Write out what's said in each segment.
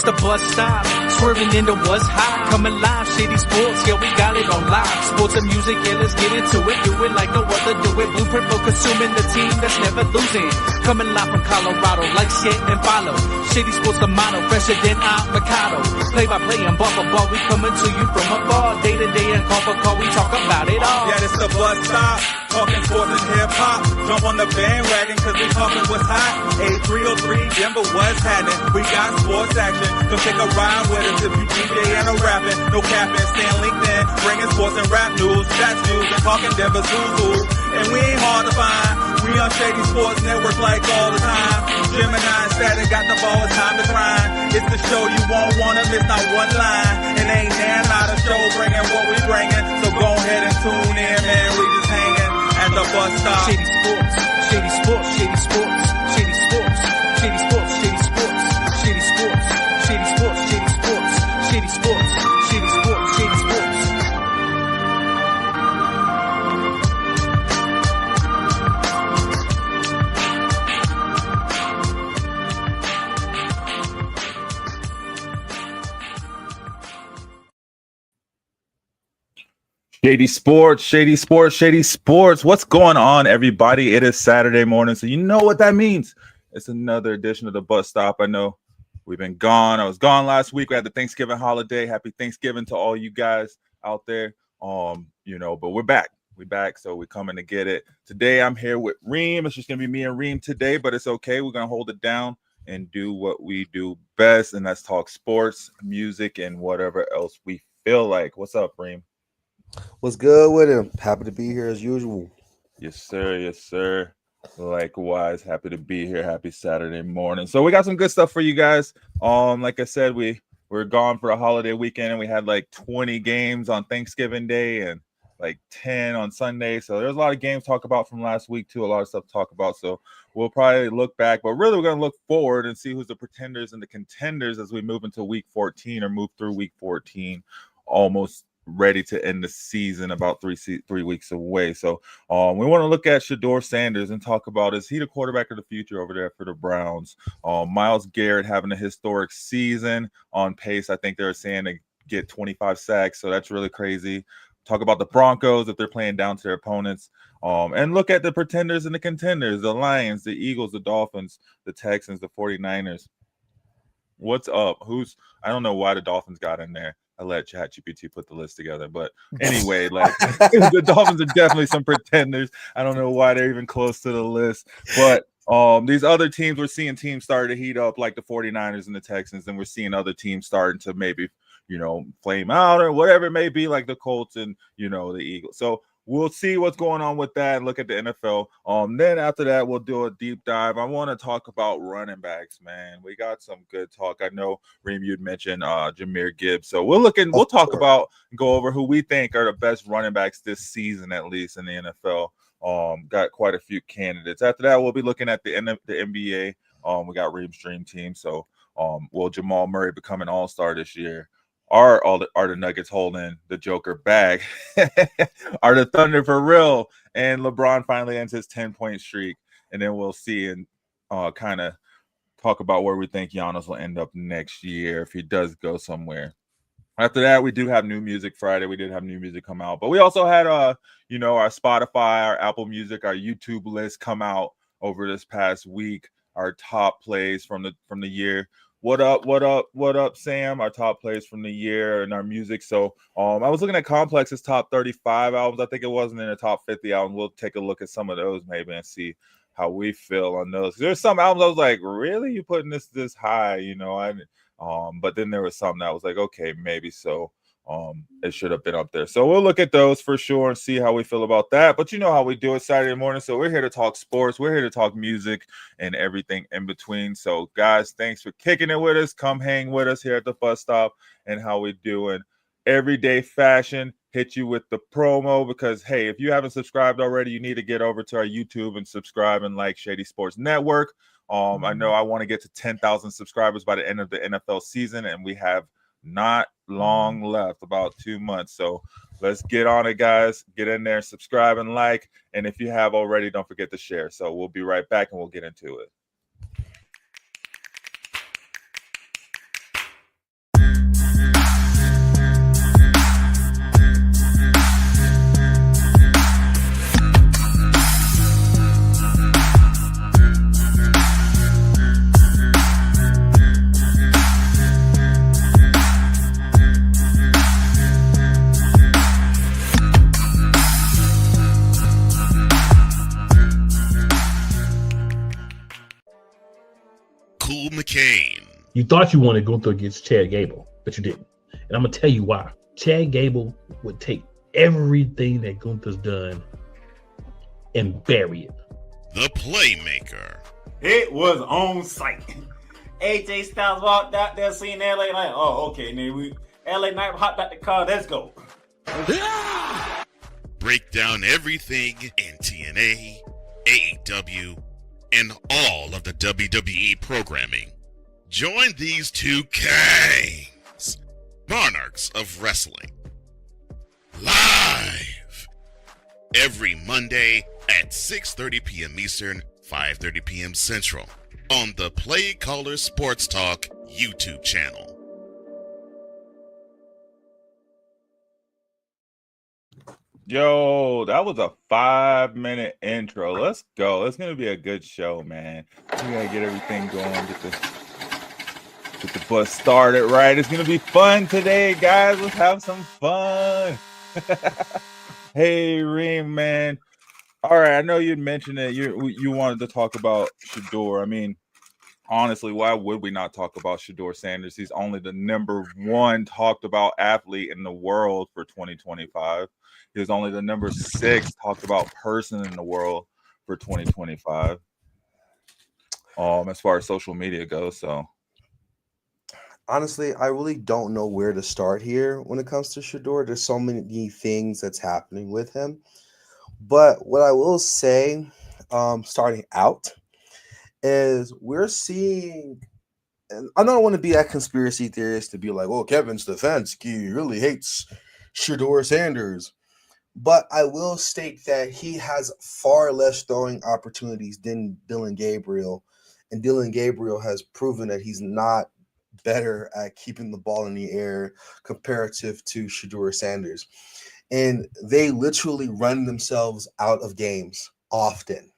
the bus stop, swerving into what's hot. Coming live, Shady Sports, yeah, we got it on live. Sports and music, yeah, let's get into it. Do it like no other, do it. Blueprint for consuming the team that's never losing. Coming live from Colorado, like shit and follow. Shady Sports, the motto, fresher than avocado. Play by play and ball for ball, we coming to you from afar. Day to day and call for call, we talk about it all. Yeah, this the bus stop, talking sports and hip hop. Jump on the bandwagon, cause we talking what's hot. 8303, Denver, what's happening? We got sports action, come take a ride with us. If you DJ and a rapping, no capping, stay on LinkedIn, bringing sports and rap news, stats news, and talking Denver Zuzu. And we ain't hard to find, we on Shady Sports Network like all the time. Gemini Saturday got the ball, it's time to grind. It's the show you won't wanna miss, not one line. And ain't there not a show bringing what we bringing. So go ahead and tune in, man, we just hanging at the bus stop. Shady Sports, Shady Sports, Shady Sports, Shady Sports, Shady Sports, Shady Sports, Shady Sports, Shady Sports, Shady Sports, Shady Sports, Shady Sports, Shady Sports. Shady Sports, Shady Sports, Shady Sports. What's going on, everybody? It is Saturday morning, so you know what that means. It's another edition of the Bus Stop. I know we've been gone. I was gone last week. We had the Thanksgiving holiday. Happy Thanksgiving to all you guys out there. But we're back. We're back, so we're coming to get it. Today, I'm here with Reem. It's just going to be me and Reem today, but it's okay. We're going to hold it down and do what we do best, and that's talk sports, music, and whatever else we feel like. What's up, Reem? What's good with him? Happy to be here as usual. Yes, sir. Yes, sir. Likewise, happy to be here. Happy Saturday morning. So we got some good stuff for you guys. Like I said, we're gone for a holiday weekend, and we had like 20 games on Thanksgiving Day and like 10 on Sunday. So there's a lot of games to talk about from last week too. A lot of stuff to talk about. So we'll probably look back, but really we're going to look forward and see who's the pretenders and the contenders as we move into week 14 or move through week 14, almost ready to end the season, about 3 weeks away. So we want to look at Shedeur Sanders and talk about, is he the quarterback of the future over there for the Browns? Myles Garrett having a historic season, on pace, I think they're saying, to get 25 sacks, so that's really crazy. Talk about the Broncos, if they're playing down to their opponents, and look at the pretenders and the contenders, the Lions, the Eagles, the Dolphins, the Texans, the 49ers. What's up? I don't know why the Dolphins got in there. I let ChatGPT put the list together. But anyway, like the Dolphins are definitely some pretenders. I don't know why they're even close to the list. But these other teams, we're seeing teams starting to heat up, like the 49ers and the Texans, and we're seeing other teams starting to maybe, flame out or whatever it may be, like the Colts and, the Eagles. So we'll see what's going on with that and look at the NFL. Then after that, we'll do a deep dive. I want to talk about running backs, man. We got some good talk. I know, Reem, you'd mentioned Jahmyr Gibbs. So we'll talk about and go over who we think are the best running backs this season, at least in the NFL. Got quite a few candidates. After that, we'll be looking at the NBA. We got Reem's dream team. So will Jamal Murray become an all-star this year? Are the Nuggets holding the Joker bag? Are the Thunder for real? And LeBron finally ends his 10-point streak. And then we'll see and kind of talk about where we think Giannis will end up next year if he does go somewhere. After that, we do have New Music Friday. We did have new music come out. But we also had, our Spotify, our Apple Music, our YouTube list come out over this past week. Our top plays from the year. What up, Sam? Our top plays from the year and our music. So I was looking at Complex's top 35 albums. I think it wasn't in the top 50 album. We'll take a look at some of those maybe and see how we feel on those. There's some albums I was like, really? You putting this high? But then there was some that was like, okay, maybe so. It should have been up there. So we'll look at those for sure and see how we feel about that. But you know how we do it Saturday morning. So we're here to talk sports. We're here to talk music and everything in between. So guys, thanks for kicking it with us. Come hang with us here at the bus stop and how we doing. Everyday fashion, hit you with the promo because, hey, if you haven't subscribed already, you need to get over to our YouTube and subscribe and like Shady Sports Network. I know I want to get to 10,000 subscribers by the end of the NFL season, and we have not long left, about 2 months. So let's get on it, guys. Get in there, subscribe and like. And if you have already, don't forget to share. So we'll be right back and we'll get into it. You thought you wanted Gunther against Chad Gable, but you didn't. And I'm going to tell you why. Chad Gable would take everything that Gunther's done and bury it. The Playmaker. It was on site. AJ Styles walked out there, seen LA like, oh, okay, then we LA Knight hopped out the car, let's go. Break down everything in TNA, AEW, and all of the WWE programming. Join these two kings, monarchs of wrestling, live every Monday at 6:30 p.m. Eastern, 5:30 p.m. Central on the Play Caller Sports Talk YouTube channel. Yo, that was a 5-minute intro. Let's go. It's gonna be a good show, man. We gotta get everything going, get the bus started right. It's gonna be fun today, guys. Let's have some fun. Hey, Reem, man. All right, I know you mentioned it. You wanted to talk about Shedeur. I mean, honestly, why would we not talk about Shedeur Sanders? He's only the number 1 talked about athlete in the world for 2025. He was only the number 6 talked about person in the world for 2025. As far as social media goes, so honestly, I really don't know where to start here when it comes to Shedeur. There's so many things that's happening with him. But what I will say, starting out, is we're seeing, and I don't want to be that conspiracy theorist to be like, oh, Kevin Stefanski really hates Shedeur Sanders. But I will state that he has far less throwing opportunities than Dillon Gabriel. And Dillon Gabriel has proven that he's not better at keeping the ball in the air comparative to Shedeur Sanders. And they literally run themselves out of games often.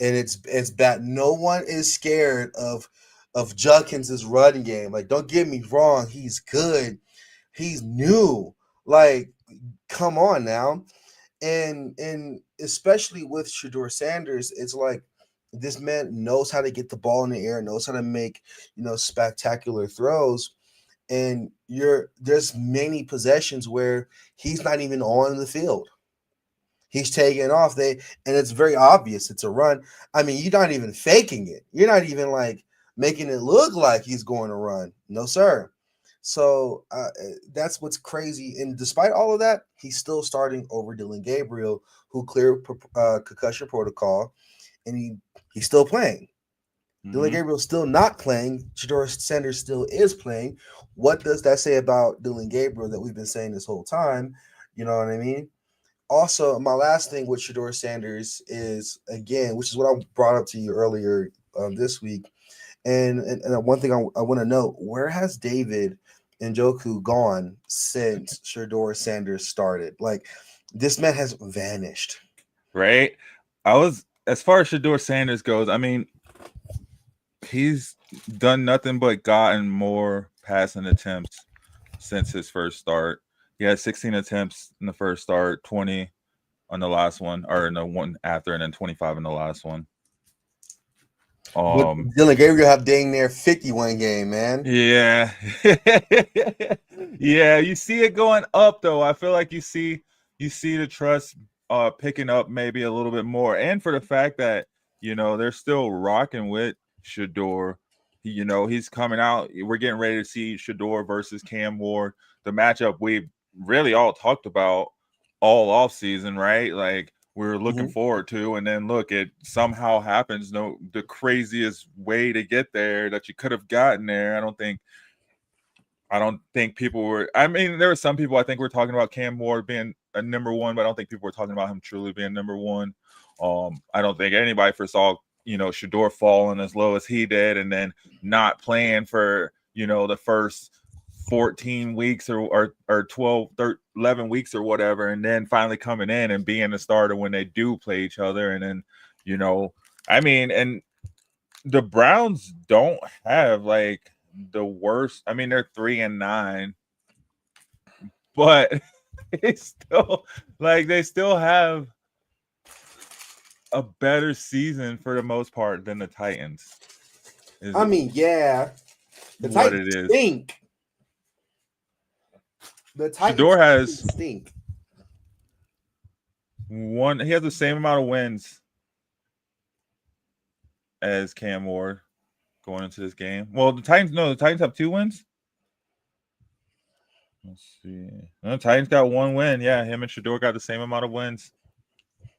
And it's bad. No one is scared of Judkins' running game. Like, don't get me wrong, he's good. He's new. Like, come on now. And especially with Shedeur Sanders, it's like this man knows how to get the ball in the air, knows how to make, spectacular throws. And there's many possessions where he's not even on the field. He's taking off. And it's very obvious it's a run. I mean, you're not even faking it. You're not even like making it look like he's going to run. No, sir. So that's what's crazy. And despite all of that, he's still starting over Dillon Gabriel, who cleared concussion protocol, and he's still playing. Mm-hmm. Dillon Gabriel's still not playing. Shedeur Sanders still is playing. What does that say about Dillon Gabriel that we've been saying this whole time? You know what I mean? Also, my last thing with Shedeur Sanders is, again, which is what I brought up to you earlier this week, and one thing I want to know, where has David Njoku gone since Shedeur Sanders started? Like, this man has vanished. Right? As far as Shedeur Sanders goes, I mean, he's done nothing but gotten more passing attempts since his first start. He had 16 attempts in the first start, 20 on the last one, or in the one after, and then 25 in the last one. Dillon Gabriel have dang near 51 game, man. Yeah. Yeah, you see it going up though. I feel like you see the trust picking up maybe a little bit more. And for the fact that, they're still rocking with Shedeur. He's coming out. We're getting ready to see Shedeur versus Cam Ward, the matchup we really all talked about all off season, right? Like, we were looking forward to, and then look, it somehow happens. The craziest way to get there that you could have gotten there. I don't think people were. I mean, there were some people I think were talking about Cam Ward being a number 1, but I don't think people were talking about him truly being number 1. I don't think anybody foresaw, Shedeur falling as low as he did, and then not playing for the first 14 weeks or 12, 11 weeks or whatever, and then finally coming in and being the starter when they do play each other. And then, I mean, and the Browns don't have like the worst. I mean, they're 3-9, but they still have a better season for the most part than the Titans. Yeah. The what Titans it is. stink. The Titans Shedeur has stink. one. He has the same amount of wins as Cam Ward going into this game. Well, the Titans have 2 wins. Let's see. No, the Titans got 1 win. Yeah, him and Shedeur got the same amount of wins.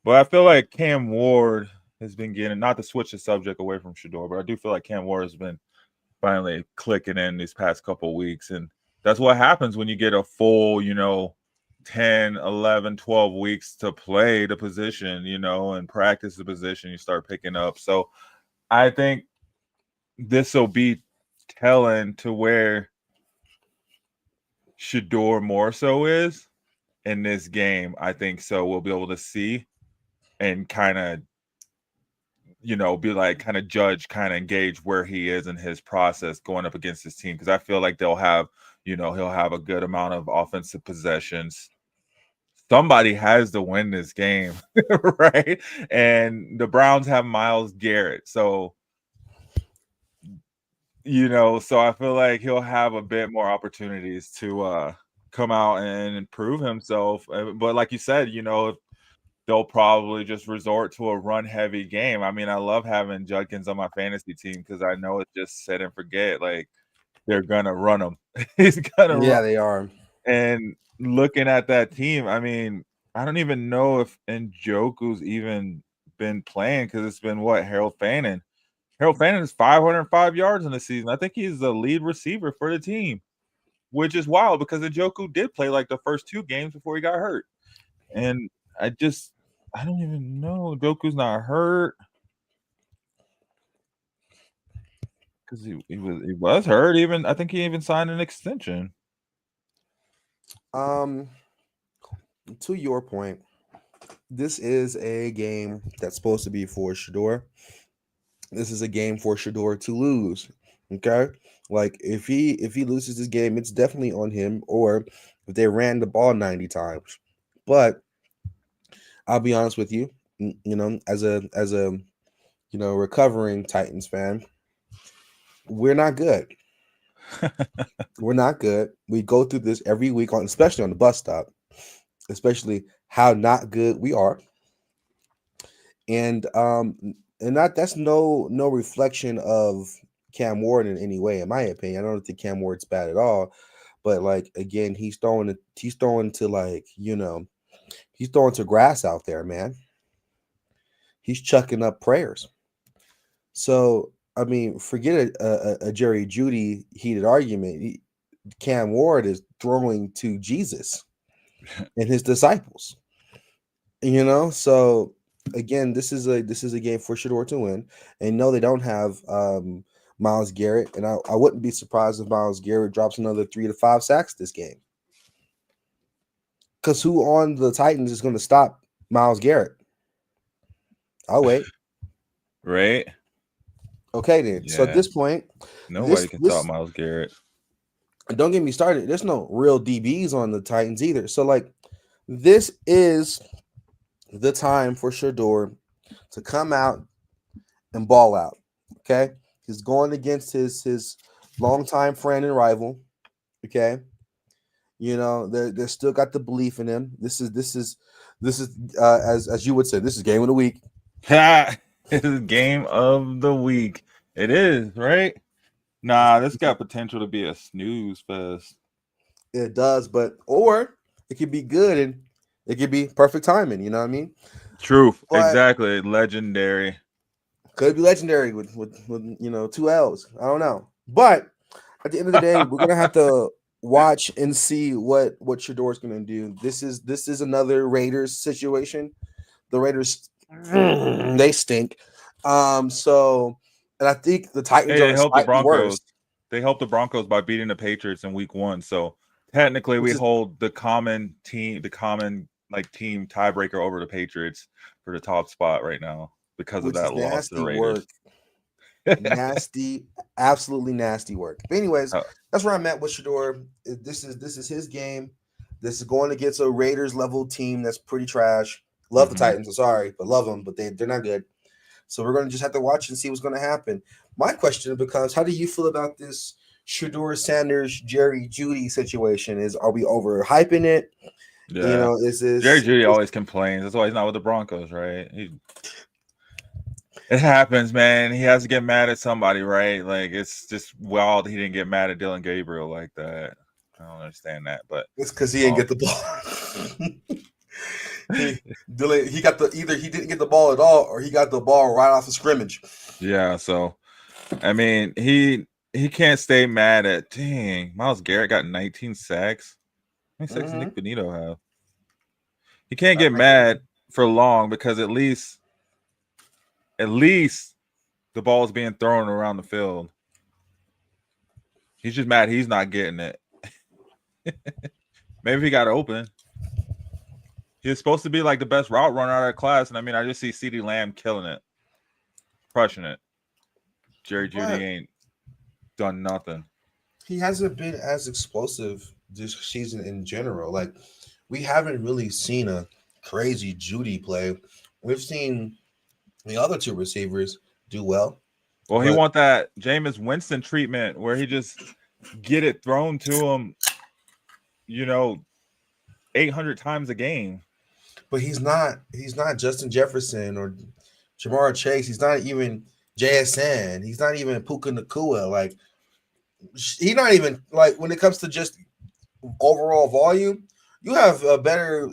But I feel like Cam Ward has been getting, not to switch the subject away from Shedeur, but I do feel like Cam Ward has been finally clicking in these past couple weeks. And that's what happens when you get a full, 10, 11, 12 weeks to play the position, and practice the position. You start picking up. So I think this will be telling to where Shedeur more so is in this game. I think so. We'll be able to see and kind of, be like kind of judge, kind of engage where he is in his process going up against his team. Because I feel like they'll have, he'll have a good amount of offensive possessions. Somebody has to win this game, right? And the Browns have Myles Garrett. So, so I feel like he'll have a bit more opportunities to come out and prove himself. But like you said, they'll probably just resort to a run-heavy game. I mean, I love having Judkins on my fantasy team because I know it's just set and forget. Like, they're going to run him. He's going to run. Yeah, they are. And looking at that team, I mean, I don't even know if Njoku's even been playing because it's been Harold Fannin. Harold Fannin is 505 yards in the season. I think he's the lead receiver for the team, which is wild because Njoku did play like the first 2 games before he got hurt. And I don't even know. Njoku's not hurt because he was hurt. I think he even signed an extension. To your point, this is a game that's supposed to be for Shedeur. This is a game for Shedeur to lose. Okay, like if he loses this game, it's definitely on him. Or if they ran the ball 90 times. But I'll be honest with you, as a recovering Titans fan, we're not good. We're not good. We go through this every week especially on the bus stop, especially how not good we are. And that's no reflection of Cam Ward in any way, in my opinion. I don't think Cam Ward's bad at all, but like again, he's throwing to grass out there, man. He's chucking up prayers. So I mean, forget a Jerry Jeudy heated argument. Cam Ward is throwing to Jesus and his disciples. So again, this is a game for Shedeur to win. And no, they don't have Myles Garrett, and I wouldn't be surprised if Myles Garrett drops another 3 to 5 sacks this game. Because who on the Titans is going to stop Myles Garrett? I'll wait. Right. Okay, then. Yeah. So at this point, nobody can stop Myles Garrett. Don't get me started. There's no real DBs on the Titans either. So, like, this is the time for Shedeur to come out and ball out. Okay, he's going against his longtime friend and rival. Okay, they still got the belief in him. This is as you would say, this is game of the week. This is game of the week. It is, right? Nah, this got potential to be a snooze fest. It does, or it could be good and it could be perfect timing. You know what I mean? Truth, exactly. Legendary. Could be legendary with 2 L's. I don't know, but at the end of the day, we're gonna have to watch and see what Shedeur's gonna do. This is another Raiders situation. The Raiders, they stink. And I think the Titans are helped the Broncos. Worse. They helped the Broncos by beating the Patriots in week 1. So technically, we hold the common team tiebreaker over the Patriots for the top spot right now because of that loss to the Raiders. Nasty, absolutely nasty work. But anyways, that's where I'm at with Shedeur. This is his game. This is going against a Raiders level team that's pretty trash. Love the Titans. I'm sorry, but love them, but they're not good. So we're going to just have to watch and see what's going to happen. My question becomes, how do you feel about this Shedeur Sanders, Jerry Judy situation is: are we overhyping it? Yeah. You know, is this Jerry Judy always complains. That's why he's not with the Broncos, right? It happens, man. He has to get mad at somebody, right? Like, it's just wild he didn't get mad at Dylan Gabriel like that. I don't understand that, but it's because he didn't get the ball. he got either he didn't get the ball at all, or he got the ball right off the scrimmage. Yeah, so I mean, he can't stay mad at Myles Garrett got 19 sacks. How many sacks did Nick Benito have? He can't get mad for long because at least the ball is being thrown around the field. He's just mad he's not getting it. Maybe he got open. He was supposed to be like the best route runner out of class, and I mean, I just see CeeDee Lamb killing it, crushing it. Jerry Judy ain't done nothing. He hasn't been as explosive this season in general. Like, we haven't really seen a crazy Judy play. We've seen the other two receivers do well. Well, he want that Jameis Winston treatment where he just get it thrown to him, 800 times a game. But he's not Justin Jefferson or Jamar Chase. He's not even JSN. He's not even Puka Nacua. Like, he's not even, like, when it comes to just overall volume, you have a better,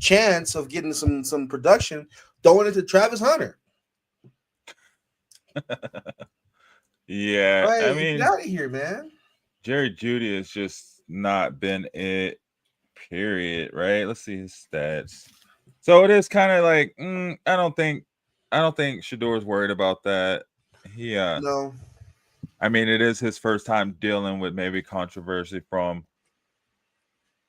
chance of getting some production throwing it to Travis Hunter. Yeah, right, I mean, get out of here, man. Jerry Judy has just not been it. Period. Right? Let's see his stats. So it is kind of like I don't think Shedeur's worried about that. No. I mean, it is his first time dealing with maybe controversy from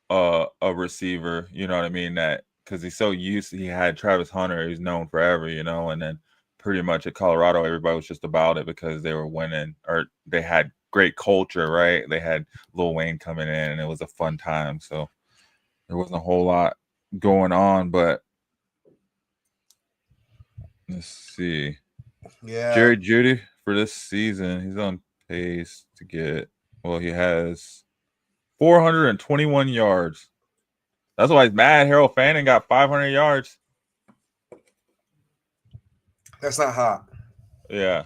a receiver. You know what I mean? That because he's so used to, he had Travis Hunter, he's known forever, and then pretty much at Colorado, everybody was just about it because they were winning or they had great culture, right? They had Lil Wayne coming in and it was a fun time. So there wasn't a whole lot going on, but let's see. Yeah. Jerry Judy for this season, he's on pace to get, he has 421 yards. That's why he's mad. Harold Fanning got 500 yards. That's not hot. Yeah.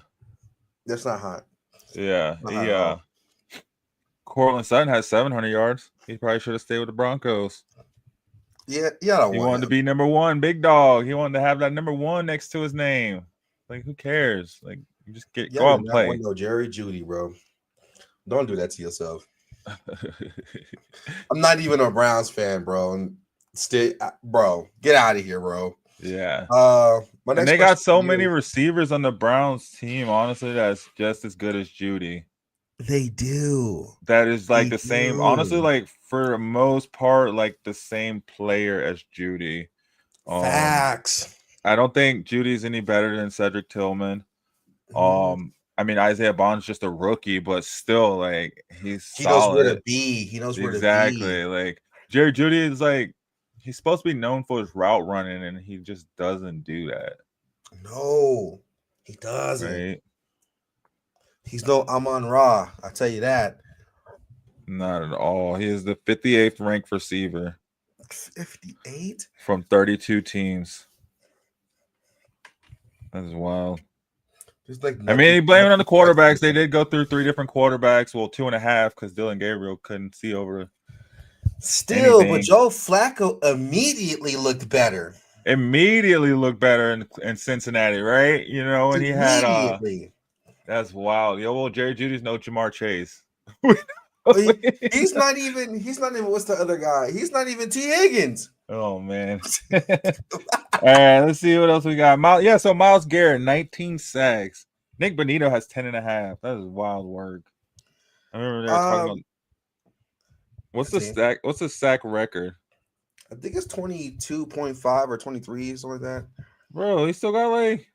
That's not hot. Yeah. Cortland Sutton has 700 yards. He probably should have stayed with the Broncos. Yeah. He wanted to be number one, big dog. He wanted to have that number one next to his name. Like, who cares? Like, you just go out and play. No, Jerry Judy, bro. Don't do that to yourself. I'm not even a Browns fan, bro. Bro, get out of here, bro. Yeah. And they got so many receivers on the Browns team, honestly, that's just as good as Judy. They do. That is like the same, honestly, like for the most part, like the same player as Judy. Facts. I don't think Judy's any better than Cedric Tillman. I mean, Isaiah Bond's just a rookie, but still, like, he knows where to be. He knows where to be. Exactly. Like, Jerry Judy is like, he's supposed to be known for his route running, and he just doesn't do that. No, he doesn't. Right? He's no Amon-Ra, I tell you that. Not at all. He is the 58th ranked receiver. 58? From 32 teams. That's wild. I mean, he blamed it on the quarterbacks. They did go through 3 different quarterbacks. Well, 2.5 because Dylan Gabriel couldn't see over. Still, anything. But Joe Flacco immediately looked better. Immediately looked better in Cincinnati, right? And he had that's wild. Well, Jerry Judy's no Jamar Chase. he's not even what's the other guy? He's not even T. Higgins. Oh man. All right, let's see what else we got. So Myles Garrett, 19 sacks. Nick Benito has 10.5. That is wild work. I remember they were talking about what's the sack record? I think it's 22.5 or 23, something like that. Bro, he still got like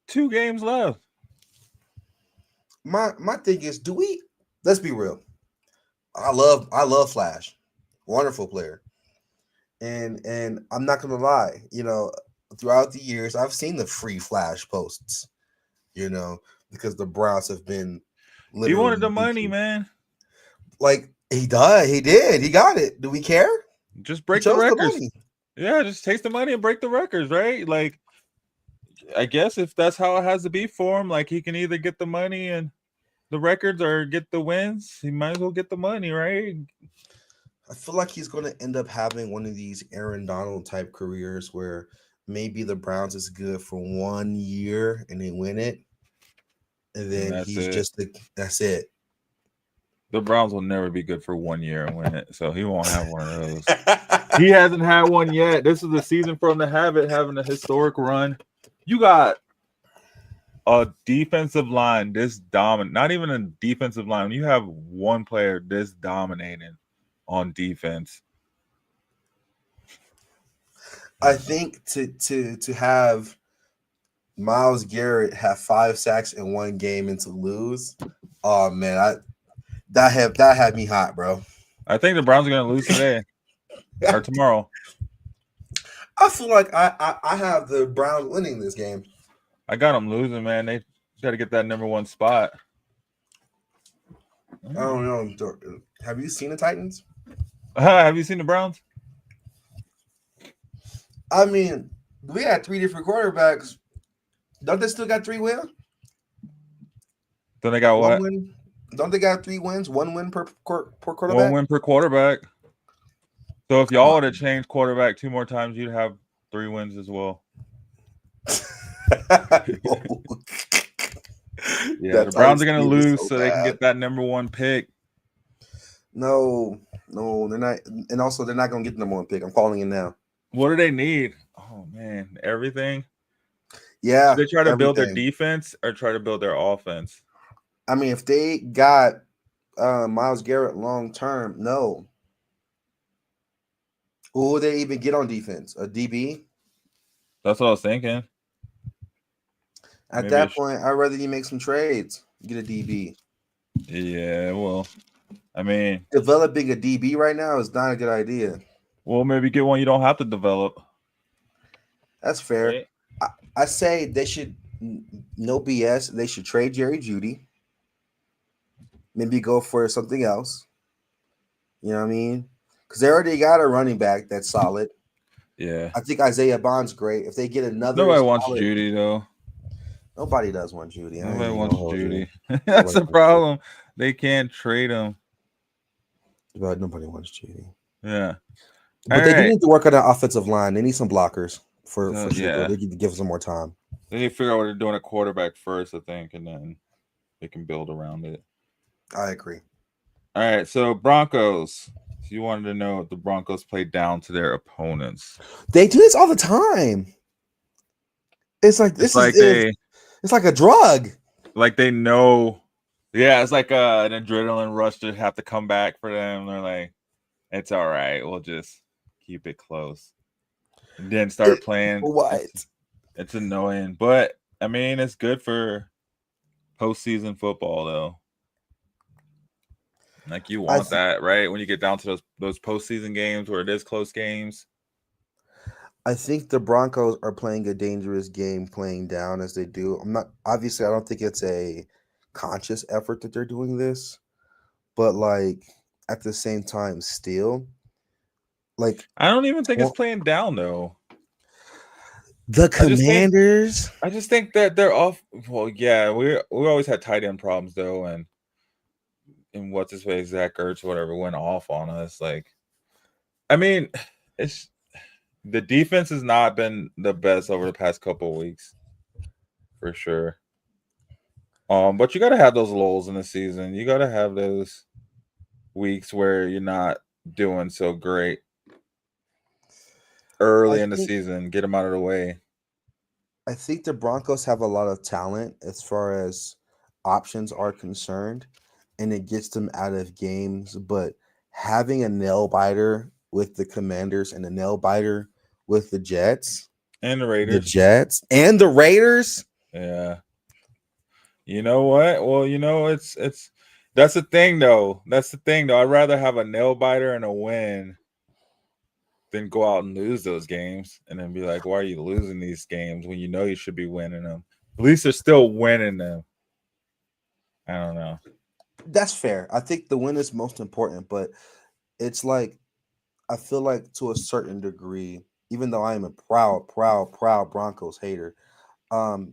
2 games left. My thing is, let's be real. I love Flash. Wonderful player. And I'm not gonna lie, throughout the years, I've seen the free Flash posts, because the Browns have been He wanted the money, man. Like he does. He did. He got it. Do we care? Just break the records. Yeah, just take the money and break the records, right? Like, I guess if that's how it has to be for him, like he can either get the money and the records or get the wins. He might as well get the money, right? I feel like he's going to end up having one of these Aaron Donald type careers where maybe the Browns is good for 1 year and they win it, and then that's it. The Browns will never be good for 1 year and win it, so he won't have one of those. He hasn't had one yet. This is the season for him to have it, having a historic run. You got a defensive line this dominant, not even a defensive line. You have one player this dominating on defense. I think to have Myles Garrett have 5 sacks in one game and to lose, oh man, that had me hot, bro. I think the Browns are going to lose today or tomorrow. I feel like I have the Browns winning this game. I got them losing, man. They got to get that number 1 spot. I don't know. Have you seen the Titans? Have you seen the Browns? I mean, we had 3 different quarterbacks. Don't they still got 3 wins? Then they got what? Don't they got 3 wins? 1 win per quarterback? 1 win per quarterback. So if y'all would have changed quarterback 2 more times, you'd have 3 wins as well. Yeah, the Browns are going to lose so they can get that number 1 pick. No, they're not. And also, they're not going to get the number 1 pick. I'm calling it now. What do they need? Oh, man, everything? Yeah. Should they try to build their defense or try to build their offense? I mean, if they got Myles Garrett long term, no. Who would they even get on defense? A DB? That's what I was thinking. At that point, I'd rather you make some trades. Get a DB. Yeah, well, I mean, developing a DB right now is not a good idea. Well, maybe get one you don't have to develop. That's fair. Right? I say they should, no BS, they should trade Jerry Jeudy. Maybe go for something else. You know what I mean? Because they already got a running back that's solid. Yeah. I think Isaiah Bond's great. If they get another. Nobody wants Jeudy, though. Nobody does want Jeudy. Nobody wants Jeudy. That's the problem. They can't trade him. But nobody wants Jeudy. Yeah. But they do need to work on that offensive line. They need some blockers for sure. Yeah. They need to give them some more time. They need to figure out what they're doing at quarterback first, I think, and then they can build around it. I agree. All right, so Broncos. If you wanted to know if the Broncos played down to their opponents. They do this all the time. It's like it's like a drug. Like they know. Yeah, it's like an adrenaline rush to have to come back for them. They're like, it's all right. We'll just keep it close. And then start playing. What? It's annoying. But, I mean, it's good for postseason football, though. Like, you want that, right? When you get down to those postseason games where it is close games. I think the Broncos are playing a dangerous game playing down as they do. Obviously, I don't think it's a conscious effort that they're doing this. But, like, at the same time, still, like. I don't even think it's playing down, though. The Commanders. I just think that they're off. Well, yeah, we always had tight end problems though, and what's his face, Zach Ertz, whatever, went off on us. Like, I mean, it's the defense has not been the best over the past couple of weeks, for sure. But you got to have those lulls in the season. You got to have those weeks where you're not doing so great. Early in the season, get them out of the way. I think the Broncos have a lot of talent as far as options are concerned, and it gets them out of games. But having a nail biter with the Commanders and a nail biter with the Jets and the Raiders, yeah. You know what? Well, you know it's that's the thing though. I'd rather have a nail biter and a win than go out and lose those games and then be like, why are you losing these games when you know you should be winning them? At least they're still winning them. I don't know. That's fair. I think the win is most important, but it's like I feel like to a certain degree, even though I am a proud Broncos hater, I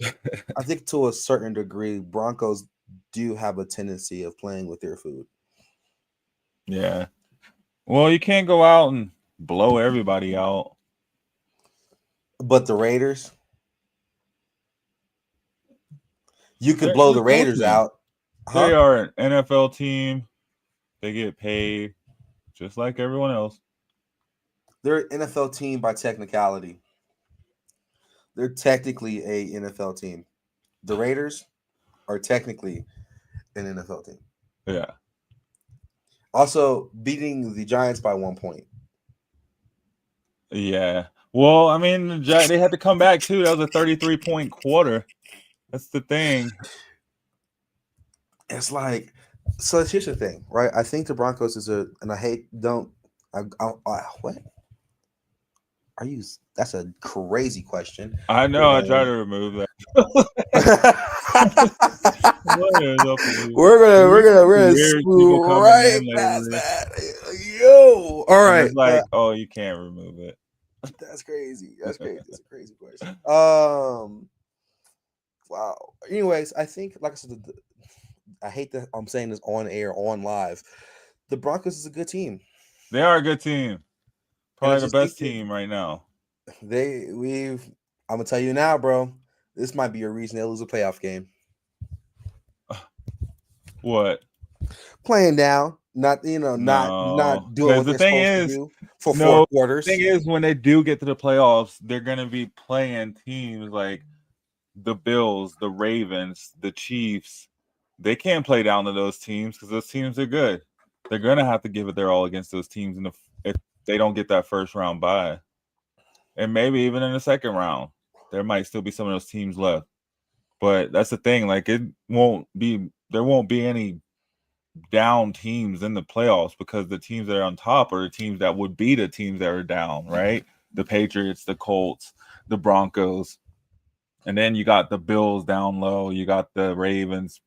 think to a certain degree, Broncos do have a tendency of playing with their food. Yeah. Well, you can't go out and blow everybody out. But the Raiders, you could blow the Raiders out. Huh? They are an NFL team. They get paid just like everyone else. They're an NFL team by technicality. They're technically a NFL team. The Raiders are technically an NFL team. Yeah. Also, beating the Giants by 1 point. Yeah. Well, I mean, they had to come back too. That was a 33-point quarter. That's the thing. It's like, so here's the thing, right? I think the Broncos what? Are you? That's a crazy question. I know. I try to remove that. we're gonna spoon right past that. Yo, all right. It's like, oh, you can't remove it. That's crazy. That's crazy. That's a crazy question. Wow. Anyways, I think, like I said, I hate that I'm saying this on air, on live. The Broncos is a good team. They are a good team. Probably the best team right now. I'm gonna tell you now, bro. This might be a reason they lose a playoff game. What? Playing down, not doing what they're supposed to do for 4 quarters. The thing is, when they do get to the playoffs, they're gonna be playing teams like the Bills, the Ravens, the Chiefs. They can't play down to those teams because those teams are good. They're gonna have to give it their all against those teams if they don't get that first round bye. And maybe even in the second round, there might still be some of those teams left. But that's the thing. Like, there won't be any down teams in the playoffs because the teams that are on top are the teams that would be the teams that are down, right? The Patriots, the Colts, the Broncos. And then you got the Bills down low. You got the Ravens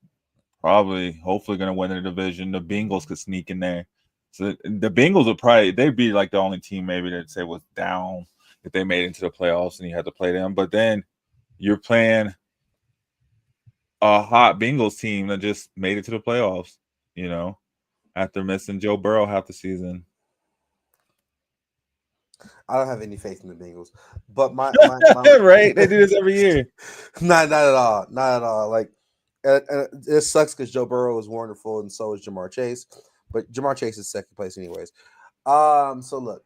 hopefully going to win the division. The Bengals could sneak in there. So the Bengals they'd be like the only team maybe that say was down if they made it into the playoffs and you had to play them. But then you're playing a hot Bengals team that just made it to the playoffs, after missing Joe Burrow half the season. I don't have any faith in the Bengals, but my right? They do this every year. Not at all. Not at all. Like, it sucks because Joe Burrow is wonderful and so is Jamar Chase, but Jamar Chase is second place anyways. So look,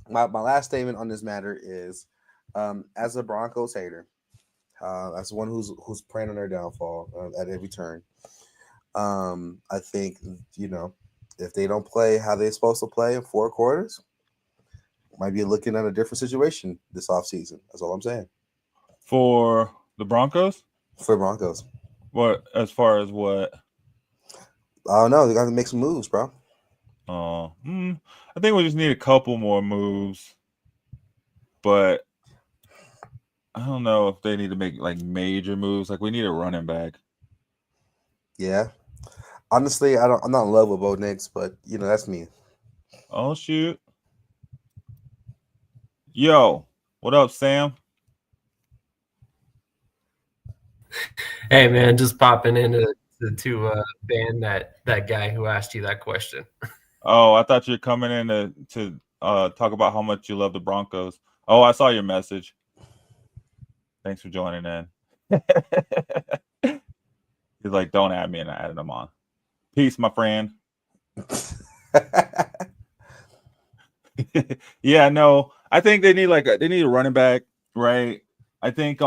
my last statement on this matter is, as a Broncos hater, as one who's praying on their downfall at every turn, I think if they don't play how they're supposed to play in 4 quarters, might be looking at a different situation this offseason. That's all I'm saying. For the Broncos? For Broncos. What, as far as what? I don't know. They got to make some moves, bro. I think we just need a couple more moves. But I don't know if they need to make like major moves. Like, we need a running back. Yeah. Honestly, I'm not in love with Bo Nix, but that's me. Oh shoot. Yo, what up, Sam? Hey man, just popping in to ban that guy who asked you that question. Oh, I thought you were coming in to talk about how much you love the Broncos. Oh, I saw your message. Thanks for joining in. He's like, don't add me, and I added him on. Peace, my friend. Yeah, no, I think they need a running back, right? I think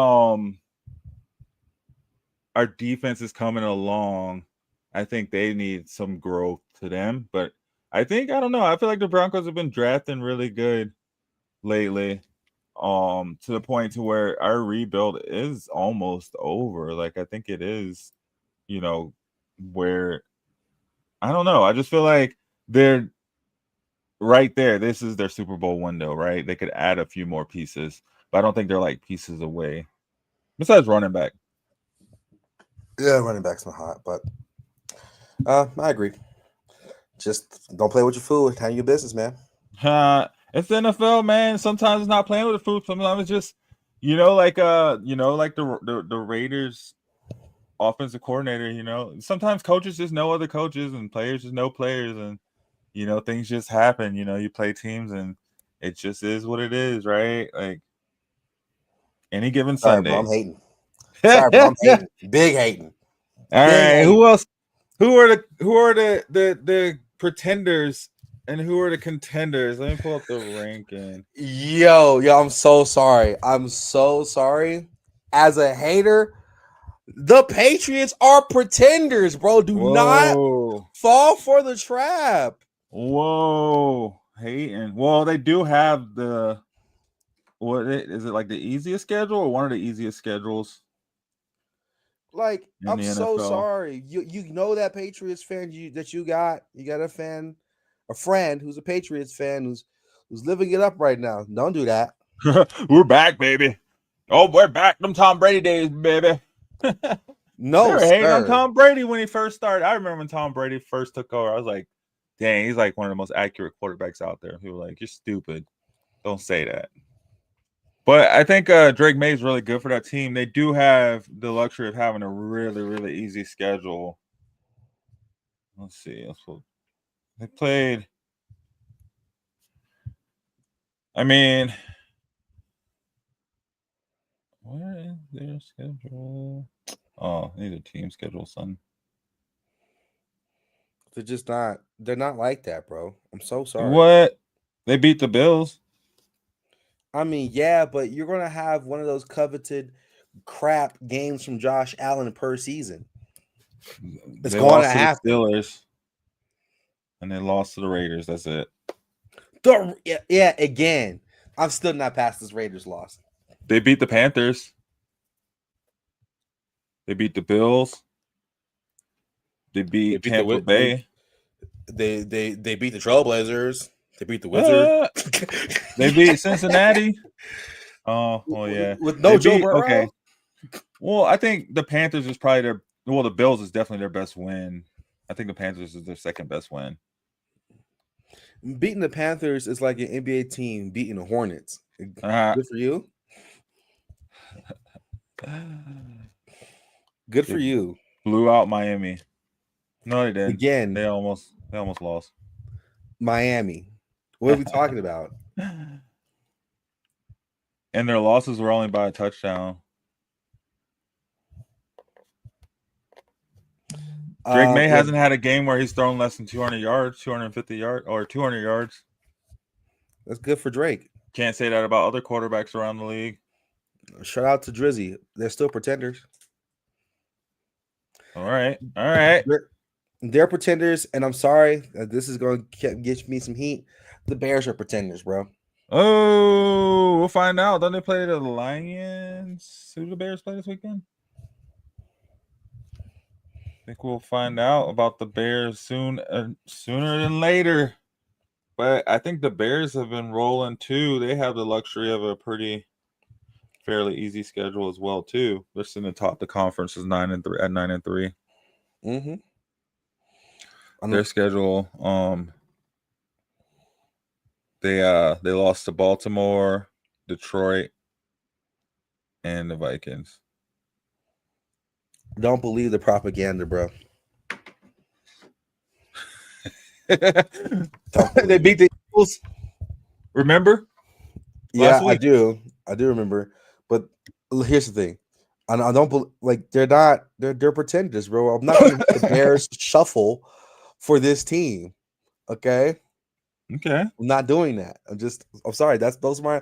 our defense is coming along. I think they need some growth to them, but I don't know. I feel like the Broncos have been drafting really good lately, to the point to where our rebuild is almost over. Like, I think it is, where I don't know. I just feel like they're right there. This is their Super Bowl window, right? They could add a few more pieces, but I don't think they're like pieces away. Besides running back. Yeah, running back's not hot, but I agree. Just don't play with your food. Handle your business, man. It's the NFL, man. Sometimes it's not playing with the food. Sometimes it's just, like the Raiders offensive coordinator. Sometimes coaches just know other coaches and players just know players, and things just happen. You play teams and it just is what it is, right? Like any given Sorry, Sunday. bro, I'm hating. Sorry, bro, I'm hating. Big hating. All Big right, hating. who else? Who are the pretenders and who are the contenders? Let me pull up the ranking. Yo, I'm so sorry. I'm so sorry. As a hater, the Patriots are pretenders, bro. Do not fall for the trap. Whoa, hating. Well, they do have what is it, like the easiest schedule or one of the easiest schedules? Like, I'm so NFL. sorry. You know that Patriots fan you got a friend who's a Patriots fan who's living it up right now. Don't do that. We're back, baby. Oh, we're back. Them Tom Brady days, baby. No, they were hating on sir. Tom Brady when he first started. I remember when Tom Brady first took over. I was like, dang, he's like one of the most accurate quarterbacks out there. People were like, you're stupid. Don't say that. But I think Drake May is really good for that team. They do have the luxury of having a really, really easy schedule. Let's see. They played. I mean, where is their schedule? Oh, these are team schedule, son. They're not like that, bro. I'm so sorry. What? They beat the Bills. I mean, yeah, but you're going to have one of those coveted crap games from Josh Allen per season. It's going to happen. The Steelers, and they lost to the Raiders. That's it. Yeah, again, I'm still not past this Raiders loss. They beat the Panthers. They beat the Bills. They beat Tampa Bay. They beat the Trailblazers. They beat the Wizards. They beat Cincinnati. Oh, well, yeah. With no Joe Burrow? Okay. Well, I think the Panthers is probably the Bills is definitely their best win. I think the Panthers is their second best win. Beating the Panthers is like an NBA team beating the Hornets. Good for you. Good for you. Blew out Miami. No, they didn't. Again, they almost lost. Miami. What are we talking about? And their losses were only by a touchdown. Drake May hasn't had a game where he's thrown less than 200 yards, 250 yards, or 200 yards. That's good for Drake. Can't say that about other quarterbacks around the league. Shout out to Drizzy. They're still pretenders. All right. They're pretenders, and I'm sorry. This is going to get me some heat. The Bears are pretenders, bro. Oh, we'll find out. Don't they play the Lions? Who do the Bears play this weekend? I think we'll find out about the Bears sooner than later. But I think the Bears have been rolling too. They have the luxury of a fairly easy schedule as well too. They're sitting atop the conference is 9-3 at 9-3. Mm-hmm. Their schedule, they lost to Baltimore, Detroit, and the Vikings. Don't believe the propaganda, bro. They beat the Eagles. Remember? Yeah, I do. I do remember. But here's the thing. I don't like they're pretenders, bro. I'm not going to the Bears shuffle for this team. Okay. I'm not doing that. I'm sorry. Those are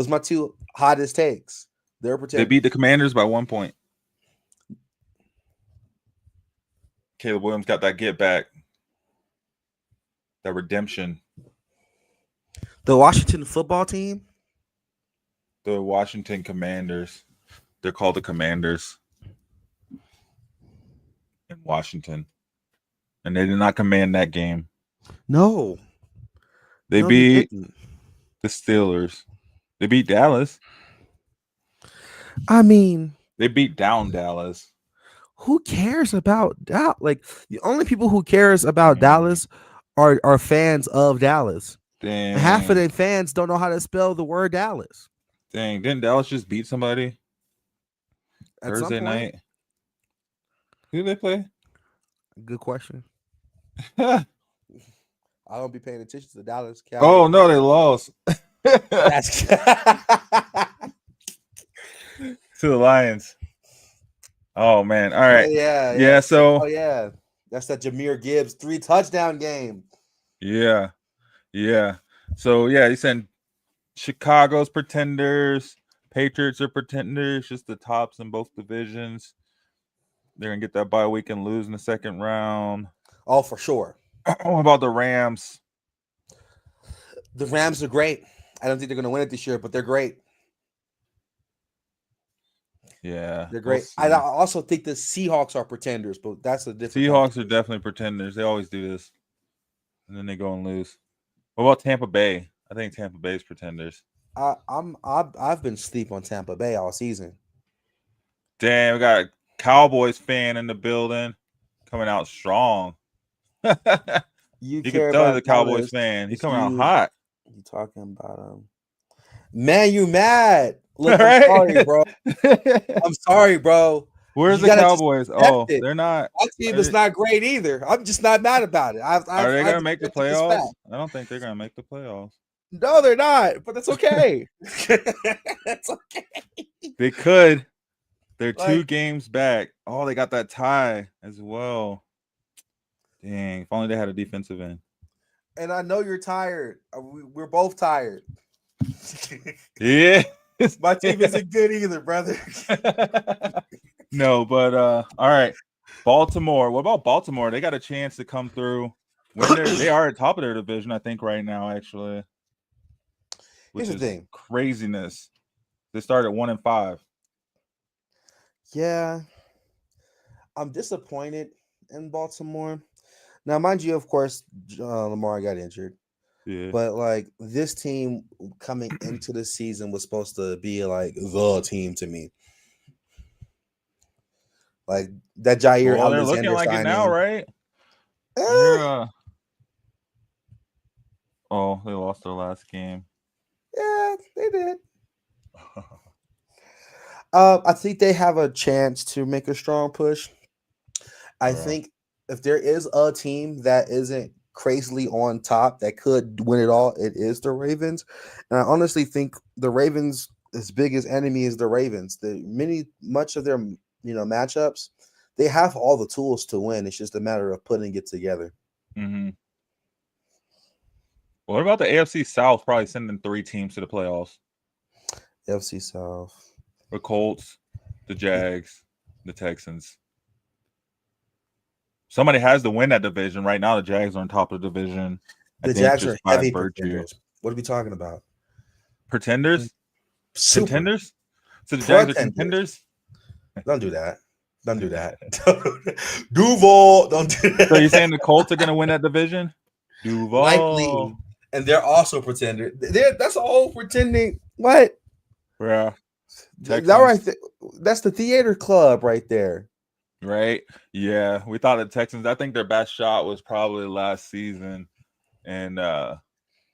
my two hottest takes. They're pretenders. They beat the Commanders by 1 point. Caleb Williams got that get back. That redemption. The Washington football team? The Washington Commanders. They're called the Commanders in Washington. And they did not command that game. No. They beat the Steelers. They beat Dallas. I mean, they beat down Dallas. who cares about Dallas? Like the only people who cares about Dallas are fans of Dallas. Dang. And half of the fans don't know how to spell the word Dallas. Dang, didn't Dallas just beat somebody At some Thursday point? night? Who did they play? Good question. I don't be paying attention to the Dallas Cowboys. Oh no, they lost That's to the Lions. Oh man, all right, yeah. So Oh yeah, that's that Jahmyr Gibbs 3 touchdown game. yeah. So yeah, he said Chicago's pretenders, Patriots are pretenders, just the tops in both divisions. They're gonna get that bye week and lose in the second round. Oh, for sure. What about the Rams? The Rams are great. I don't think they're gonna win it this year, but they're great. Yeah, They're great. we'll I also think the Seahawks are pretenders, but that's a different. Seahawks are definitely pretenders. They always do this, and then they go and lose. What about Tampa Bay? I think Tampa Bay's pretenders. I've been asleep on Tampa Bay all season. Damn, we got a Cowboys fan in the building, coming out strong. You can tell he's a Cowboys fan. He's coming out hot. You talking about man? You mad? Look, Right? I'm sorry, bro. I'm sorry, bro. Where's You the gotta Cowboys? just accept Oh, it. they're not. My team is not great either. I'm just not mad about it. Are they going to make the accepted this playoffs? fact. I don't think they're going to make the playoffs. No, they're not. But that's okay. That's okay. They could. They're Like- 2 games back. Oh, they got that tie as well. Dang, if only they had a defensive end. And I know you're tired. We're both tired. Yeah. My team isn't good either, brother. No, but all right. Baltimore. What about Baltimore? They got a chance to come through. They are at top of their division, I think, right now, actually. Which Here's the is thing. craziness. They started 1-5. Yeah. I'm disappointed in Baltimore. Now, mind you, of course, Lamar got injured. Yeah. But like this team coming into the season was supposed to be like the team to me. Like that Jair Well, they're Alexander looking like signing. it now, right? Eh, Oh, they lost their last game. yeah, they did. I think they have a chance to make a strong push. I think if there is a team that isn't crazily on top that could win it all, it is the Ravens. And I honestly think the Ravens' biggest enemy is the Ravens. Much of their matchups, they have all the tools to win. It's just a matter of putting it together. Mm-hmm. What about the AFC South? Probably sending 3 teams to the playoffs. FC South. The Colts, the Jags, the Texans. Somebody has to win that division. Right now, the Jags are on top of the division. The Jags are heavy pretenders. What are we talking about? Pretenders? Super. Contenders? So the Jags are Pretenders. contenders? Don't do that. Don't do that. Duval, don't do that. So you're saying the Colts are going to win that division? Duval. Likely. And they're also pretenders. That's all pretending. What? Yeah. That right there, that's the theater club right there. Right? Yeah. We thought the Texans, I think their best shot was probably last season. And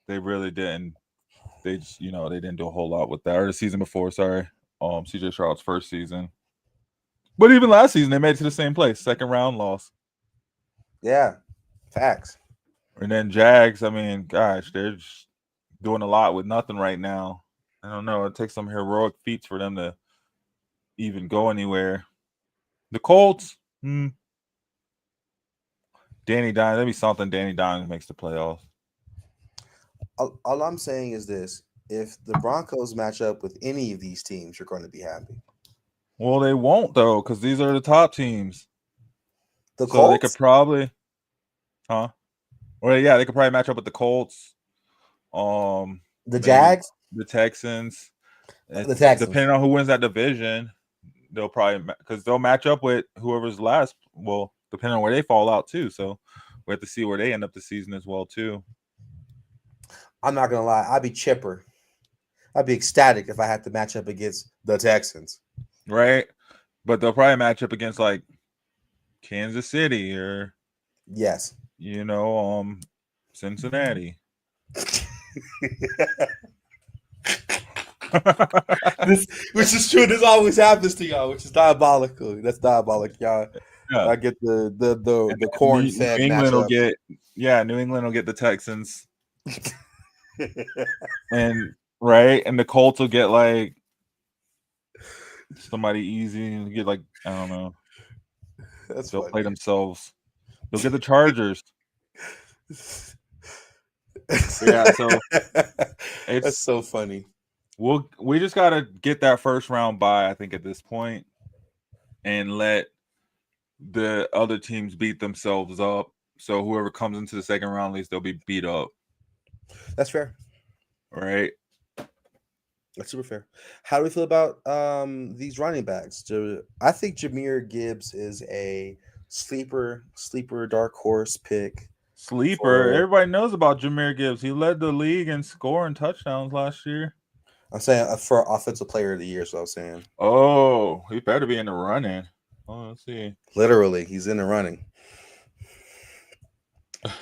they really didn't. They just, they didn't do a whole lot with that. Or the season before, sorry. CJ Stroud's first season. But even last season, they made it to the same place. Second round loss. Yeah. Facts. And then Jags, I mean, gosh, they're just doing a lot with nothing right now. I don't know. It takes some heroic feats for them to even go anywhere. The Colts, Danny Dimes, that'd be something. Danny Dimes makes the playoffs. All I'm saying is this. If the Broncos match up with any of these teams, you're going to be happy. Well, they won't, though, because these are the top teams. The So Colts? they could probably, Or yeah, they could probably match up with the Colts. The Jags? The Texans. The Texans. Depending on who wins that division, they'll probably because they'll match up with whoever's last. Well, depending on where they fall out too. So we have to see where they end up the season as well too. I'm not gonna lie, I'd be chipper. I'd be ecstatic if I had to match up against the Texans. Right, but they'll probably match up against like Kansas City or Yes. Cincinnati. Which is true. This always happens to y'all, which is diabolical. That's diabolical, y'all. Yeah. I get the corn fed New England will matchup. New England will get the Texans. and the Colts will get like somebody easy and get like, I don't know. That's They'll funny. play themselves. They'll get the Chargers. Yeah, so that's so funny. We just gotta get that first round bye, I think, at this point, and let the other teams beat themselves up. So whoever comes into the second round, at least they'll be beat up. That's fair. Right? That's super fair. How do we feel about these running backs? I think Jahmyr Gibbs is a sleeper dark horse pick. Sleeper. Everybody knows about Jahmyr Gibbs. He led the league in scoring touchdowns last year. I'm saying for offensive player of the year, so I'm saying. Oh, he better be in the running. Oh, let's see. Literally, he's in the running.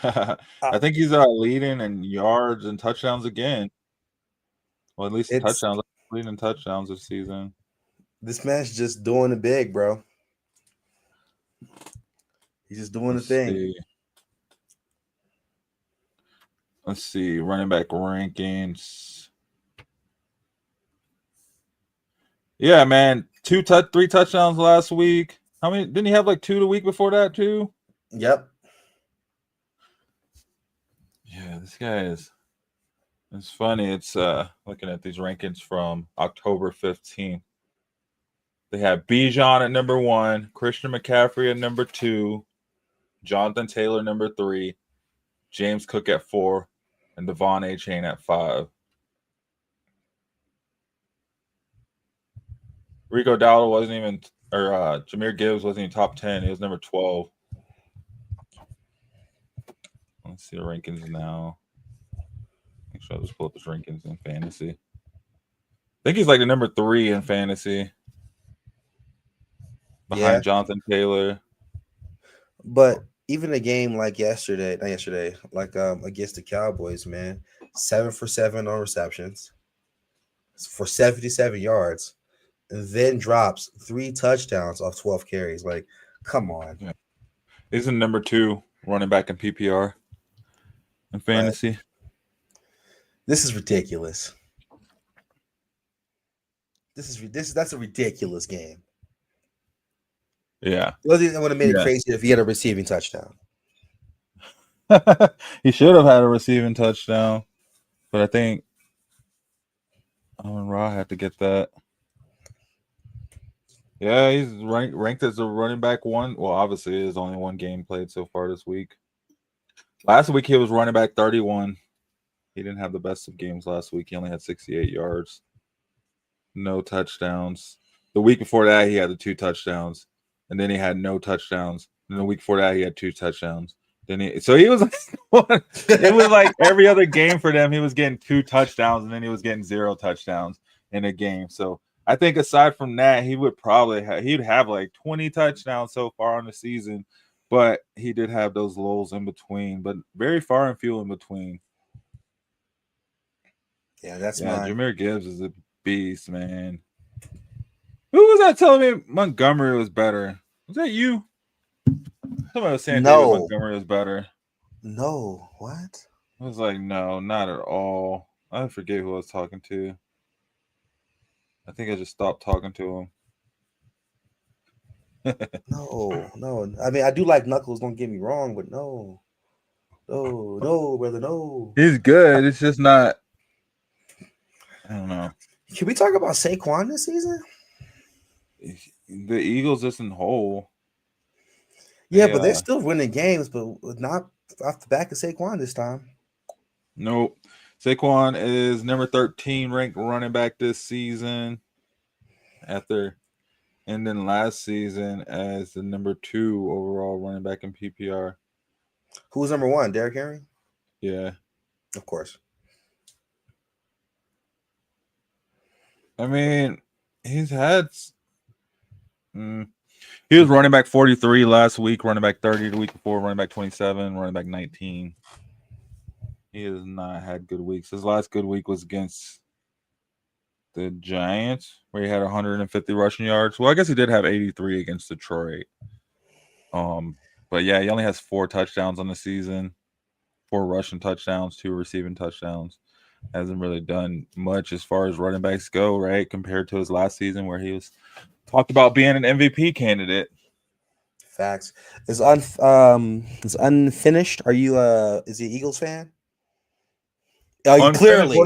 I think he's leading in yards and touchdowns again. Well, at least touchdowns. Leading touchdowns this season. This man's just doing it big, bro. He's just doing the thing. Let's see. Running back rankings. Yeah, man. 3 touchdowns last week. How many? Didn't he have like 2 the week before that too? Yep. Yeah, this guy is. It's funny. It's looking at these rankings from October 15th. They have Bijan at number 1, Christian McCaffrey at number 2, Jonathan Taylor number 3, James Cook at 4, and Devon A-Chain at 5. Rico Dowdle wasn't even, or Jahmyr Gibbs wasn't even top 10. He was number 12. Let's see the rankings now. Make sure I just pull up his rankings in fantasy. I think he's like the number 3 in fantasy. Behind Jonathan Taylor. But even a game like against the Cowboys, man, 7 for 7 on receptions for 77 yards, and then drops 3 touchdowns off 12 carries. Like, come on. Yeah. He's in number 2 running back in PPR in fantasy. Right. This is ridiculous. That's a ridiculous game. Yeah. The other thing that would have made it crazy if he had a receiving touchdown. He should have had a receiving touchdown, but I think Amon-Ra had to get that. Yeah, he's ranked as a running back 1. Well, obviously, there's only 1 game played so far this week. Last week, he was running back 31. He didn't have the best of games last week. He only had 68 yards. No touchdowns. The week before that, he had the 2 touchdowns. And then he had no touchdowns. And the week before that, he had 2 touchdowns. So he was like, it was like every other game for them, he was getting 2 touchdowns, and then he was getting 0 touchdowns in a game. So I think aside from that, he would probably he'd have like 20 touchdowns so far on the season. But he did have those lulls in between, but very far and few in between. Yeah, that's mine. Jahmyr Gibbs is a beast, man. Who was that telling me Montgomery was better? Was that you? Somebody was saying David Montgomery was better. No, what? I was like, no, not at all. I forget who I was talking to. I think I just stopped talking to him. No. I mean, I do like Knuckles, don't get me wrong, but no, brother, no. He's good. It's just not. I don't know. Can we talk about Saquon this season? The Eagles isn't whole. Yeah, but they're still winning games, but not off the back of Saquon this time. Nope. Saquon is number 13 ranked running back this season. And then last season as the number 2 overall running back in PPR. Who was number 1? Derrick Henry? Yeah. Of course. I mean, he's had He was running back 43 last week, running back 30 the week before, running back 27, running back 19. He has not had good weeks. His last good week was against the Giants, where he had 150 rushing yards. Well, I guess he did have 83 against Detroit. But yeah, he only has 4 touchdowns on the season, 4 rushing touchdowns, 2 receiving touchdowns. Hasn't really done much as far as running backs go, right? Compared to his last season, where he was talked about being an MVP candidate. Facts. Is unfinished. Are you is he an Eagles fan? Oh, clearly.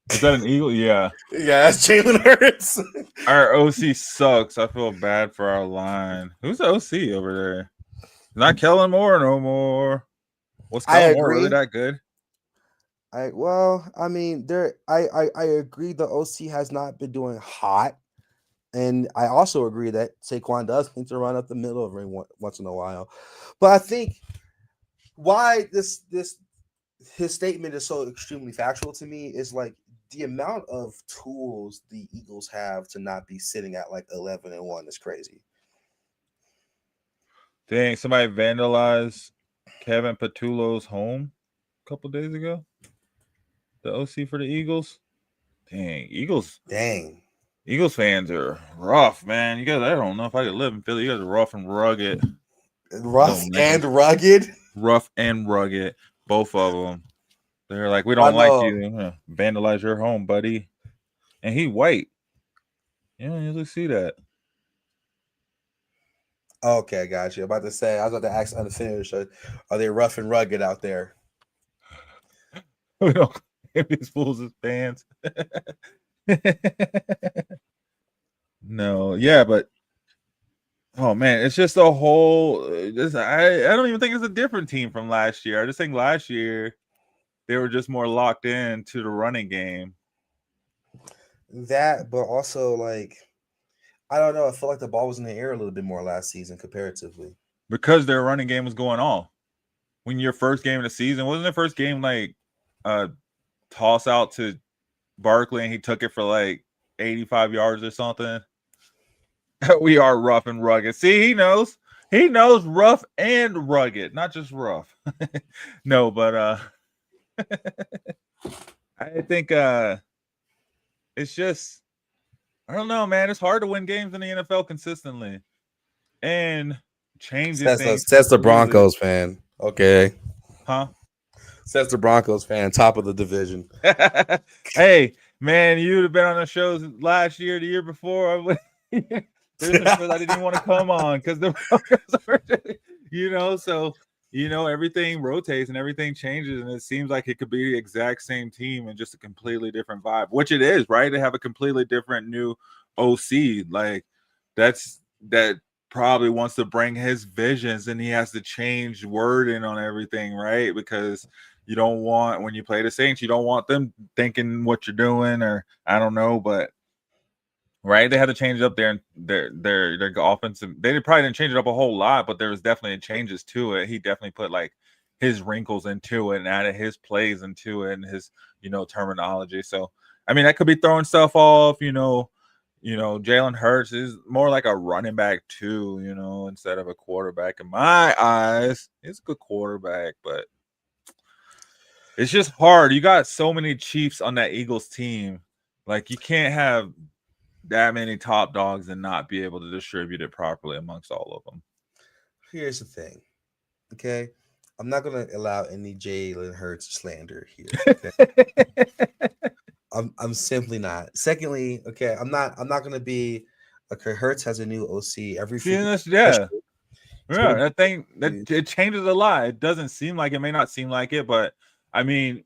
Is that an Eagle? Yeah. Yeah, that's Jalen Hurts. Our OC sucks. I feel bad for our line. Who's the OC over there? Not Kellen Moore no more. Was Kellen Moore really that good? I agree the OC has not been doing hot. And I also agree that Saquon does need to run up the middle of the ring once in a while. But I think why his statement is so extremely factual to me is like the amount of tools the Eagles have to not be sitting at like 11-1 is crazy. Dang, somebody vandalized Kevin Patullo's home a couple days ago. The OC for the Eagles. Dang, Eagles fans are rough, man. You guys, I don't know if I could live in Philly. You guys are rough and rugged. Rough and rugged? Rough and rugged. Both of them. They're like, we don't like you. Vandalize your home, buddy. And he white. Yeah, you usually see that. Okay, got you. I'm about to say, I was about to ask unfinished. Are they rough and rugged out there? We don't claim these fools as fans. No, yeah, but oh man, it's just a whole. I don't even think it's a different team from last year. I just think last year they were just more locked in to the running game. That, but also like, I don't know. I feel like the ball was in the air a little bit more last season comparatively because their running game was going on. When your first game of the season wasn't the first game like toss out to Barkley and he took it for like 85 yards or something. We are rough and rugged. See, he knows rough and rugged, not just rough. No, but I think it's just I don't know, man. It's hard to win games in the NFL consistently and change things. That's the Broncos fan. Okay. Huh? Says the Broncos fan, top of the division. Hey, man, you'd have been on the shows last year, the year before. There's some shows I didn't even want to come on because the Broncos are, so everything rotates and everything changes, and it seems like it could be the exact same team and just a completely different vibe, which it is, right? They have a completely different new OC. Like that probably wants to bring his visions, and he has to change wording on everything, right? Because you don't want, when you play the Saints, you don't want them thinking what you're doing, or I don't know, but right, they had to change it up there, and their offensive. They probably didn't change it up a whole lot, but there was definitely changes to it. He definitely put like his wrinkles into it and added his plays into it and his terminology. So I mean, that could be throwing stuff off. Jalen Hurts is more like a running back too. Instead of a quarterback. In my eyes, he's a good quarterback, but it's just hard. You got so many Chiefs on that Eagles team. Like you can't have that many top dogs and not be able to distribute it properly amongst all of them. Here's the thing, okay? I'm not gonna allow any Jalen Hurts slander here. Okay? I'm simply not. Secondly, okay, I'm not gonna be okay. Hurts has a new OC every few years. Yeah. That thing it changes a lot. It doesn't seem like it, may not seem like it, but I mean,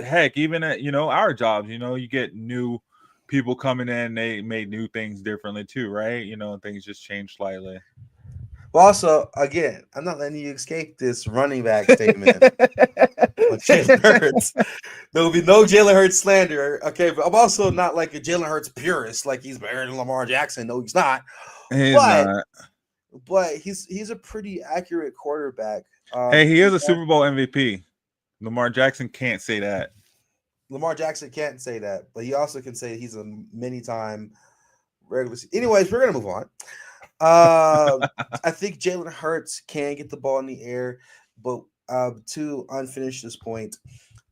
heck, even at our jobs, you get new people coming in, they made new things differently too, right? Things just change slightly. Well, also, again, I'm not letting you escape this running back statement. Jalen Hurts. There will be no Jalen Hurts slander. Okay, but I'm also not like a Jalen Hurts purist, like he's better than Lamar Jackson. No, he's not. But he's a pretty accurate quarterback. Hey, he is a Super Bowl MVP. Lamar Jackson can't say that. Lamar Jackson can't say that, but he also can say he's a many-time regular. Anyways, we're gonna move on. I think Jalen Hurts can get the ball in the air, but to unfinish this point,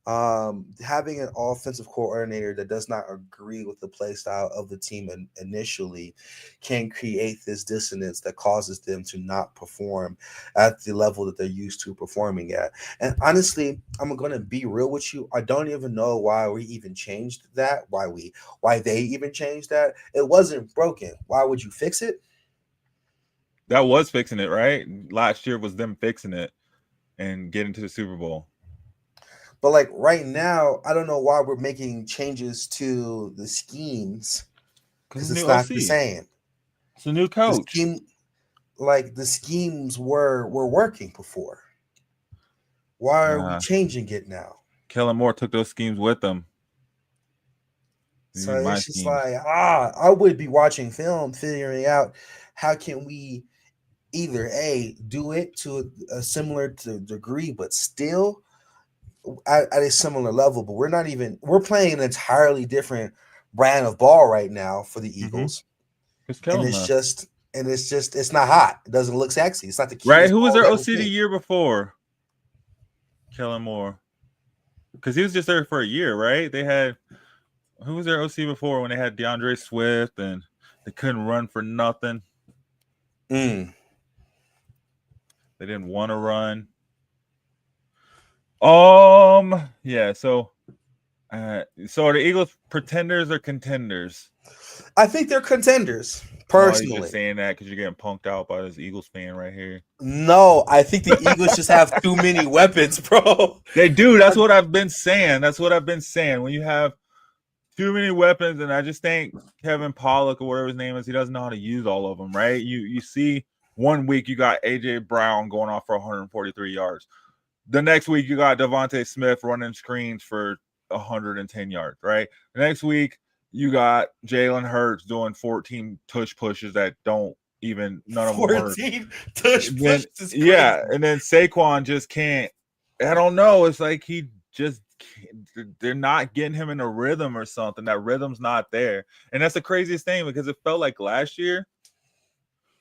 having an offensive coordinator that does not agree with the play style of the team initially can create this dissonance that causes them to not perform at the level that they're used to performing at. And honestly, I'm going to be real with you. I don't even know why we even changed that, why they even changed that. It wasn't broken. Why would you fix it? That was fixing it, right? Last year was them fixing it and getting to the Super Bowl. But like right now, I don't know why we're making changes to the schemes because it's not the same. It's a new coach. The schemes were working before. Why are we changing it now? Kellen Moore took those schemes with them. So it's just like, I would be watching film, figuring out how can we either do it to a similar degree, but still at a similar level. But we're playing an entirely different brand of ball right now for the Eagles. And it's not hot. It doesn't look sexy. It's not the right. Who was their OC the year before? Kellen Moore, because he was just there for a year, right? They had who was their OC before when they had DeAndre Swift and they couldn't run for nothing. They didn't want to run. Yeah. So are the Eagles pretenders or contenders? I think they're contenders. Personally, you're just saying that because you're getting punked out by this Eagles fan right here. No, I think the Eagles just have too many weapons, bro. They do. That's what I've been saying. When you have too many weapons, and I just think Kevin Pollock or whatever his name is, he doesn't know how to use all of them, right? You see 1 week you got A.J. Brown going off for 143 yards. The next week you got Devontae Smith running screens for 110 yards, right? The next week you got Jalen Hurts doing 14 tush pushes that don't even none of them work. 14 tush pushes is crazy. Yeah, and then Saquon just can't. I don't know. It's like he just can't, they're not getting him in a rhythm or something. That rhythm's not there, and that's the craziest thing because it felt like last year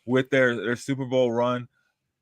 with their Super Bowl run,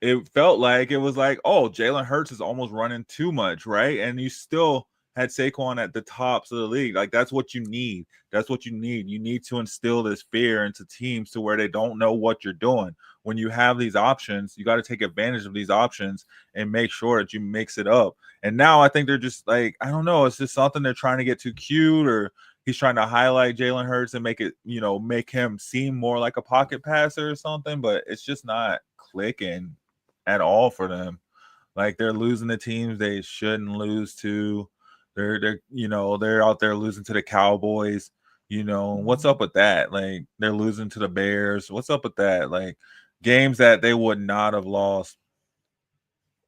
it felt like it was like, oh, Jalen Hurts is almost running too much, right? And you still had Saquon at the tops of the league. Like, that's what you need. That's what you need. You need to instill this fear into teams to where they don't know what you're doing. When you have these options, you got to take advantage of these options and make sure that you mix it up. And now I think they're just like, I don't know, it's just something they're trying to get too cute, or he's trying to highlight Jalen Hurts and make it, make him seem more like a pocket passer or something, but it's just not clicking at all for them. Like, they're losing the teams they shouldn't lose to. They're out there losing to the Cowboys. What's up with that? Like, they're losing to the Bears. What's up with that? Like, games that they would not have lost,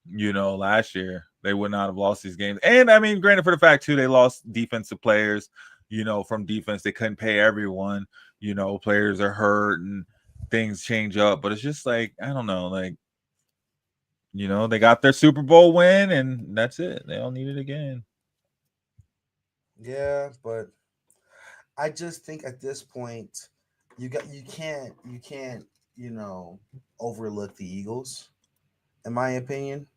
last year. They would not have lost these games. And I mean, granted, for the fact too, they lost defensive players, from defense. They couldn't pay everyone, players are hurt and things change up. But it's just like, I don't know, like, they got their Super Bowl win and that's it. They don't need it again. Yeah, but I just think at this point you can't overlook the Eagles, in my opinion.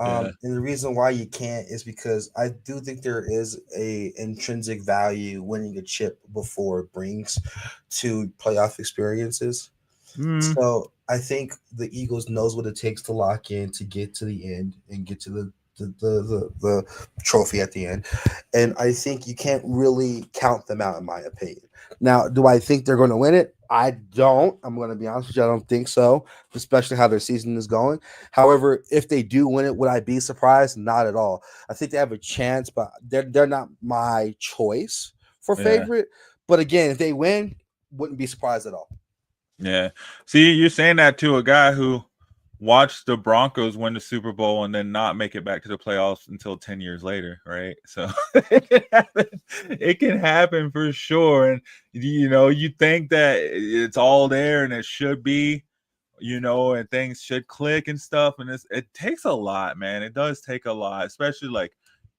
And the reason why you can't is because I do think there is a intrinsic value winning a chip before it brings to playoff experiences. So I think the Eagles knows what it takes to lock in, to get to the end and get to the trophy at the end. And I think you can't really count them out, in my opinion. Now, do I think they're going to win it? I don't. I'm going to be honest with you. I don't think so, especially how their season is going. However, if they do win it, would I be surprised? Not at all. I think they have a chance, but they're not my choice for favorite. But again, if they win, wouldn't be surprised at all. Yeah. See, you're saying that to a guy who watched the Broncos win the Super Bowl and then not make it back to the playoffs until 10 years later, right? So it can happen for sure. And, you think that it's all there and it should be, and things should click and stuff. And it takes a lot, man. It does take a lot, especially like,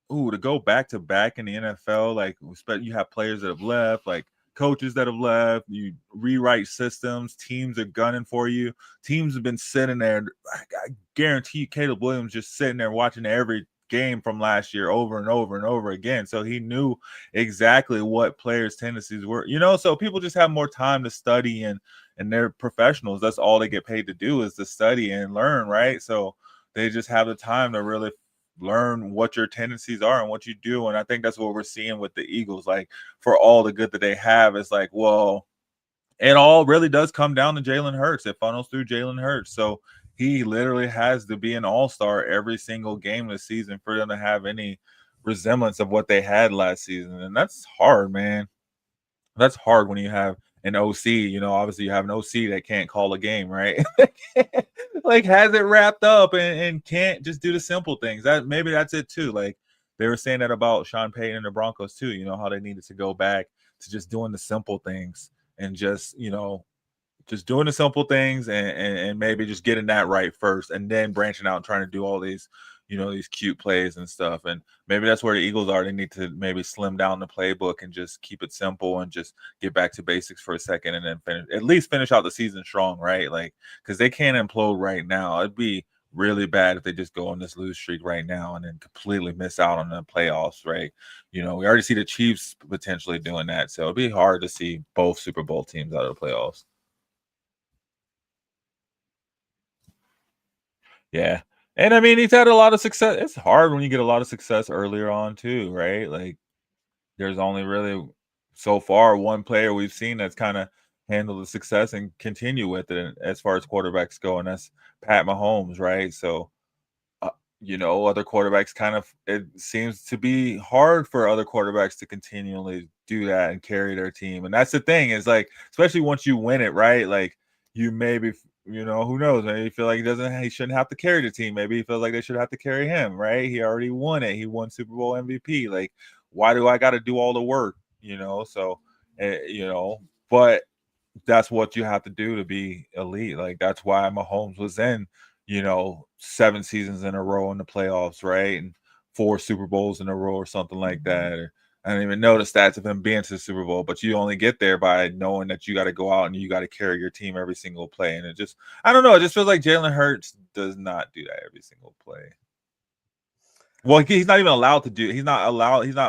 to go back to back in the NFL. Like, you have players that have left, like coaches that have left. You rewrite systems. Teams are gunning for you. Teams have been sitting there. I guarantee you, Caleb Williams just sitting there watching every game from last year over and over and over again. So he knew exactly what players' tendencies were. So people just have more time to study, and they're professionals. That's all they get paid to do is to study and learn, right? So they just have the time to really learn what your tendencies are and what you do. And I think that's what we're seeing with the Eagles. Like, for all the good that they have, it's like, well, it all really does come down to Jalen Hurts. It funnels through Jalen Hurts. So he literally has to be an all-star every single game this season for them to have any resemblance of what they had last season. And that's hard, man. That's hard when you have an OC. Obviously you have an OC that can't call a game, right? Like, has it wrapped up and can't just do the simple things. Maybe that's it too. Like, they were saying that about Sean Payton and the Broncos too, how they needed to go back to just doing the simple things and just doing the simple things and maybe just getting that right first, and then branching out and trying to do all these, these cute plays and stuff. And maybe that's where the Eagles are. They need to maybe slim down the playbook and just keep it simple and just get back to basics for a second, and then at least finish out the season strong, right? Like, because they can't implode right now. It'd be really bad if they just go on this lose streak right now and then completely miss out on the playoffs, right? We already see the Chiefs potentially doing that. So it'd be hard to see both Super Bowl teams out of the playoffs. Yeah. And I mean, he's had a lot of success. It's hard when you get a lot of success earlier on too, right? Like, there's only really so far one player we've seen that's kind of handled the success and continue with it as far as quarterbacks go, and that's Pat Mahomes, right? So, other quarterbacks it seems to be hard for other quarterbacks to continually do that and carry their team. And that's the thing, is like, especially once you win it, right? Like, you maybe, who knows? Maybe you feel like he shouldn't have to carry the team. Maybe he feels like they should have to carry him, right? He already won it. He won Super Bowl MVP. Like, why do I got to do all the work? So, but that's what you have to do to be elite. Like, that's why Mahomes was in, 7 seasons in a row in the playoffs, right? And 4 Super Bowls in a row or something like that. I don't even know the stats of him being to the Super Bowl, but you only get there by knowing that you got to go out and you got to carry your team every single play. And I don't know, it just feels like Jalen Hurts does not do that every single play. Well, he's not even allowed to do. He's not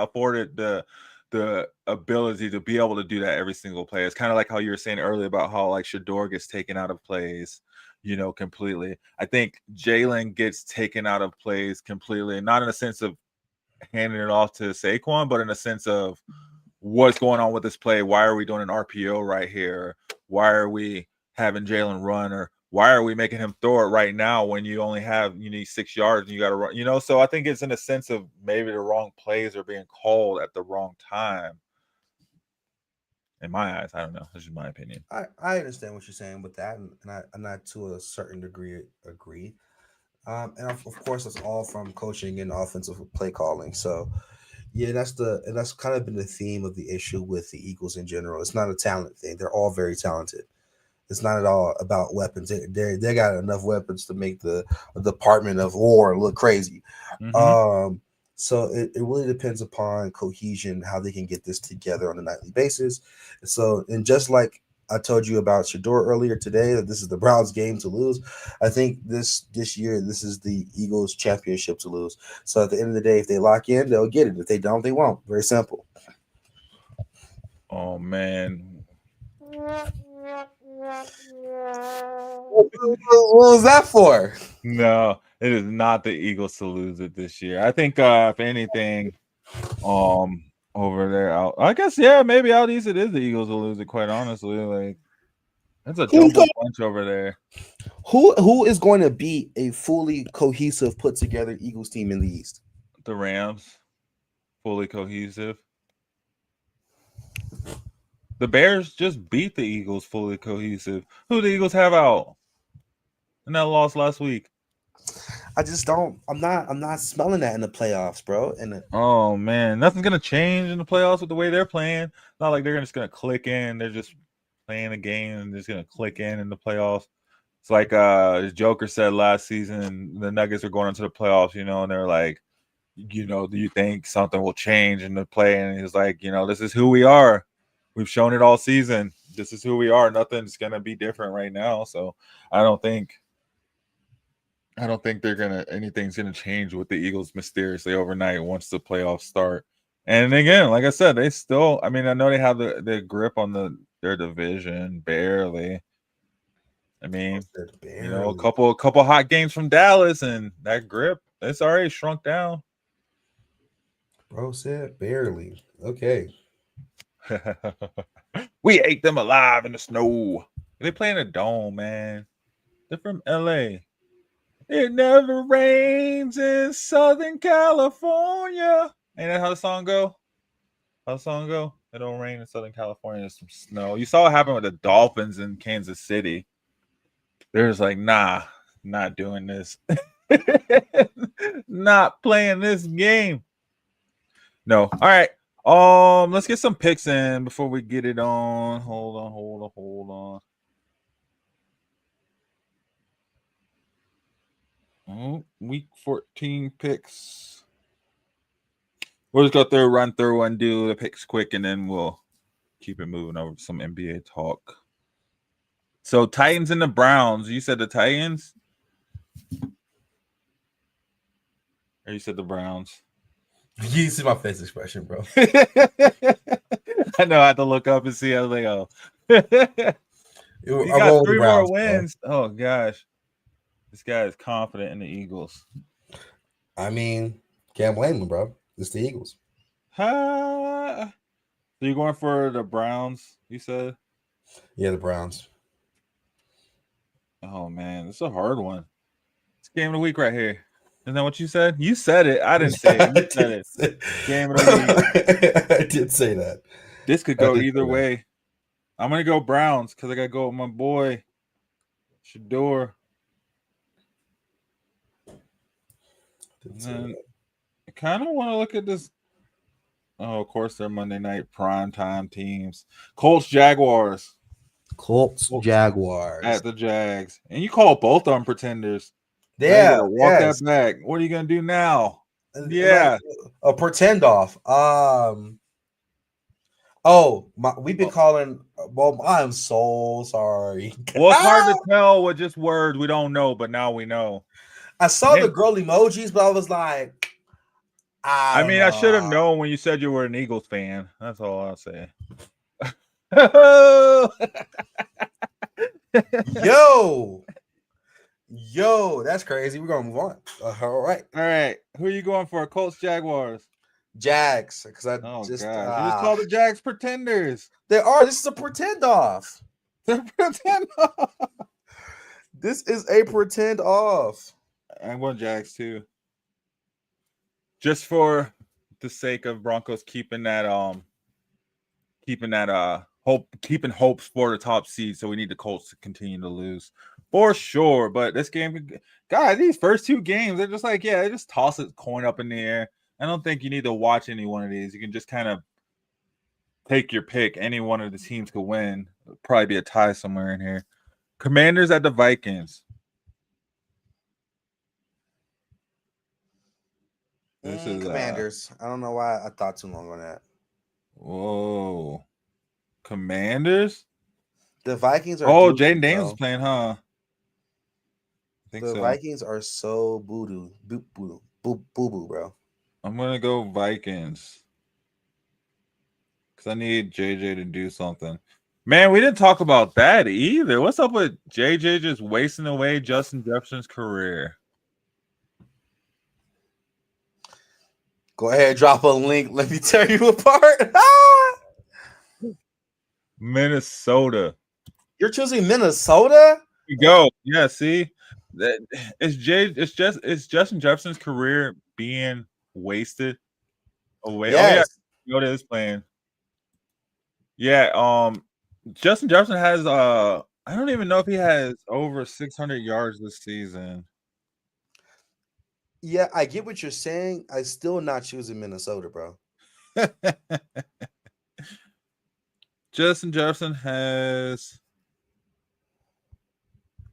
afforded the ability to be able to do that every single play. It's kind of like how you were saying earlier about how, like, Shedeur gets taken out of plays, completely. I think Jalen gets taken out of plays completely, not in a sense of handing it off to Saquon, but in a sense of what's going on with this play. Why are we doing an RPO right here? Why are we having Jalen run? Or why are we making him throw it right now when you need 6 yards and you got to run? So I think it's in a sense of maybe the wrong plays are being called at the wrong time. In my eyes, I don't know. This is my opinion. I understand what you're saying with that, and I to a certain degree agree. And of course, that's all from coaching and offensive play calling. So, yeah, that's kind of been the theme of the issue with the Eagles in general. It's not a talent thing. They're all very talented. It's not at all about weapons. They got enough weapons to make the Department of War look crazy. Mm-hmm. So it really depends upon cohesion, how they can get this together on a nightly basis. So, and just like I told you about Shedeur earlier today, that this is the Browns' game to lose, I think this year, this is the Eagles' championship to lose. So at the end of the day, if they lock in, they'll get it. If they don't, they won't. Very simple. Oh, man. What was that for? No, it is not the Eagles to lose it this year. I think if anything, over there I guess, yeah, maybe out east it is the Eagles to lose it, quite honestly. Like, that's a jumbled bunch over there. Who is going to beat a fully cohesive, put together Eagles team in the East? The Rams, fully cohesive. The Bears just beat the Eagles fully cohesive. Who the Eagles have out in that loss last week? I just don't. I'm not smelling that in the playoffs, bro. Oh man, nothing's gonna change in the playoffs with the way they're playing. Not like they're just gonna click in. They're just playing a game and just gonna click in the playoffs. It's like Joker said last season, the Nuggets are going into the playoffs, and they're like, do you think something will change in the play? And he's like, this is who we are. We've shown it all season. This is who we are. Nothing's gonna be different right now. So I don't think anything's gonna change with the Eagles mysteriously overnight once the playoffs start. And again, like I said, they still. I mean, I know they have the grip on their division barely. I mean, a couple hot games from Dallas, and that grip it's already shrunk down. Bro said barely. Okay. We ate them alive in the snow. They play in a dome, man. They're from LA. It never rains in Southern California. Ain't that how the song go? It don't rain in Southern California. There's some snow. You saw what happened with the Dolphins in Kansas City. They're just like, nah, not doing this. Not playing this game. No. All right. Let's get some picks in before we get it on. Hold on. Week 14 picks. We'll just go through, run through, and do the picks quick, and then we'll keep it moving over to some NBA talk. So Titans and the Browns. You said the Titans? Or you said the Browns? You see my face expression, bro. I know I had to look up and see. I was like, oh. You I'm got 3 Browns, more wins. Bro. Oh, gosh. This guy is confident in the Eagles. I mean, can't blame him, bro. It's the Eagles. So you're going for the Browns, you said? Yeah, the Browns. Oh, man. It's a hard one. It's game of the week right here. Isn't that what you said? You said it. I didn't say it. You said it. Game of the week. I did say that. This could go either way. I'm going to go Browns because I got to go with my boy, Shedeur. I kind of want to look at this. Oh, of course, they're Monday night primetime teams. Colts, Jaguars. Jaguars. At the Jags. And you call both of them pretenders. Yeah. Walk that back. What are you going to do now? Yeah. A pretend off. We've been calling. Well, I'm so sorry. Well, it's hard to tell with just words we don't know, but now we know. I saw the girl emojis, but I was like, I should have known when you said you were an Eagles fan. That's all I'll say. Yo, that's crazy. We're gonna move on. All right. Who are you going for? Colts, Jaguars, Jags. Because you just called the Jags pretenders. They are. This is a pretend off. They're pretend off. This is a pretend off. I'm going Jags too. Just for the sake of Broncos keeping hopes for the top seed. So we need the Colts to continue to lose for sure. But this game, God, these first 2 games, they're just like, they just toss a coin up in the air. I don't think you need to watch any one of these. You can just kind of take your pick. Any one of the teams could win. It'll probably be a tie somewhere in here. Commanders at the Vikings. This is Commanders. I don't know why I thought too long on that. Whoa. Commanders? The Vikings are. Oh, Jaden Daniels is playing, huh? I think the so. Vikings are so boo boo, bro. I'm going to go Vikings. Because I need JJ to do something. Man, we didn't talk about that either. What's up with JJ just wasting away Justin Jefferson's career? Go ahead, drop a link. Let me tear you apart. Minnesota. You're choosing Minnesota? You go. Yeah, see? It's Justin Jefferson's career being wasted away. Yes. What is playing? Yeah, Justin Jefferson has I don't even know if he has over 600 yards this season. Yeah, I get what you're saying. I still not choosing Minnesota, bro. Justin Jefferson has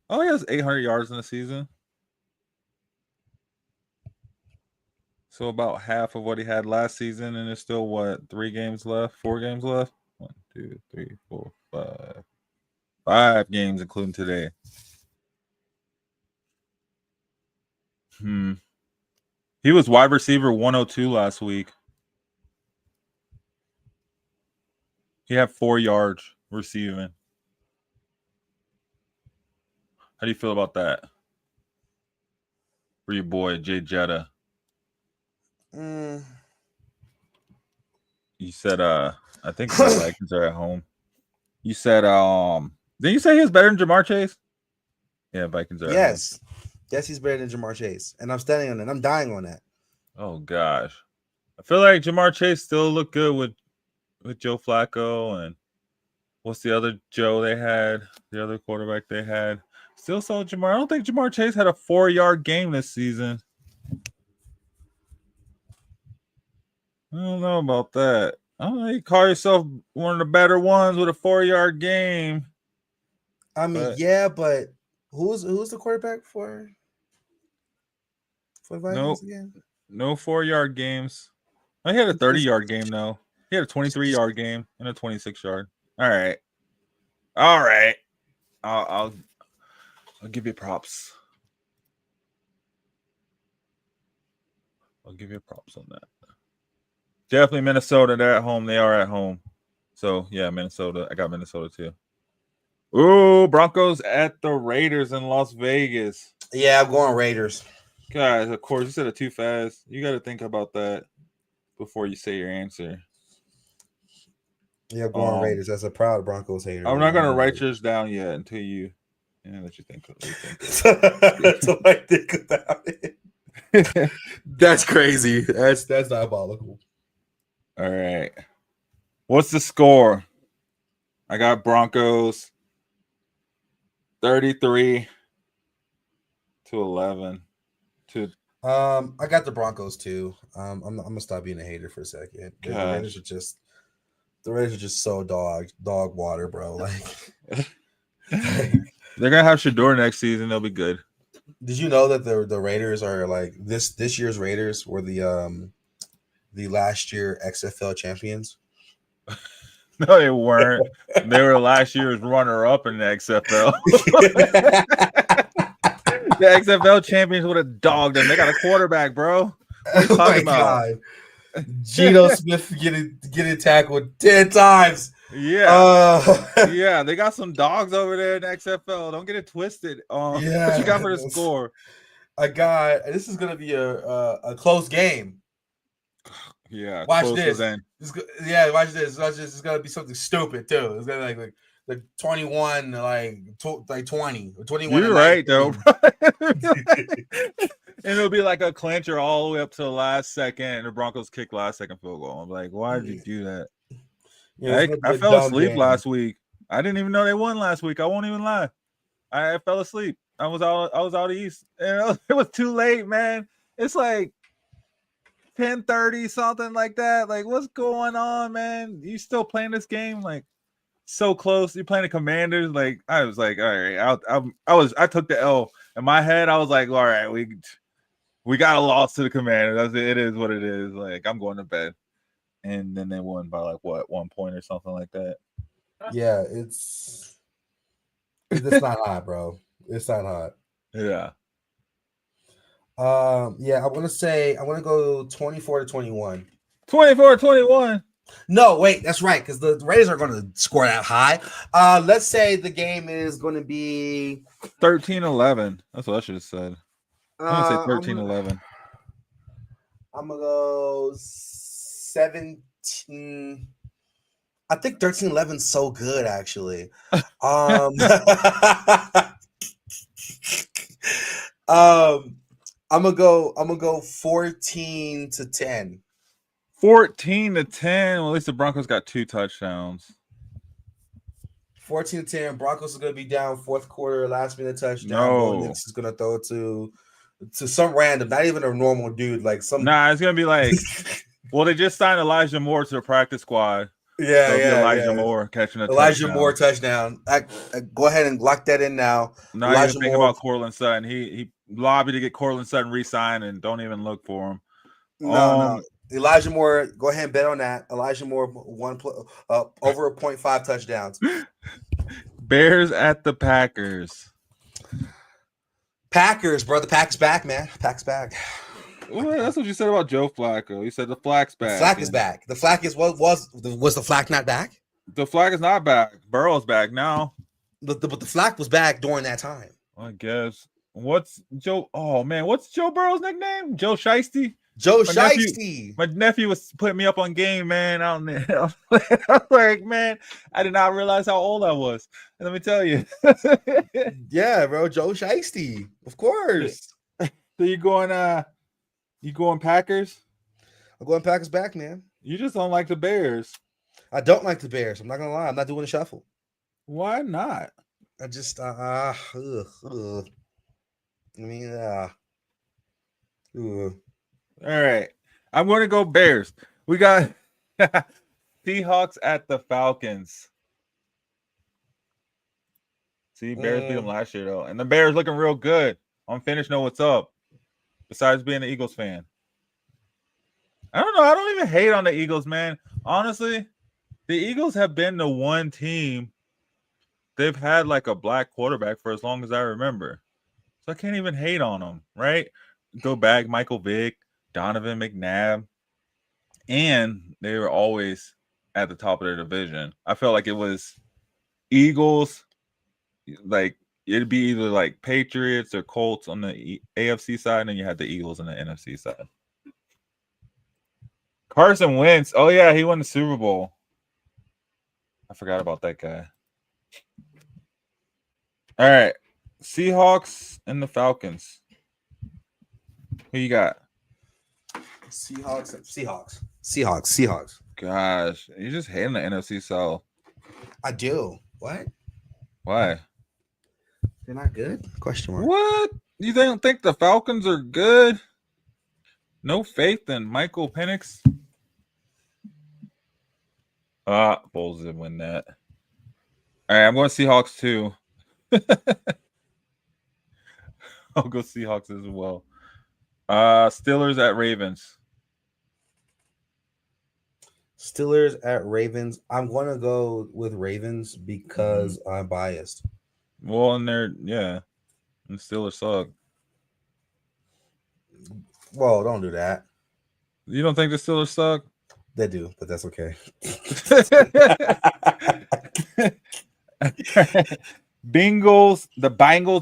he has 800 yards in the season. So about half of what he had last season, and there's still 4 games left? 1, 2, 3, 4, 5. 5 games, including today. He was wide receiver 102 last week. He had 4 yards receiving. How do you feel about that? For your boy, Jay Jetta. You said, I think the Vikings are at home. You said, didn't you say he was better than Jamar Chase? Yeah, Vikings are at home. Yes, he's better than Jamar Chase. And I'm standing on it. I'm dying on that. Oh, gosh. I feel like Jamar Chase still looked good with Joe Flacco. And what's the other Joe they had? The other quarterback they had? Still saw Jamar. I don't think Jamar Chase had a 4-yard game this season. I don't know about that. I don't know. You call yourself one of the better ones with a 4-yard game. I mean, but who's the quarterback for the Vikings again? No 4-yard games. He had a 30-yard game though. He had a 23-yard game and a 26-yard. All right. I'll give you props. I'll give you props on that. Definitely Minnesota. They're at home. They are at home. So, yeah, Minnesota. I got Minnesota, too. Ooh, Broncos at the Raiders in Las Vegas. Yeah, I'm going Raiders. Guys, of course, you said it too fast. You got to think about that before you say your answer. Yeah, I'm going Raiders. That's a proud Broncos hater. I'm not going to write yours down yet until you let you think. Until I think about it. That's crazy. That's diabolical. All right. What's the score? I got Broncos 33-11. I got the Broncos too. I'm gonna stop being a hater for a second. The Raiders are just so dog water, bro. Like they're gonna have Shedeur next season. They'll be good. Did you know that the Raiders are like this year's Raiders were the last year XFL champions? No, they weren't. They were last year's runner-up in the XFL. The XFL champions would have dogged them. They got a quarterback, bro. What are you talking about? God. Geno Smith getting tackled 10 times. Yeah. Yeah, they got some dogs over there in the XFL. Don't get it twisted. What you got for the score? This is gonna be a close game. Yeah. Watch this. Watch this. It's gonna be something stupid too. It's gonna be like 21, like 20 or 21. You're right though. And it'll be like a clincher all the way up to the last second, and the Broncos kick last second field goal. I'm like, why did you do that? Yeah, I fell asleep last week. I didn't even know they won last week. I won't even lie. I fell asleep. I was out east, and it was too late, man. It's like 10:30, something like that. Like, what's going on, man? You still playing this game? Like, so close. You're playing the Commanders. Like, I was like, all right. I took the L in my head. I was like, all right, we got a loss to the Commanders. It is what it is. Like, I'm going to bed. And then they won by like what, 1 point or something like that. Yeah, it's not hot, bro. It's not hot. Yeah. I want to go 24-21. 24-21. No, wait, that's right, because the Raiders are going to score that high. Let's say the game is going to be 13-11. That's what I should have said. I'm going to say 13-11. I'm going to go 17. I think 13-11 is so good, actually. I'm gonna go 14-10. 14-10. Well, at least the Broncos got 2 touchdowns. 14-10. Broncos are gonna be down fourth quarter, last minute touchdown. No. Nix is gonna throw it to some random, not even a normal dude, like some. Nah, it's gonna be like. Well, they just signed Elijah Moore to their practice squad. Elijah Moore catching a touchdown. Moore touchdown. Go ahead and lock that in now. Not Elijah even think about Courtland Sutton. He lobbied to get Courtland Sutton re-signed and don't even look for him. No. Elijah Moore, go ahead and bet on that. Elijah Moore over a 0.5 touchdowns. Bears at the Packers. Packers, bro. The Pack's back, man. Pack's back. Well, that's what you said about Joe Flacco. You said the Flack's back. The Flack is back. The Flack is was the Flack not back? The Flack is not back. Burrow's back now. But the Flack was back during that time. I guess. What's Joe? Oh man, what's Joe Burrow's nickname? Joe Shiesty. Joe Shiesty. My nephew was putting me up on game, man. Out there. I was like, man, I did not realize how old I was. And let me tell you. Yeah, bro, Joe Shiesty, of course. So you going Packers? I'm going Packers back, man. You just don't like the Bears. I don't like the Bears. I'm not gonna lie. I'm not doing a shuffle. Why not? I just All right. I'm going to go Bears. We got Seahawks at the Falcons. See, Bears beat them last year, though. And the Bears looking real good. I'm finished. Know what's up. Besides being an Eagles fan. I don't know. I don't even hate on the Eagles, man. Honestly, the Eagles have been the one team they've had like a black quarterback for as long as I remember. So I can't even hate on them, right? Go back, Michael Vick, Donovan McNabb, and they were always at the top of their division. I felt like it was Eagles, like it'd be either like Patriots or Colts on the AFC side, and then you had the Eagles on the NFC side. Carson Wentz, oh yeah, he won the Super Bowl. I forgot about that guy. All right, Seahawks and the Falcons. Who you got? Seahawks. Gosh, you just hating the NFC South. I do. What? Why? They're not good? Question mark. What? You don't think the Falcons are good? No faith in Michael Penix? Bulls did win that. All right, I'm going Seahawks too. I'll go Seahawks as well. Steelers at Ravens. Steelers at Ravens. I'm going to go with Ravens because I'm biased. Well, and and the Steelers suck. Well, don't do that. You don't think the Steelers suck? They do, but that's okay. The Bengals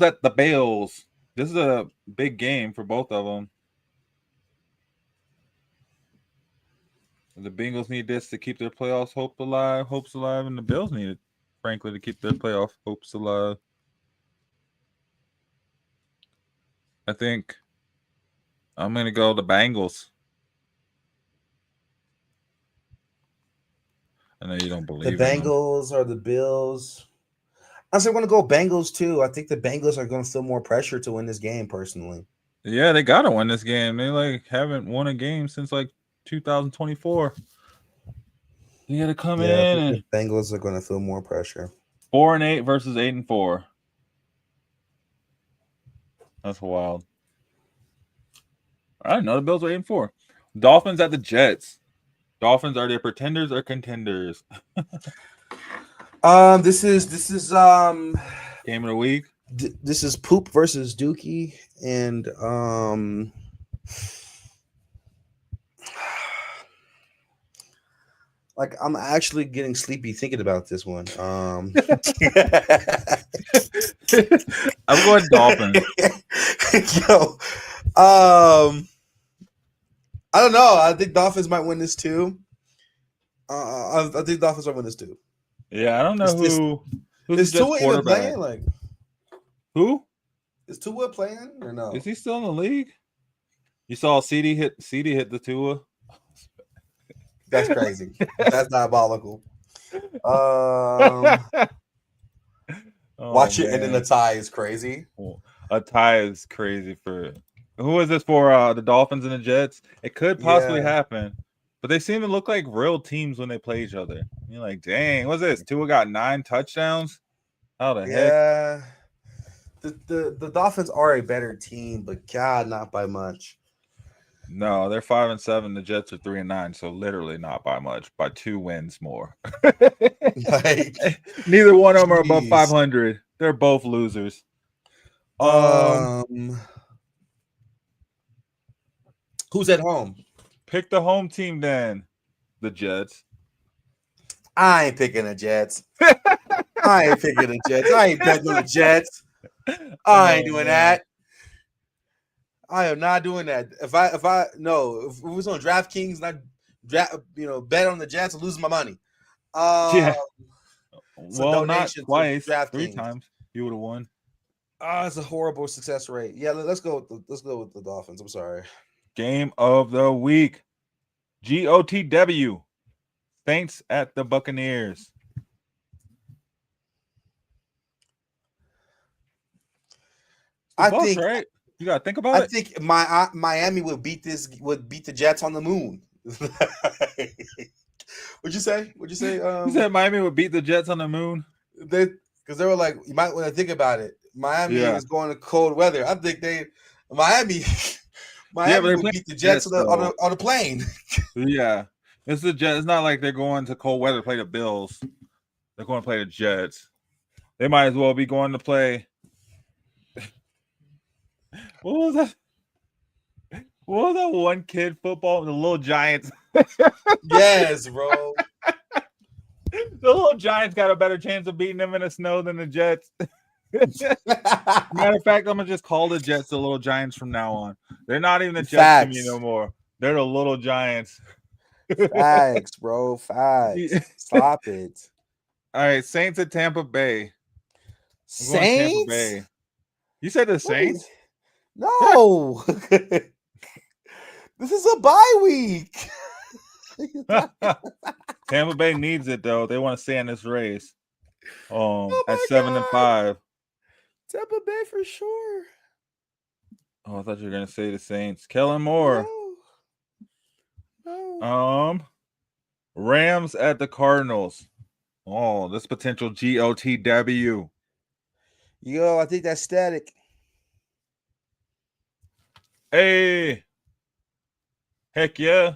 at the Bills. This is a big game for both of them. The Bengals need this to keep their playoffs hopes alive, and the Bills need it, frankly, to keep their playoff hopes alive. I think I'm going to go the Bengals. I know you don't believe the Bengals or the Bills. I'm going to go Bengals too. I think the Bengals are going to feel more pressure to win this game personally. Yeah, they got to win this game. They haven't won a game since 2024. You got to come in. And the Bengals are going to feel more pressure. 4-8 versus 8-4. That's wild. I didn't know the Bills were 8-4. Dolphins at the Jets. Dolphins, are they pretenders or contenders? This is game of the week. This is Poop versus Dookie, and I'm actually getting sleepy thinking about this one. I'm going Dolphins. Yo, I don't know. I think Dolphins might win this too. I think Dolphins might win this too. Yeah, I don't know who's Tua even playing? Who? Is Tua playing or no? Is he still in the league? You saw CD hit the Tua. That's crazy. That's diabolical. Watch it, and then the tie is crazy. A tie is crazy for who is this for? The Dolphins and the Jets. It could possibly happen, but they seem to look like real teams when they play each other. You're like, dang, what's this? Tua got 9 touchdowns. How the heck? Yeah, the Dolphins are a better team, but God, not by much. No, they're 5-7. The Jets are 3-9. So literally not by much, by 2 wins more. Like, Neither one of them are above jeez. 500. They're both losers. Who's at home? Pick the home team then. The Jets. I ain't picking the Jets. I ain't picking the Jets. I ain't betting on the Jets. I ain't doing that. I am not doing that. If it was on DraftKings, not bet on the Jets and lose my money. Yeah. Well, not donation to twice, 3 DraftKings. times. You would have won. It's a horrible success rate. Yeah, let's go with the Dolphins. I'm sorry. Game of the week. GOTW. Saints at the Buccaneers. I Bucks, think right? You gotta think about it. I think Miami would beat the Jets on the moon. What'd you say? You said Miami would beat the Jets on the moon? Because they were like, you might want to think about it. Miami is going to cold weather. I think Miami would beat the Jets on a plane. Yeah. It's the Jets. It's not like they're going to cold weather to play the Bills. They're going to play the Jets. They might as well be going to play. What was that? What was that one kid football? The Little Giants. Yes, bro. The Little Giants got a better chance of beating them in the snow than the Jets. Matter of fact, I'm gonna just call the Jets the Little Giants from now on. They're not even the Jets to me no more. They're the Little Giants. Facts, bro. Facts. Stop it. All right, Saints at Tampa Bay. Saints? Tampa Bay. You said the Saints? No. This is a bye week. Tampa Bay needs it though. They want to stay in this race. At 7-5. Tampa Bay for sure. Oh, I thought you were gonna say the Saints. Kellen Moore. No. Rams at the Cardinals. Oh, this potential GOTW. Yo, I think that's static. Hey. Heck yeah.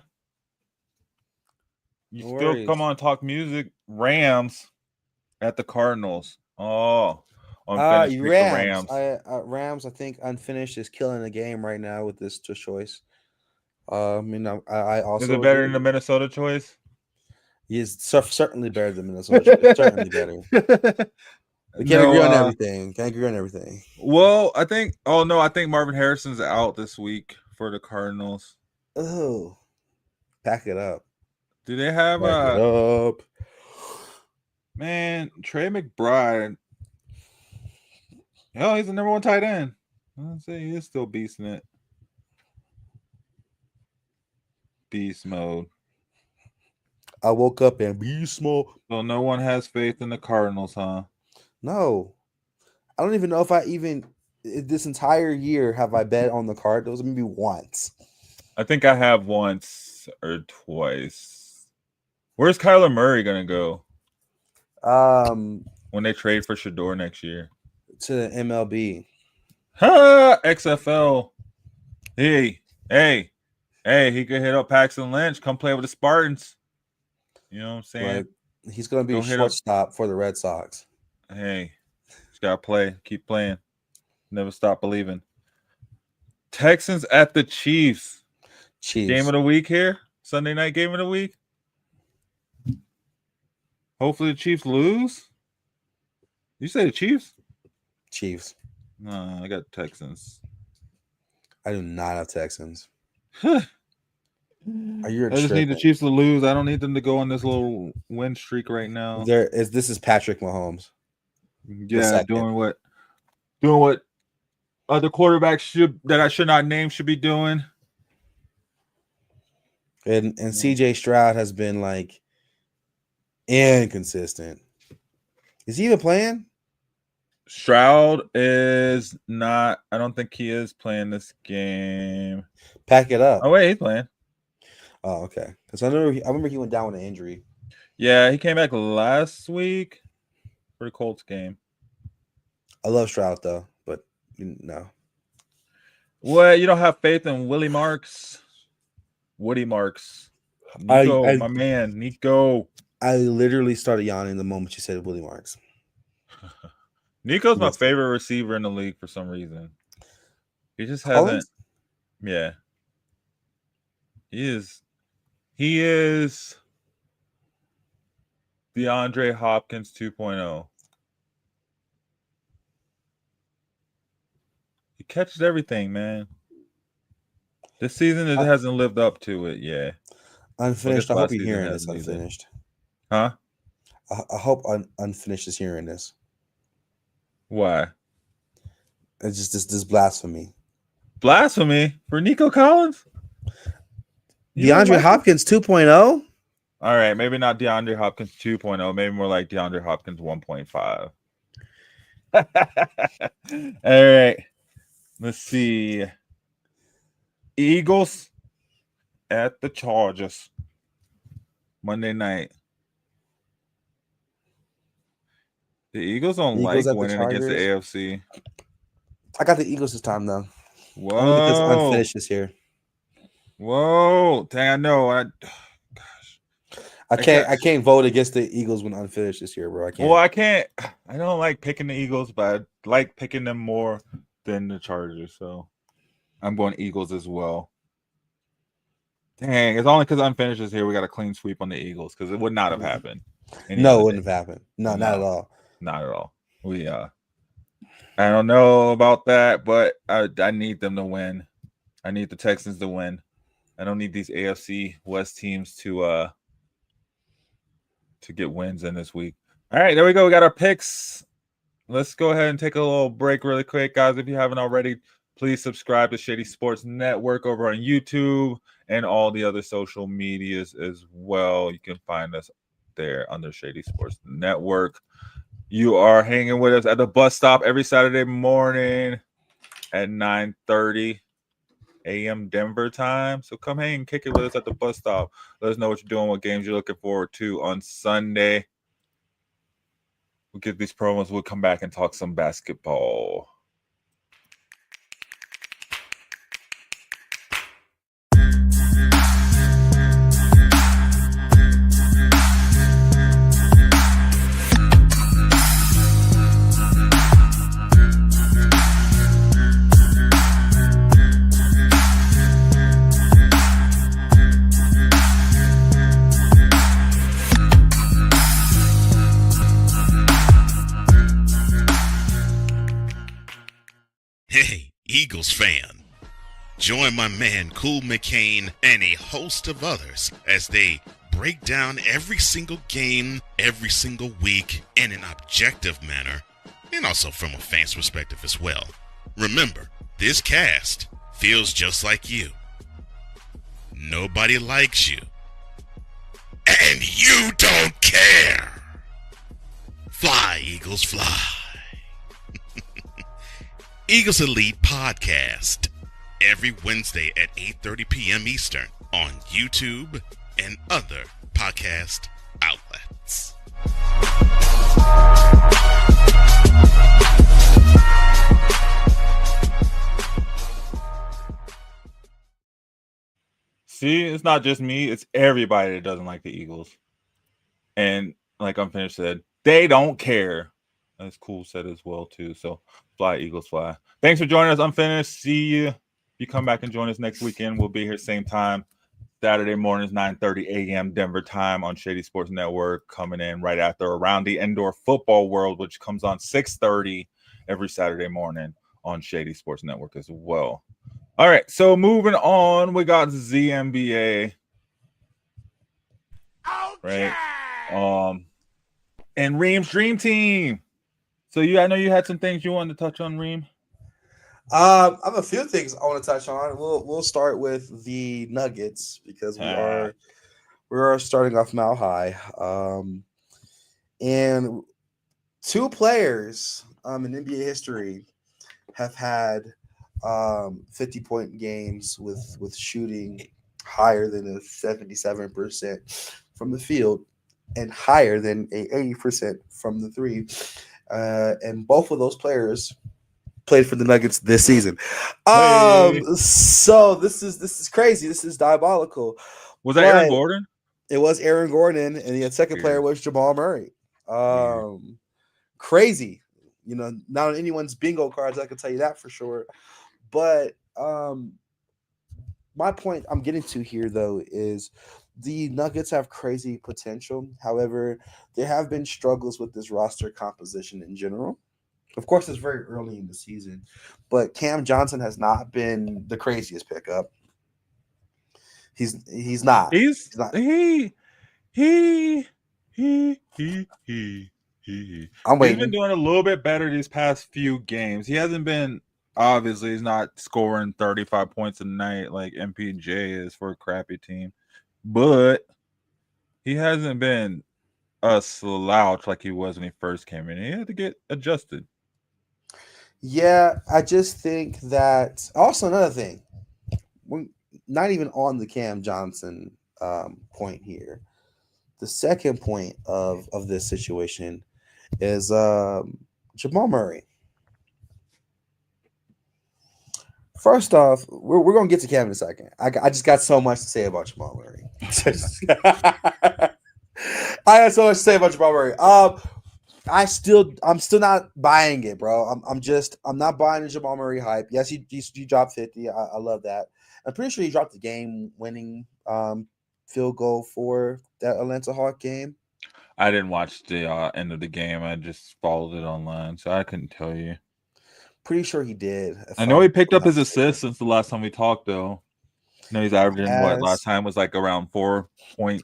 You No still worries. come on talk music. Rams at the Cardinals. Oh, unfinished streak for Rams. Rams, I think unfinished is killing the game right now with this choice. I also is it better than the Minnesota choice? He's certainly better than Minnesota. Choice. Certainly better. We can't agree on everything. Can't agree on everything. Well, I think Marvin Harrison's out this week for the Cardinals. Oh, pack it up. Do they have pack it up? Man, Trey McBride. Oh, he's the number 1 tight end. I'll say he is still beasting it. Beast mode. I woke up in beast mode. So no one has faith in the Cardinals, huh? No. I don't even know if this entire year have I bet on the Cardinals. Maybe once. I think I have once or twice. Where's Kyler Murray gonna go? When they trade for Shedeur next year. To the MLB. XFL. Hey, he could hit up Paxton Lynch. Come play with the Spartans. You know what I'm saying? Like, he's going to be a shortstop for the Red Sox. Hey, just got to play. Keep playing. Never stop believing. Texans at the Chiefs. Game of the week here. Sunday night game of the week. Hopefully the Chiefs lose. You say the Chiefs? Chiefs. No, I got Texans. I do not have Texans. I just need the Chiefs to lose. I don't need them to go on this little win streak right now. This is Patrick Mahomes. Yeah, doing what other quarterbacks that I should not name should be doing. And CJ Stroud has been like inconsistent. Is he even playing? Stroud is not. I don't think he is playing this game. Pack it up. Oh wait, he's playing. Oh, okay. Because I remember he went down with an injury. Yeah, he came back last week for the Colts game. I love Stroud though, but no. What? You don't have faith in Willie Marks? Woody Marks. Nico, my man, Nico. I literally started yawning the moment you said Willie Marks. Nico's my favorite receiver in the league for some reason. He just hasn't. Yeah. He is DeAndre Hopkins 2.0. He catches everything, man. This season it hasn't lived up to it. Yeah. Unfinished. I hope you're hearing this. Unfinished. Huh? I hope Unfinished is hearing this. Why? It's just this blasphemy. Blasphemy for Nico Collins? DeAndre Hopkins 2.0? All right, maybe not DeAndre Hopkins 2.0, maybe more like DeAndre Hopkins 1.5. All right. Let's see. Eagles at the Chargers. Monday night. The Eagles don't like winning against the AFC. I got the Eagles this time, though. Whoa. Only because Unfinished is here. Whoa. Dang, I know. I can't vote against the Eagles when Unfinished is here, bro. I can't. Well, I can't. I don't like picking the Eagles, but I like picking them more than the Chargers. So I'm going Eagles as well. Dang, it's only because Unfinished is here. We got a clean sweep on the Eagles because it would not have happened. No, it wouldn't have happened. No, not at all. Not at all. I don't know about that, but I need them to win. I need the Texans to win. I don't need these AFC West teams to get wins in this week. All right, there we go. We got our picks. Let's go ahead and take a little break really quick, guys. If you haven't already, please subscribe to Shady Sports Network over on YouTube and all the other social medias as well. You can find us there under Shady Sports Network. You are hanging with us at the bus stop every Saturday morning at 9:30 a.m. Denver time. So come hang and kick it with us at the bus stop. Let us know what you're doing, what games you're looking forward to on Sunday. We'll get these promos. We'll come back and talk some basketball. Eagles fan. Join my man Cool McCain and a host of others as they break down every single game, every single week in an objective manner, and also from a fan's perspective as well. Remember, this cast feels just like you. Nobody likes you. And you don't care. Fly, Eagles, fly. Eagles Elite Podcast, every Wednesday at 8:30 p.m. Eastern on YouTube and other podcast outlets. See, it's not just me, it's everybody that doesn't like the Eagles. And like Unfinished said, they don't care. That's cool said as well, too. So fly, Eagles, fly. Thanks for joining us, Unfinished. See you. If you come back and join us next weekend, we'll be here same time. Saturday mornings, 9:30 a.m. Denver time on Shady Sports Network, coming in right after Around the Indoor Football World, which comes on 6:30 every Saturday morning on Shady Sports Network as well. All right, so moving on, we got ZNBA. Okay. Right. And Reem's Dream Team. So I know you had some things you wanted to touch on, Reem. I have a few things I want to touch on. We'll start with the Nuggets because we are starting off Mile High. And two players in NBA history have had 50-point games with shooting higher than a 77% from the field and higher than a 80% from the three. And both of those players played for the Nuggets this season. Hey. So this is crazy. This is diabolical. Was that Aaron But Gordon? It was Aaron Gordon, and the second player was Jamal Murray. Crazy. Not on anyone's bingo cards, I can tell you that for sure. But my point I'm getting to here, though, is the Nuggets have crazy potential. However, there have been struggles with this roster composition in general. Of course, it's very early in the season, but Cam Johnson has not been the craziest pickup. He's not. He's not. He. I'm waiting. He's been doing a little bit better these past few games. He hasn't been, obviously, he's not scoring 35 points a night like MPJ is for a crappy team, but he hasn't been a slouch like he was when he first came in. He had to get adjusted. Yeah, I just think that also another thing, we're not even on the Cam Johnson point here. The second point of this situation is Jamal Murray. First off, we're going to get to Cam in a second. I just got so much to say about Jamal Murray. I got so much to say about Jamal Murray. I'm still not buying it, bro. I'm not buying the Jamal Murray hype. Yes, he dropped 50. I love that. I'm pretty sure he dropped the game-winning field goal for that Atlanta Hawk game. I didn't watch the end of the game. I just followed it online, so I couldn't tell you. Pretty sure he did. I know he picked up his assist since the last time we talked, though. No, he's averaging what last time was like around 4.2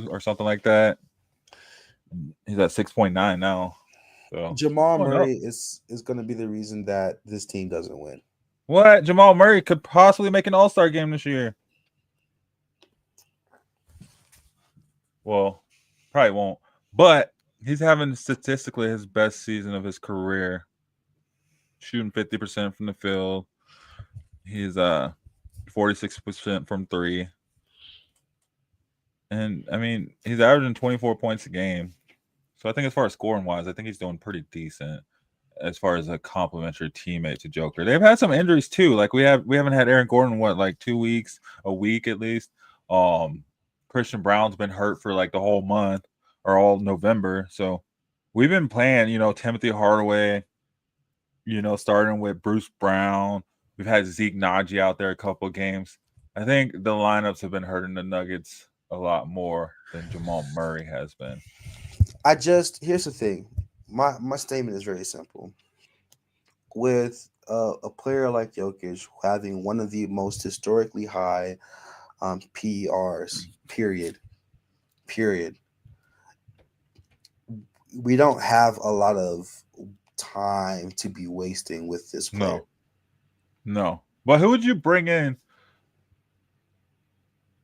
or something like that. He's at 6.9 now. So Jamal Murray is going to be the reason that this team doesn't win. What? Jamal Murray could possibly make an All-Star game this year. Well, probably won't. But he's having statistically his best season of his career. Shooting 50% from the field. He's 46% from three. And, I mean, he's averaging 24 points a game. So I think as far as scoring-wise, I think he's doing pretty decent as far as a complimentary teammate to Joker. They've had some injuries, too. Like, we haven't had Aaron Gordon, like 2 weeks, a week at least. Christian Brown's been hurt for, like, the whole month or all November. So we've been playing, Timothy Hardaway, starting with Bruce Brown. We've had Zeke Naji out there a couple of games. I think the lineups have been hurting the Nuggets a lot more than Jamal Murray has been. Here's the thing. My statement is very simple. With a player like Jokic having one of the most historically high PERs, period, we don't have a lot of time to be wasting with this player. No. But who would you bring in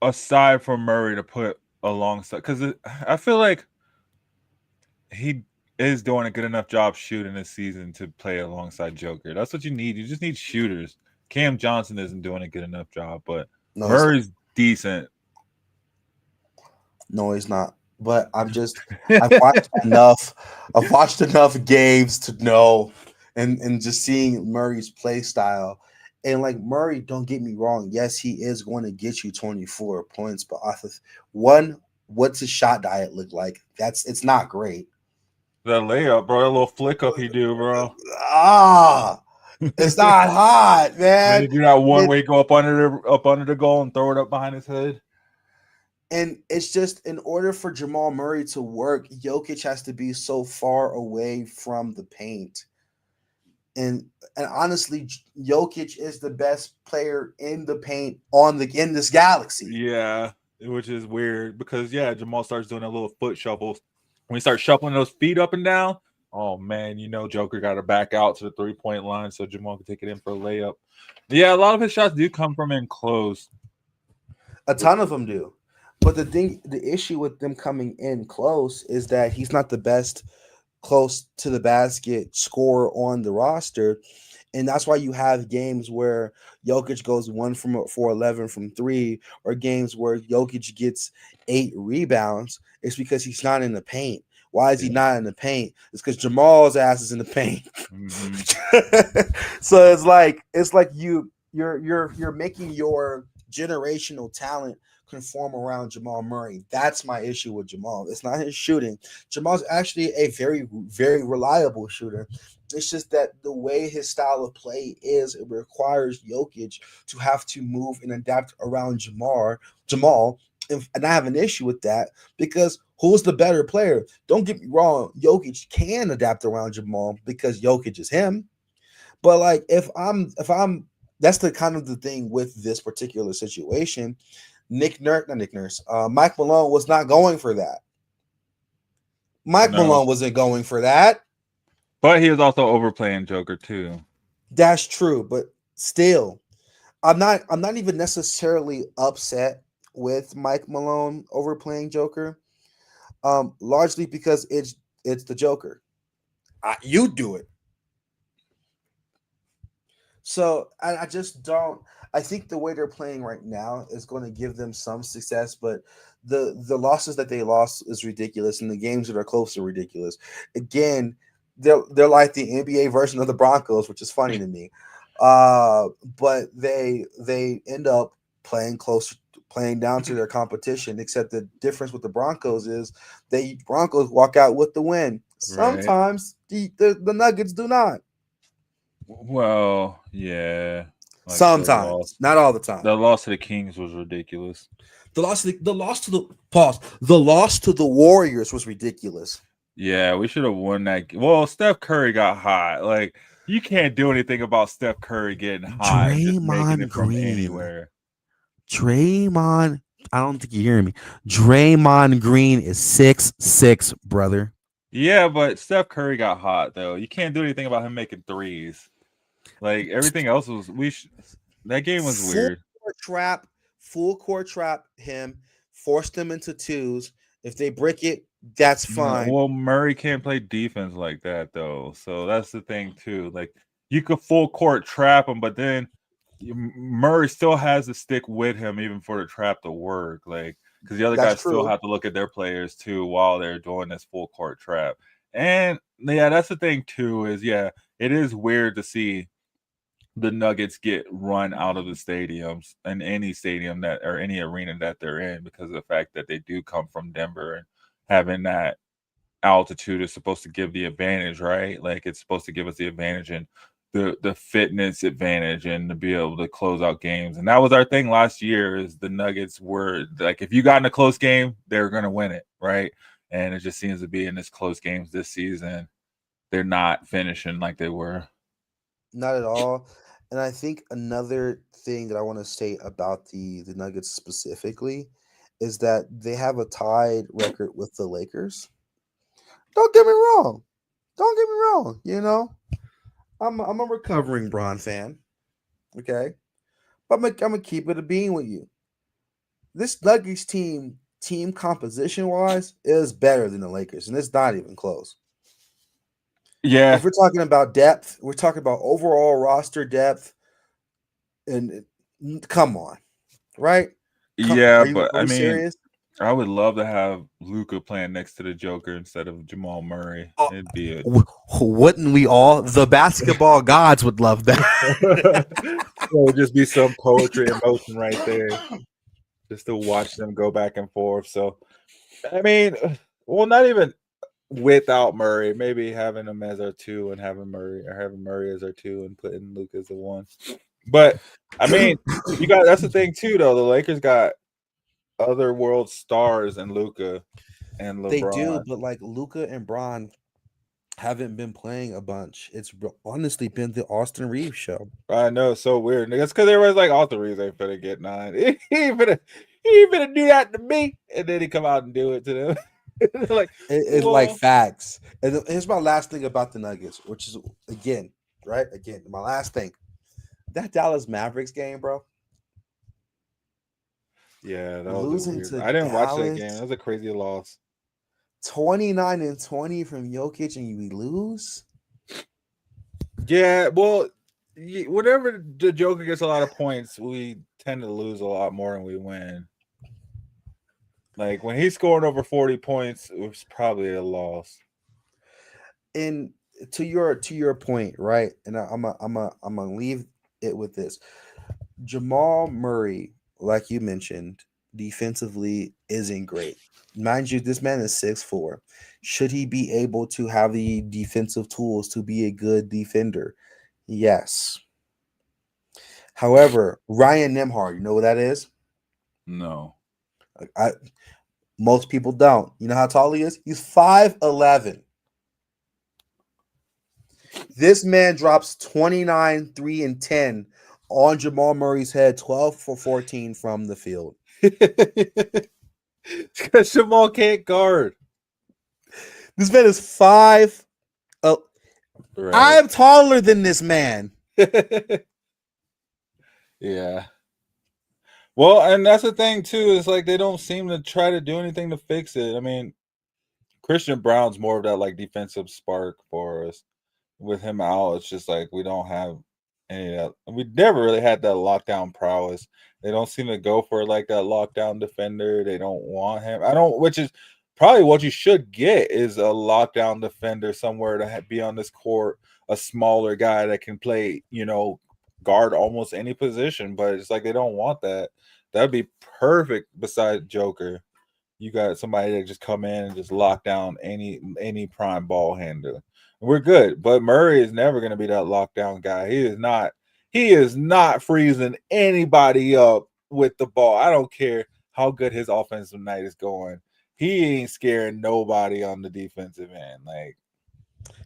aside from Murray to put alongside? Because I feel like he is doing a good enough job shooting this season to play alongside Joker. That's what you need. You just need shooters. Cam Johnson isn't doing a good enough job, but Murray's decent. No, he's not. But I've watched enough. I've watched enough games to know, and just seeing Murray's play style. And like Murray, don't get me wrong. Yes, he is going to get you 24 points, but off of what's his shot diet look like? It's not great. That layup, bro. That little flick up he do, bro. It's not hot, man. You do that one where you go up under the goal and throw it up behind his head. And it's just in order for Jamal Murray to work, Jokic has to be so far away from the paint. And honestly, Jokic is the best player in the paint in this galaxy. Yeah, which is weird because Jamal starts doing a little foot shuffles. When he starts shuffling those feet up and down, oh man, Joker got to back out to the 3-point line so Jamal can take it in for a layup. Yeah, a lot of his shots do come from in close. A ton of them do. But the issue with them coming in close is that he's not the best close to the basket scorer on the roster. And that's why you have games where Jokic goes 1 for 11 from 3, or games where Jokic gets 8 rebounds. It's because he's not in the paint. Why is he not in the paint? It's because Jamal's ass is in the paint. So it's like you're making your generational talent conform around Jamal Murray. That's my issue with Jamal. It's not his shooting. Jamal's actually a very, very reliable shooter. It's just that the way his style of play is, it requires Jokic to have to move and adapt around Jamal, and I have an issue with that because who's the better player? Don't get me wrong, Jokic can adapt around Jamal because Jokic is him. But like if I'm that's the kind of the thing with this particular situation. Mike Malone was not going for that. Malone wasn't going for that. But he was also overplaying Joker too. That's true, but still, I'm not even necessarily upset with Mike Malone overplaying Joker. Largely because it's the Joker. You do it. So I just don't. I think the way they're playing right now is going to give them some success, but the losses that they lost is ridiculous, and the games that are close are ridiculous. Again, they're like the NBA version of the Broncos, which is funny to me. But they end up playing close, playing down to their competition. Except the difference with the Broncos is the Broncos walk out with the win. Sometimes the Nuggets do not. Well, yeah. Like sometimes, not all the time. The loss to the Kings was ridiculous. The loss to the Warriors was ridiculous. Yeah, we should have won that. Well, Steph Curry got hot. Like, you can't do anything about Steph Curry getting hot and just making it from anywhere. Draymond, I don't think you're hearing me. Draymond Green is 6'6", brother. Yeah, but Steph Curry got hot though. You can't do anything about him making threes. Like everything else was that game was weird. Full court trap him, force them into twos. If they break it, that's fine. Well, Murray can't play defense like that though. So that's the thing too. Like you could full court trap him, but then Murray still has to stick with him even for the trap to work. Like because the other guys still have to look at their players too while they're doing this full court trap. And yeah, that's the thing too. Is it is weird to see the Nuggets get run out of the stadiums and any stadium that or any arena that they're in because of the fact that they do come from Denver and having that altitude is supposed to give the advantage, right? Like it's supposed to give us the advantage and the fitness advantage and to be able to close out games. And that was our thing last year is the Nuggets were like, if you got in a close game, they're going to win it, right? And it just seems to be in this close games this season, they're not finishing like they were. Not at all. And I think another thing that I want to say about the Nuggets specifically is that they have a tied record with the Lakers. Don't get me wrong. You know, I'm a recovering Bron fan. Okay. But I'm gonna keep it a bean with you. This Nuggets team composition wise is better than the Lakers, and it's not even close. Yeah. If we're talking about depth, we're talking about overall roster depth. And come on, right? But I mean, serious? I would love to have Luka playing next to the Joker instead of Jamal Murray. It'd be wouldn't we all? The basketball gods would love that. It would just be some poetry in motion right there, just to watch them go back and forth. So, I mean, well, not even without Murray, maybe having him as our 2 and having Murray as our 2 and putting Luka as the 1. But I mean, that's the thing too, though. The Lakers got other world stars and Luka and LeBron. They do, but like Luka and Bron haven't been playing a bunch. It's honestly been the Austin Reeves show. I know, so weird. It's because everybody's like, Austin Reeves ain't finna get 9. He ain't finna do that to me, and then he come out and do it to them. It's like facts. And here's my last thing about the Nuggets, which is again, my last thing. That Dallas Mavericks game, bro. Yeah, that was losing weird. to I didn't watch that Dallas. game. That was a crazy loss. 29-20 from Jokic, and we lose. Yeah, well, whenever the Joker gets a lot of points, we tend to lose a lot more than we win. Like when he's scoring over 40 points, it was probably a loss. And to your point, right? And I'm gonna leave it with this. Jamal Murray, like you mentioned, defensively isn't great. Mind you, this man is 6'4". Should he be able to have the defensive tools to be a good defender? Yes. However, Ryan Nembhard, you know what that is? No. Most people don't. You know how tall he is? He's 5'11". This man drops 29, 3, and 10 on Jamal Murray's head, 12 for 14 from the field. Because Jamal can't guard. This man is 5. Right. I'm taller than this man. Yeah. Well, and that's the thing too, is like they don't seem to try to do anything to fix it. I mean, Christian Brown's more of that like defensive spark for us. With him out, it's just like we don't have any of that. We never really had that lockdown prowess. They don't seem to go for like that lockdown defender. They don't want him. Which is probably what you should get is a lockdown defender somewhere to be on this court, a smaller guy that can play, guard almost any position. But it's like they don't want that. That'd be perfect beside Joker. You got somebody that just come in and just lock down any prime ball handler. We're good, but Murray is never going to be that lockdown guy. He is not freezing anybody up with the ball. I don't care how good his offensive night is going. He ain't scaring nobody on the defensive end. Like,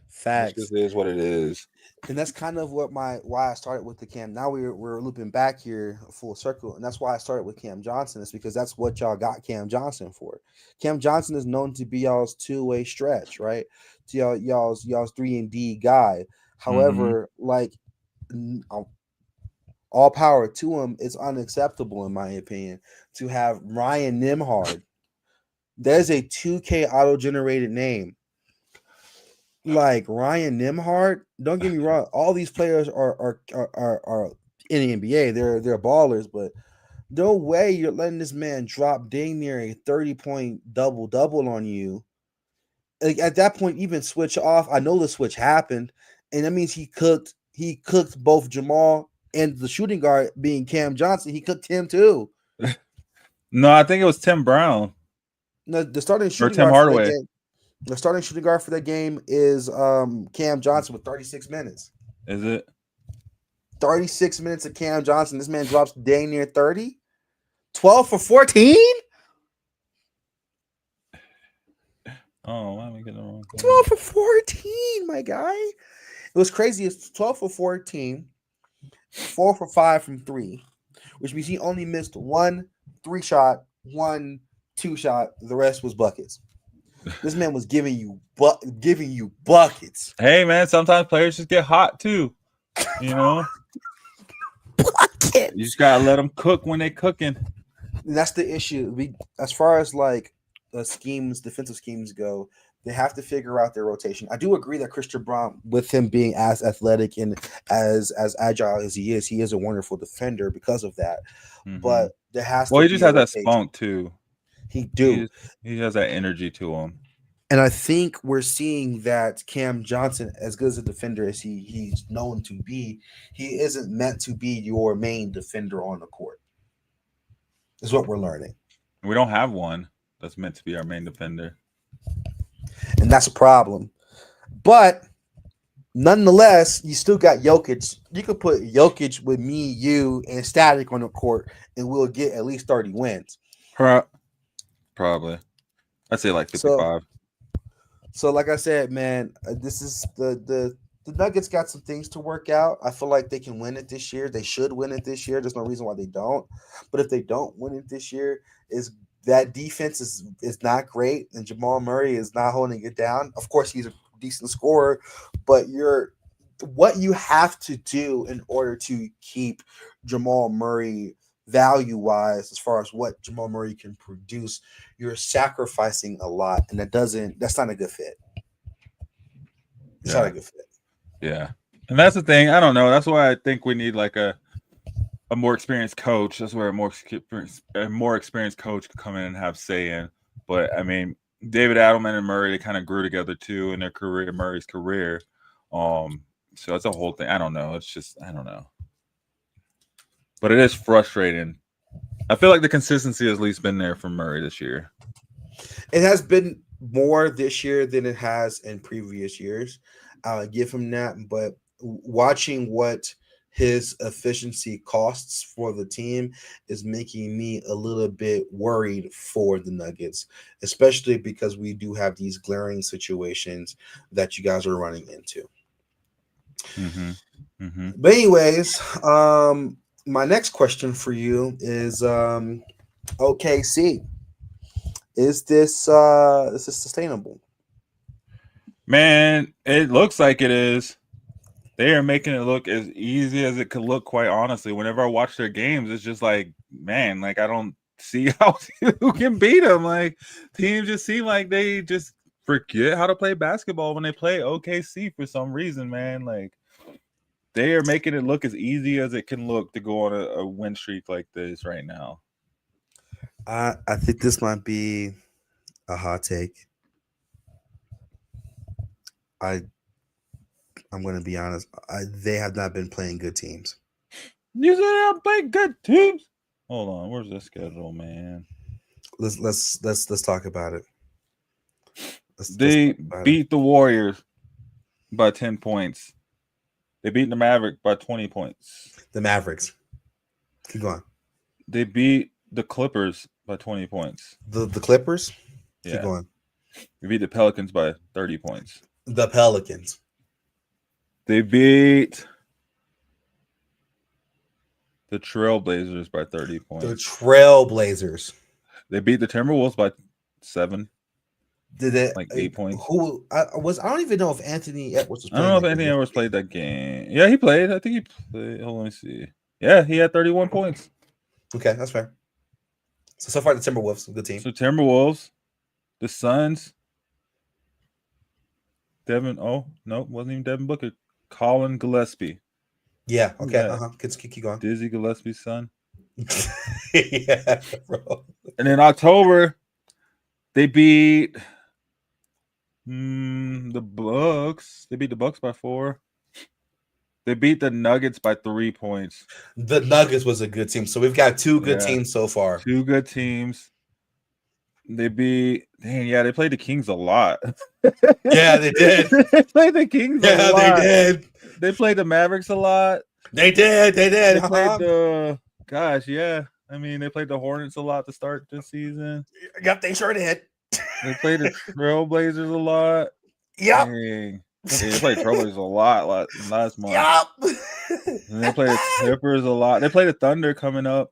facts. This is what it is. And that's kind of why I started with the Cam. Now we're looping back here full circle, and that's why I started with Cam Johnson. Is because that's what y'all got Cam Johnson for. Cam Johnson is known to be y'all's two-way stretch, right? To y'all's 3-and-D guy. However, like all power to him, it's unacceptable in my opinion to have Ryan Nembhard. There's a 2K auto-generated name. Like Ryan Nembhard, don't get me wrong. All these players are in the NBA. They're ballers, but no way you're letting this man drop dang near a 30-point double on you. Like at that point, even switch off. I know the switch happened, and that means he cooked both Jamal and the shooting guard being Cam Johnson. He cooked him too. No, I think it was Tim Brown. No, the starting shooting or Tim guard Hardaway. For that game, the starting shooting guard for that game is Cam Johnson with 36 minutes. Is it? 36 minutes of Cam Johnson. This man drops dang near 30. 12 for 14? Oh, why am I getting the wrong thing? 12 for 14, my guy. It was crazy. It's 12 for 14, 4 for 5 from 3, which means he only missed 1 3-shot, 1 2-shot. The rest was buckets. This man was giving you buckets. Hey, man, sometimes players just get hot too. Buckets. You just gotta let them cook when they cooking. And that's the issue. As far as like defensive schemes go, they have to figure out their rotation. I do agree that Christian Brown, with him being as athletic and as agile as he is a wonderful defender because of that. Mm-hmm. But there has to he be just has that rotation. spunk too. He has that energy to him. And I think we're seeing that Cam Johnson, as good as a defender as he's known to be, he isn't meant to be your main defender on the court. Is what we're learning. We don't have one that's meant to be our main defender. And that's a problem. But nonetheless, you still got Jokic. You could put Jokic with me, you, and Static on the court, and we'll get at least 30 wins. Probably. I'd say like 55. So like I said, man, this is the Nuggets got some things to work out. I feel like they can win it this year. They should win it this year. There's no reason why they don't. But if they don't win it this year, is that defense is not great, and Jamal Murray is not holding it down. Of course, he's a decent scorer, but what you have to do in order to keep Jamal Murray value-wise, as far as what Jamal Murray can produce, you're sacrificing a lot, and that's not a good fit. It's not a good fit. Yeah. And that's the thing. I don't know. That's why I think we need like a a more experienced coach. That's where a more experienced coach could come in and have say in. But I mean, David Adelman and Murray, they kind of grew together too in their career, Murray's career. So that's a whole thing. I don't know. It's just I don't know. But it is frustrating. I feel like the consistency has at least been there for Murray this year. It has been more this year than it has in previous years. I'll give him that. But watching what his efficiency costs for the team is making me a little bit worried for the Nuggets, especially because we do have these glaring situations that you guys are running into. Mm-hmm. Mm-hmm. But anyways, my next question for you is OKC. Is this sustainable? Man, it looks like it is. They are making it look as easy as it could look, quite honestly. Whenever I watch their games, it's just like, man, like I don't see how who can beat them. Like teams just seem like they just forget how to play basketball when they play OKC for some reason, man. Like they are making it look as easy as it can look to go on a win streak like this right now. I think this might be a hot take. I'm going to be honest. They have not been playing good teams. You said they have played good teams. Hold on, where's the schedule, man? Let's talk about it. They beat the Warriors by 10 points. They beat the Mavericks by 20 points. The Mavericks. Keep going. They beat the Clippers by 20 points. The Clippers? Yeah. Keep going. They beat the Pelicans by 30 points. The Pelicans. They beat the Trailblazers by 30 points. The Trailblazers. They beat the Timberwolves by 7. Did it like 8 points? I don't even know if Anthony Edwards was playing. I don't know if Anthony Edwards played that game. Yeah, he played. I think he played. Hold on, let me see. Yeah, he had 31 points. Okay, that's fair. So far the Timberwolves, good team. So Timberwolves, the Suns, Devin. Oh no, wasn't even Devin Booker. Colin Gillespie. Yeah. Okay. Keep going. Dizzy Gillespie's son. Yeah, bro. And in October, they beat the Bucks. They beat the Bucks by 4. They beat the Nuggets by 3 points. The Nuggets was a good team. So we've got 2 good teams so far. 2 good teams. They beat. They played the Kings a lot. Yeah, they did. They played the Kings a lot. Yeah, they did. They played the Mavericks a lot. They did. They played the. Gosh, yeah. I mean, they played the Hornets a lot to start this season. Yep, they sure did. They played the Trailblazers a lot. Yep. Dang. They played Trailblazers a lot last month. Yep. And they played the Clippers a lot. They played the Thunder coming up.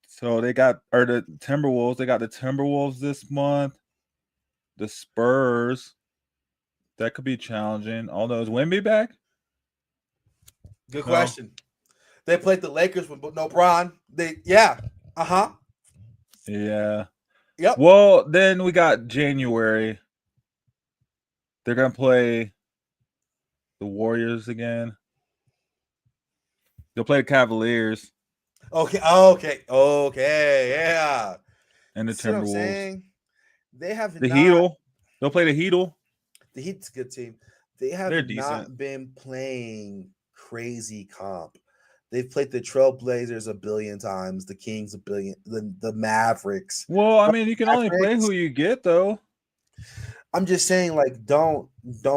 So they got the Timberwolves. They got the Timberwolves this month. The Spurs. That could be challenging. Although is Wemby back? Good question. They played the Lakers with no Bron. Yeah. Yep. Well, then we got January. They're gonna play the Warriors again. They'll play the Cavaliers. Okay, yeah. And the Timberwolves. They have the Heat. They'll play the Heat. The Heat's a good team. They have not been playing crazy comp. They've played the Trailblazers a billion times, the Kings a billion, the Mavericks. Well, I mean, you can only play who you get, though. I'm just saying, like, don't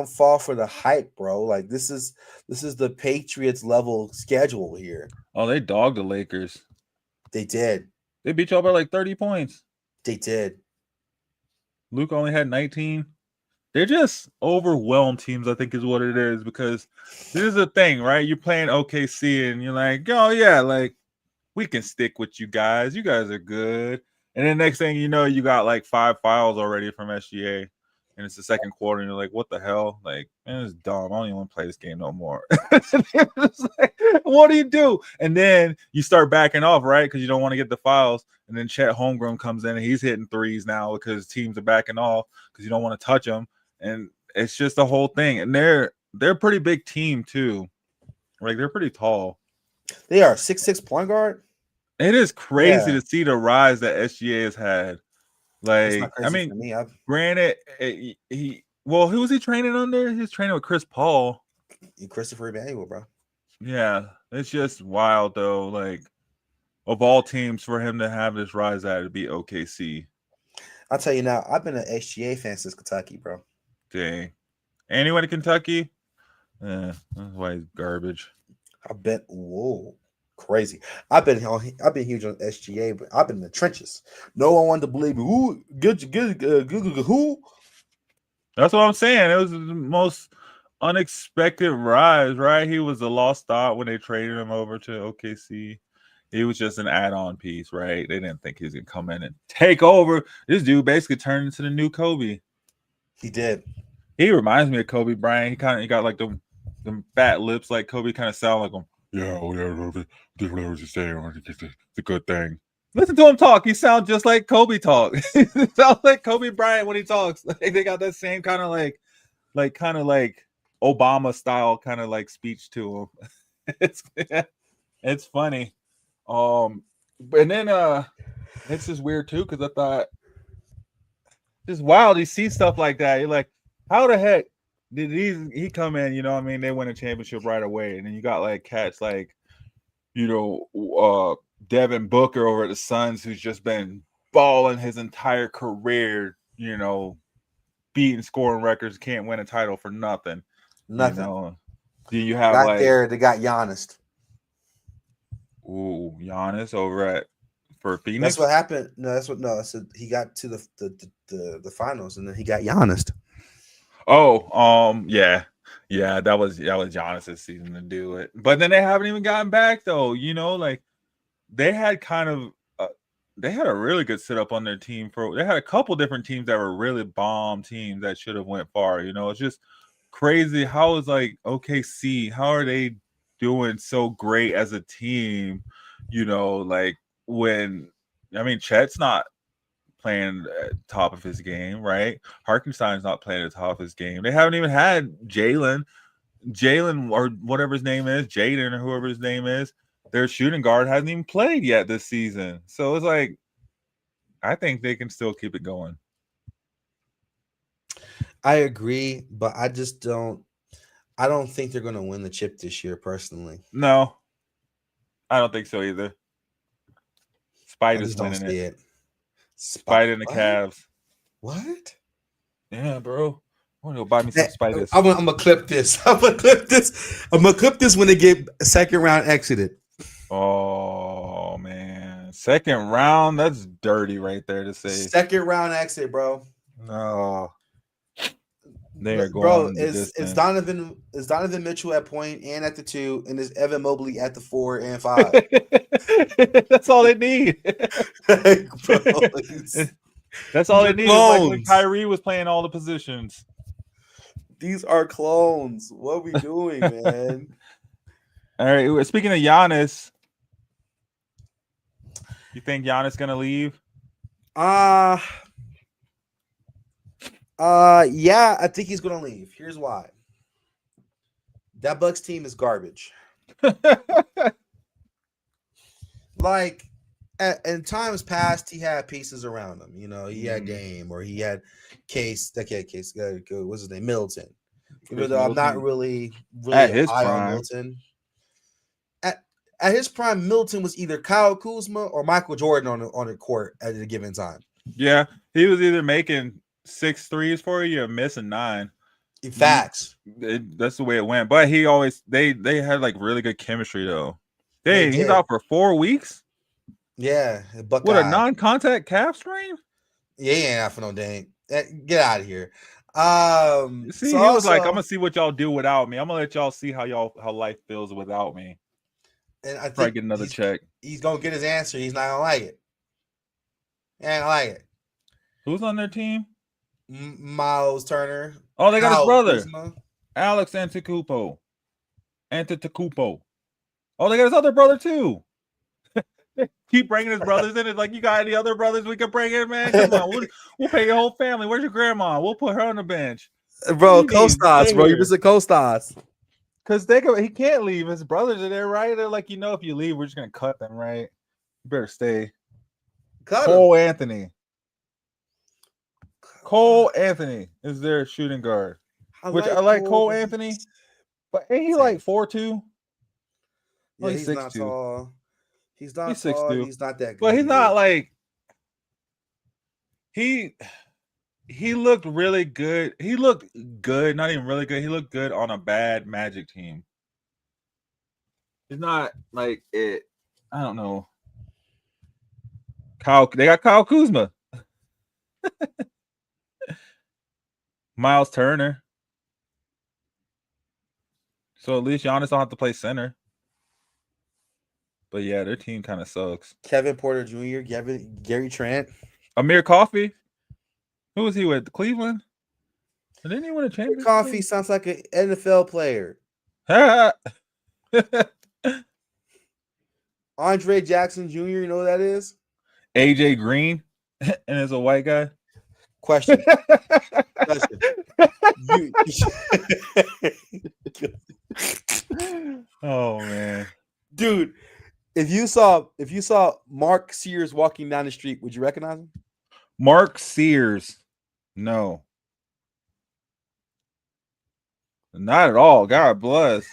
fall for the hype, bro. Like, this is the Patriots level schedule here. Oh, they dogged the Lakers. They did. They beat y'all by like 30 points. They did. Luke only had 19. They're just overwhelmed teams, I think is what it is, because this is the thing, right? You're playing OKC and you're like, oh, yeah, like, we can stick with you guys. You guys are good. And then next thing you know, you got like 5 fouls already from SGA. And it's the second quarter, and you're like, what the hell? Like, man, it's dumb. I don't even want to play this game no more. Like, what do you do? And then you start backing off, right? Because you don't want to get the fouls. And then Chet Holmgren comes in, and he's hitting threes now because teams are backing off because you don't want to touch them. And it's just the whole thing. And they're a pretty big team, too. Like, they're pretty tall. They are 6'6" point guard. It is crazy Yeah. to see the rise that SGA has had. It's Like, not crazy I mean, for me. granted, who was he training under? He was training with Chris Paul. Christopher Emmanuel, bro. Yeah, it's just wild though. Like, of all teams, for him to have this rise at to be OKC. I'll tell you now, I've been an SGA fan since Kentucky, bro. Dang. Anyone in Kentucky? That's why he's garbage. Whoa, crazy. I've been huge on SGA, but I've been in the trenches. No one wanted to believe me. Who? Who? That's what I'm saying. It was the most unexpected rise, right? He was a lost thought when they traded him over to OKC. He was just an add-on piece, right? They didn't think he was gonna come in and take over. This dude basically turned into the new Kobe. He did. He reminds me of Kobe Bryant. He got like them fat lips, like Kobe. Kind of sound like him. Yeah, whatever you say, it's a good thing. Listen to him talk. He sounds just like Kobe talk. He sounds like Kobe Bryant when he talks. Like they got that same kind of like Obama style kind of like speech to him. It's funny. And then it's just weird too because I thought it's wild. You see stuff like that. You're like, how the heck did he come in? You know what I mean? They win a championship right away, and then you got like cats like, you know, Devin Booker over at the Suns, who's just been balling his entire career. You know, beating scoring records, can't win a title for nothing. Nothing. You know? Then you have right like there. They got Giannis. Ooh, Giannis over for Phoenix. That's what happened. I said he got to the finals and then he got Giannis. Oh, yeah, that was Giannis' season to do it. But then they haven't even gotten back though. You know, like they had they had a really good setup on their team. They had a couple different teams that were really bomb teams that should have went far. You know, it's just crazy how is like OKC. How are they doing so great as a team? You know, like Chet's not playing at top of his game, right? Hartenstein's not playing at the top of his game. They haven't even had Jalen or whatever his name is, Jaden or whoever his name is. Their shooting guard hasn't even played yet this season. So it's like, I think they can still keep it going. I agree, but I don't think they're going to win the chip this year, personally. No, I don't think so either. Spider's winning it. Spider and the Cavs. What? Yeah, bro. I want to go buy me some Spiders. I'm gonna clip this. I'm gonna clip this when they get second round exited. Oh man, second round. That's dirty right there to say. Second round exit, bro. No. They are going. Bro, it's Donovan Mitchell at point and at the 2, and it's Evan Mobley at the 4 and 5. That's all they need. That's all they need. Like when Kyrie was playing all the positions. These are clones. What are we doing, man? All right. Speaking of Giannis, you think Giannis gonna leave? Yeah, I think he's gonna leave. Here's why. That Bucks team is garbage. Like, in times past, he had pieces around him. You know, he had Game or he had Case. What's his name? Middleton. Even though I'm not really at his high prime. on Middleton. At his prime, Middleton was either Kyle Kuzma or Michael Jordan on the court at a given time. Yeah, he was either making 6 threes for you or missing 9. Facts. That's the way it went. But he always they had like really good chemistry though. Dang, he's out for 4 weeks. Yeah, What, a non-contact calf strain? Yeah, he ain't out for no dang. Get out of here. See, he was like, "I'm gonna see what y'all do without me. I'm gonna let y'all see how life feels without me." And I think probably get another check. He's gonna get his answer. He's not gonna like it. He ain't gonna like it. Who's on their team? Miles Turner. Oh, they got his brother, Kuzma. Alex Antetokounmpo. Oh, they got his other brother too. Keep bringing his brothers in. It's like, you got any other brothers we can bring in, man? Come on, we'll pay your whole family. Where's your grandma? We'll put her on the bench. Bro, co-stars, bro. You're just a co-stars. Because he can't leave. His brothers are there, right? They're like, if you leave, we're just gonna cut them, right? You better stay. Cole Anthony. Cole Anthony is their shooting guard. I like Cole Anthony, but ain't he like 4'2"? Yeah, he's not tall. He's not tall. He's not that good. But he's not like he looked really good. He looked good, not even really good. He looked good on a bad Magic team. He's not like it. I don't know. They got Kyle Kuzma. Myles Turner. So at least Giannis don't have to play center. But yeah, their team kind of sucks. Kevin Porter Jr., Gary Trent. Amir Coffey. Who was he with? Cleveland? Didn't he win a championship? Coffey sounds like an NFL player. Andre Jackson Jr., you know who that is? AJ Green, and is a white guy. Question. Oh man, dude! If you saw Mark Sears walking down the street, would you recognize him? Mark Sears, no, not at all. God bless.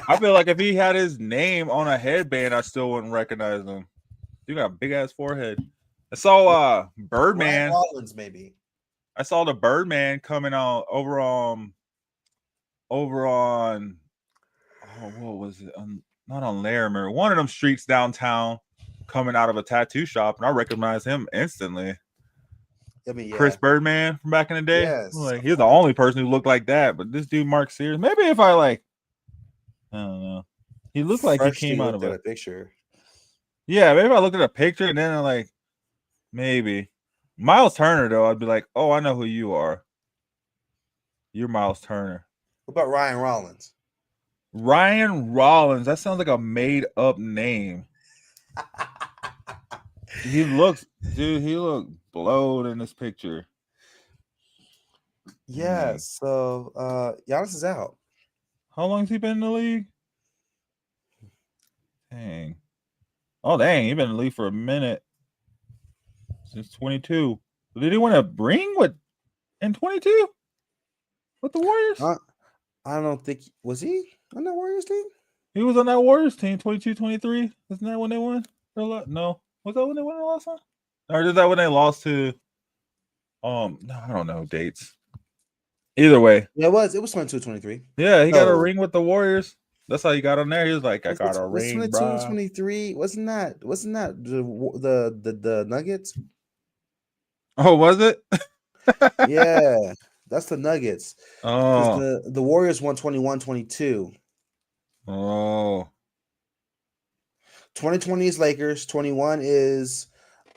I feel like if he had his name on a headband, I still wouldn't recognize him. Dude got a big ass forehead. I saw Birdman. Rollins, maybe. I saw the Birdman coming out over on what was it? Not on Larimer. One of them streets downtown, coming out of a tattoo shop, and I recognized him instantly. I mean, yeah. Chris Birdman from back in the day. Yes. Like he's the only person who looked like that. But this dude, Mark Sears, maybe if I don't know. He looked like he came out of a picture. Yeah, maybe if I looked at a picture and then I'm maybe. Myles Turner, though, I'd be like, oh, I know who you are. You're Myles Turner. What about Ryan Rollins? Ryan Rollins. That sounds like a made-up name. He looked blowed in this picture. Yeah, so Giannis is out. How long has he been in the league? Dang. Oh, dang. He's been in the league for a minute. Since 22. Did he win a ring in 22? With the Warriors? I don't think was he on that Warriors team? He was on that Warriors team, 22-23. Isn't that when they won? No. Was that when they won the last one? Or is that when they lost to no, I don't know dates. Either way. Yeah, it was 22-23. Yeah, he got a ring with the Warriors. That's how he got on there. He was like, I got a ring. 22-23. Wasn't that the Nuggets? Oh, was it? Yeah, that's the Nuggets. Oh, the Warriors won 21-22. Oh, 2020 is Lakers. 21 is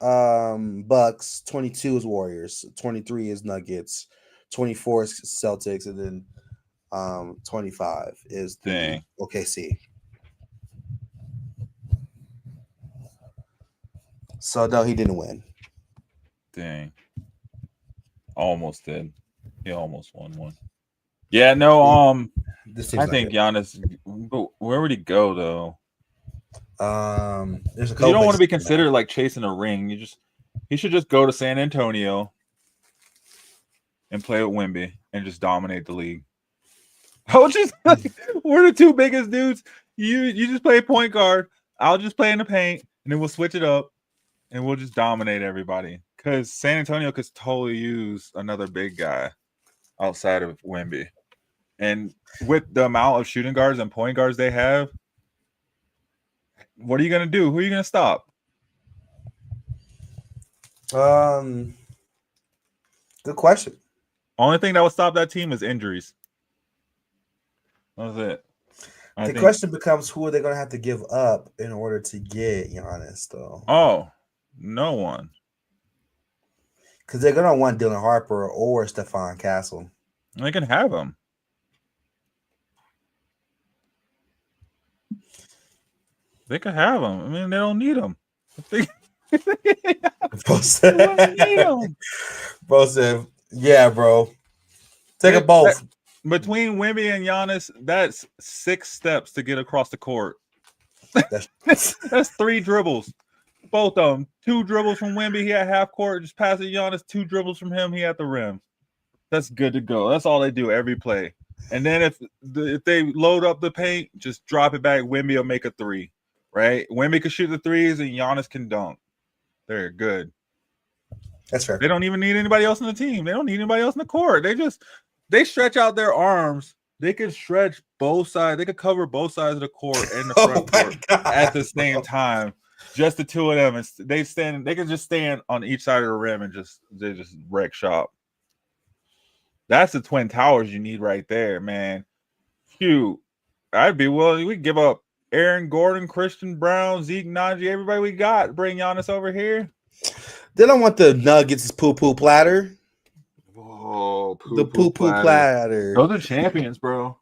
Bucks. 22 is Warriors. 23 is Nuggets. 24 is Celtics, and then 25 is the OKC. So no, he didn't win. Dang. Almost did. He almost won one. Yeah, no, I think Giannis, but where would he go though? There's a you don't want to be considered like chasing a ring. He should just go to San Antonio and play with Wemby and just dominate the league. We're the two biggest dudes. You just play point guard. I'll just play in the paint, and then we'll switch it up, and we'll just dominate everybody. Because San Antonio could totally use another big guy outside of Wemby. And with the amount of shooting guards and point guards they have, what are you going to do? Who are you going to stop? Good question. Only thing that would stop that team is injuries. That was it. The question becomes, who are they going to have to give up in order to get Giannis, though? Oh, no one. Because they're going to want Dylan Harper or Stephon Castle. They can have him. They could have him. I mean, they don't need him. Bro said, yeah, bro. Take a both. between Wemby and Giannis, that's 6 steps to get across the court. That's 3 dribbles. Both of them. 2 dribbles from Wemby, he had half court. Just pass it Giannis. 2 dribbles from him, he at the rim. That's good to go. That's all they do every play. And then if they load up the paint, just drop it back. Wemby will make a 3, right? Wemby can shoot the 3s, and Giannis can dunk. They're good. That's fair. They don't even need anybody else on the team. They don't need anybody else in the court. They stretch out their arms. They can stretch both sides. They can cover both sides of the court and the front court at the same time. Just the 2 of them. And they can just stand on each side of the rim and they just wreck shop. That's the Twin Towers you need right there, man. Shoot. I'd be willing. We give up Aaron Gordon, Christian Brown, Zeke Najee, everybody we got. Bring Giannis over here. They don't want the Nuggets poo-poo platter. Whoa, the poo-poo platter. Those are champions, bro.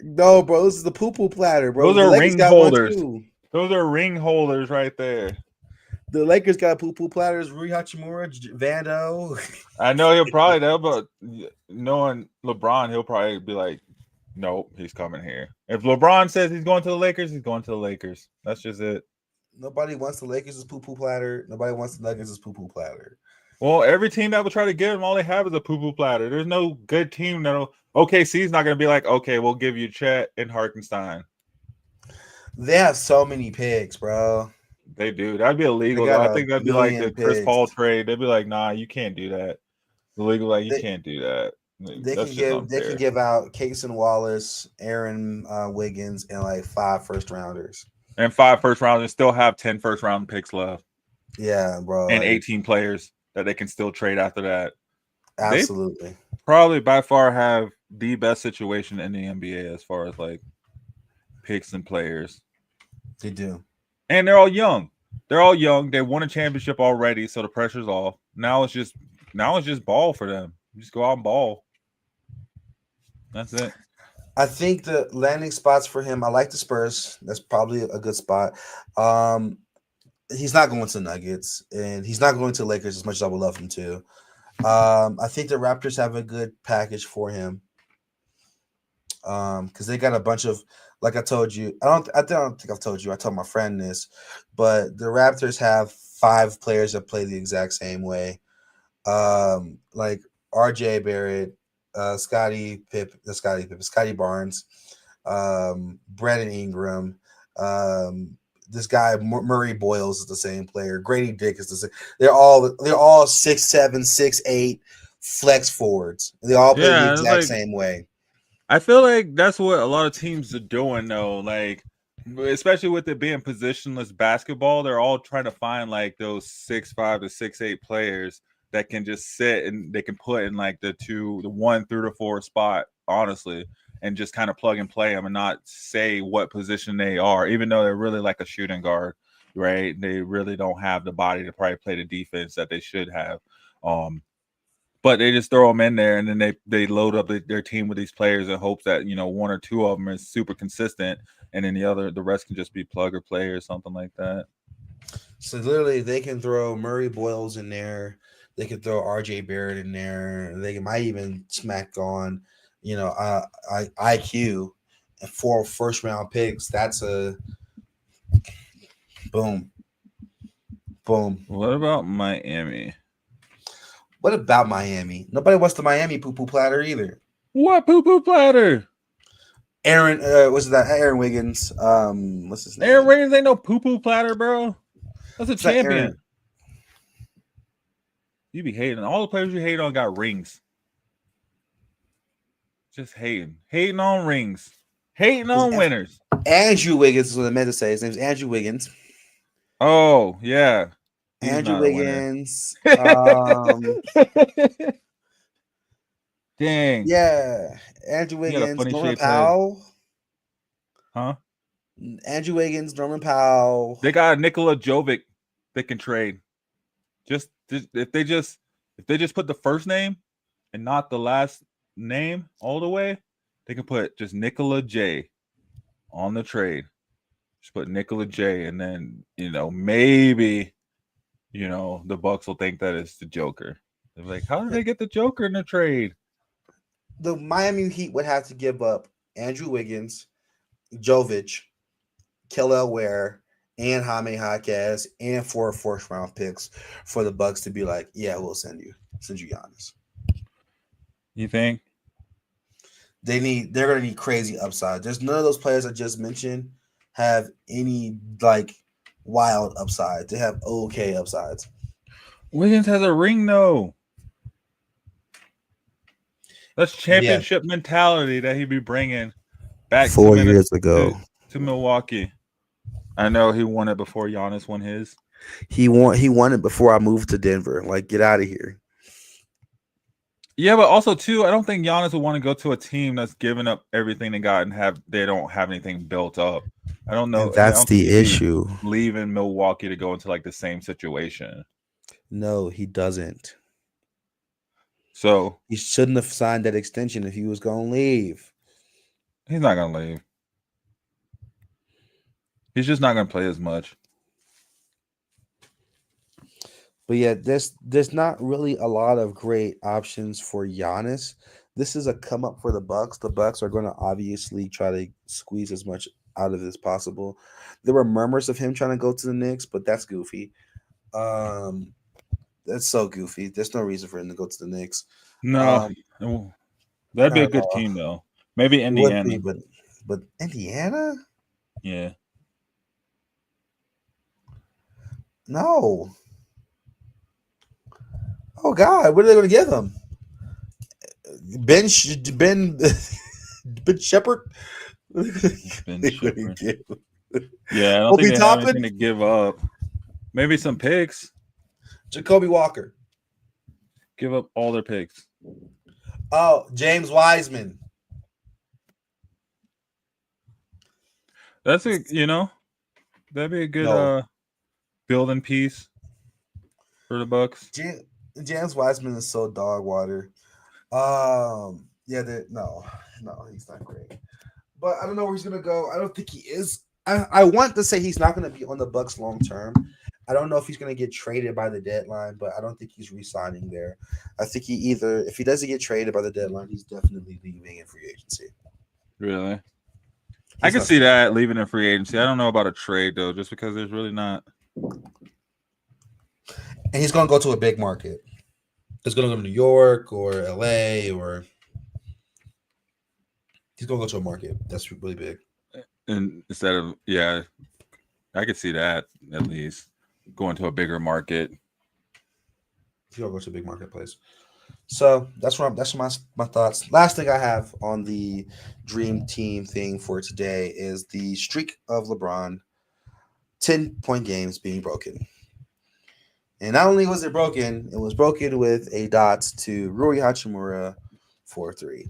No, bro. This is the poo-poo platter, bro. Those are ring holders. Those are ring holders right there. The Lakers got poo-poo platters. Rui Hachimura, Vando. I know he'll probably but knowing LeBron, he'll probably be like, nope, he's coming here. If LeBron says he's going to the Lakers, he's going to the Lakers. That's just it. Nobody wants the Lakers' poo-poo platter. Nobody wants the Nuggets' poo-poo platter. Well, every team that will try to get him, all they have is a poo-poo platter. There's no good team that'll. OKC's not going to be like, okay, we'll give you Chet and Hartenstein. They have so many picks, bro. They do. That'd be illegal. I think that'd be like the Chris Paul trade. They'd be like, nah, you can't do that. Illegal, like you can't do that. They can give out Cason Wallace, Aaron Wiggins, and like 5 first-rounders. And 5 first-rounders, still have 10 first-round picks left. Yeah, bro. And 18 players that they can still trade after that. Absolutely. They probably by far have the best situation in the NBA as far as like picks and players. They do. And they're all young. They won a championship already, so the pressure's off. Now it's just ball for them. Just go out and ball. That's it. I think the landing spots for him, I like the Spurs. That's probably a good spot. He's not going to Nuggets, and he's not going to Lakers as much as I would love him to. I think the Raptors have a good package for him because they got a bunch of, like I told you, I don't think I've told you. I told my friend this, but the Raptors have 5 players that play the exact same way, like RJ Barrett, Scotty Barnes, Brandon Ingram, this guy Murray Boyles is the same player. Grady Dick is the same. They're all 6'7", 6'8" flex forwards. They all play the exact same way. I feel like that's what a lot of teams are doing though. Like, especially with it being positionless basketball, they're all trying to find like those 6'5" to 6'8" players that can just sit and they can put in like the 1 through the 4 spot, honestly, and just kind of plug and play them and not say what position they are, even though they're really like a shooting guard, right? They really don't have the body to probably play the defense that they should have. But they just throw them in there and then they load up their team with these players in hopes that, 1 or 2 of them is super consistent and then the rest can just be plug or play or something like that. So literally they can throw Murray Boyles in there. They could throw RJ Barrett in there. They might even smack on, IQ and 4 first-round picks. That's a boom. Boom. What about Miami? Nobody wants the Miami poo-poo platter either. What poo-poo platter? Aaron Wiggins. What's his name? Aaron Wiggins ain't no poo-poo platter, bro. That's a champion. You be hating. All the players you hate on got rings. Just hating on rings, hating on winners. Andrew Wiggins is what I meant to say. His name's Andrew Wiggins. Oh yeah, Andrew Wiggins. Dang. Yeah, Andrew Wiggins. Norman Powell. Huh? Andrew Wiggins, Norman Powell. They got Nikola Jovic they can trade. Just if they just put the first name and not the last name all the way, they can put just Nikola J on the trade. Just put Nikola J, and then maybe the Bucks will think that it's the Joker. They're like, how did they get the Joker in the trade? the Miami Heat would have to give up Andrew Wiggins, Jovic, Kelly Ware, and Jaime Jaquez, and 4 first-round picks for the Bucks to be like, yeah, we'll send you Giannis. You think? They're gonna need crazy upside. There's none of those players I just mentioned have any like wild upside. They have okay upsides. Wiggins has a ring though. That's championship mentality that he'd be bringing back 4 years ago to Milwaukee. I know he won it before Giannis won his. He won it before I moved to Denver. Like, get out of here. Yeah, but also too, I don't think Giannis would want to go to a team that's giving up everything they got and they don't have anything built up. I don't know. And that's the issue. Leaving Milwaukee to go into like the same situation. No, he doesn't. So he shouldn't have signed that extension if he was going to leave. He's not going to leave. He's just not going to play as much. But yeah, there's not really a lot of great options for Giannis. This is a come up for the Bucks. The Bucks are going to obviously try to squeeze as much out of it as possible. There were murmurs of him trying to go to the Knicks, but that's goofy. That's so goofy. There's no reason for him to go to the Knicks. No, that'd be a good team though. Maybe Indiana, but Indiana? Yeah. No. Oh God, what are they going to give him? Ben Shepherd. Ben Shepherd. Yeah, I don't think they have anything to give up. Maybe some picks. Jacoby Walker. Give up all their picks. Oh, James Wiseman. That's that'd be a good building piece for the Bucks. James Wiseman is so dog water. No, he's not great. But I don't know where he's gonna go. I don't think he is. I want to say he's not gonna be on the Bucks long term. I don't know if he's gonna get traded by the deadline, but I don't think he's re-signing there. I think if he doesn't get traded by the deadline, he's definitely leaving in free agency. Really? I can see that leaving in free agency. I don't know about a trade though, just because there's really not. And he's going to go to a big market. He's going to go to New York or LA or he's going to go to a market that's really big. And instead of I could see that at least going to a bigger market. He's going to go to a big marketplace. So that's my thoughts. Last thing I have on the dream team thing for today is the streak of LeBron 10-point games being broken. And not only was it broken, it was broken with a dot to Rui Hachimura 4-3.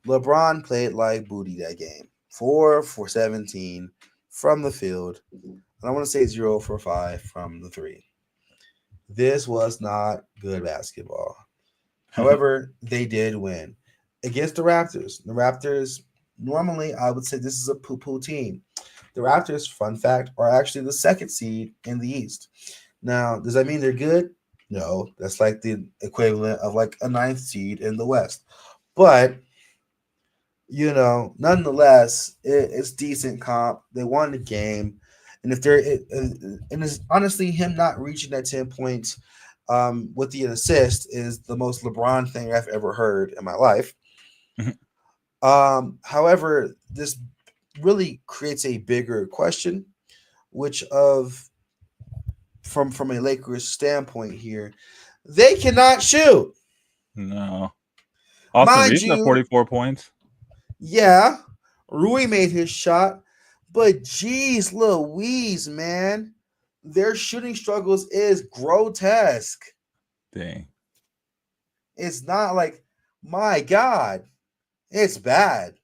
LeBron played like booty that game. 4 for 17 from the field. And I want to say 0 for 5 from the 3. This was not good basketball. However, they did win against the Raptors. The Raptors, normally I would say this is a poo-poo team. The Raptors, fun fact, are actually the 2nd seed in the East. Now, does that mean they're good? No, that's like the equivalent of like a 9th seed in the West. But, nonetheless, it's decent comp. They won the game. And and it's honestly him not reaching that 10 points with the assist is the most LeBron thing I've ever heard in my life. However, this really creates a bigger question, which from a Lakers standpoint here, they cannot shoot. No. Austin Reeves at 44 points. Yeah. Rui made his shot, but geez Louise, man. Their shooting struggles is grotesque. Dang. It's not like, my God. It's bad.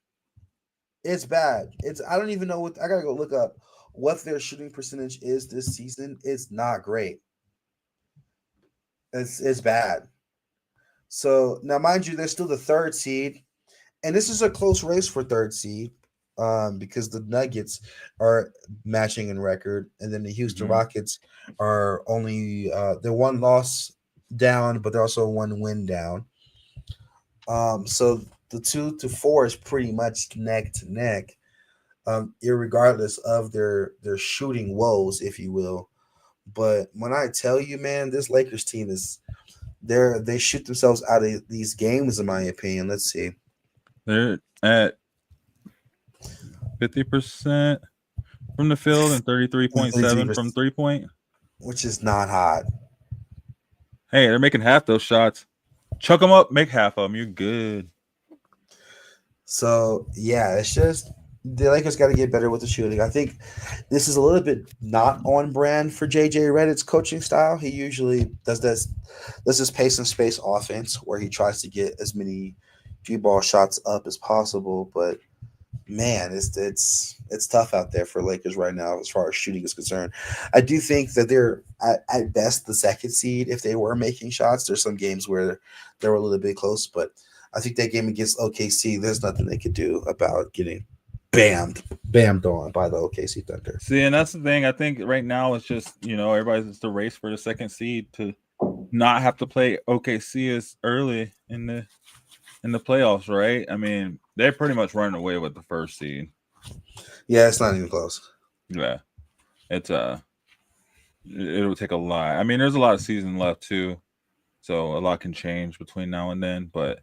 It's bad. I don't even know I gotta go look up what their shooting percentage is this season. It's not great. It's bad. So now, mind you, they're still the 3rd seed, and this is a close race for 3rd seed because the Nuggets are matching in record, and then the Houston Rockets are only they're 1 loss down, but they're also 1 win down. So the 2 to 4 is pretty much neck to neck, irregardless of their shooting woes, if you will. But when I tell you, man, this Lakers team is they shoot themselves out of these games, in my opinion. Let's see. They're at 50% from the field and 33.7 from 3-point, which is not hot. Hey, they're making half those shots. Chuck them up, make half of them. You're good. So yeah, it's just the Lakers got to get better with the shooting. I think this is a little bit not on brand for JJ Redick's coaching style. He usually does this pace and space offense where he tries to get as many few ball shots up as possible. But man, it's tough out there for Lakers right now as far as shooting is concerned. I do think that they're at best the second seed if they were making shots. There's some games where they were a little bit close, but I think that game against OKC, there's nothing they could do about getting bammed on by the OKC Thunder. See, and that's the thing. I think right now it's just, everybody's just a race for the second seed to not have to play OKC as early in the playoffs, right? I mean, they're pretty much running away with the first seed. Yeah, it's not even close. Yeah. It's it'll take a lot. I mean, there's a lot of season left too. So a lot can change between now and then, but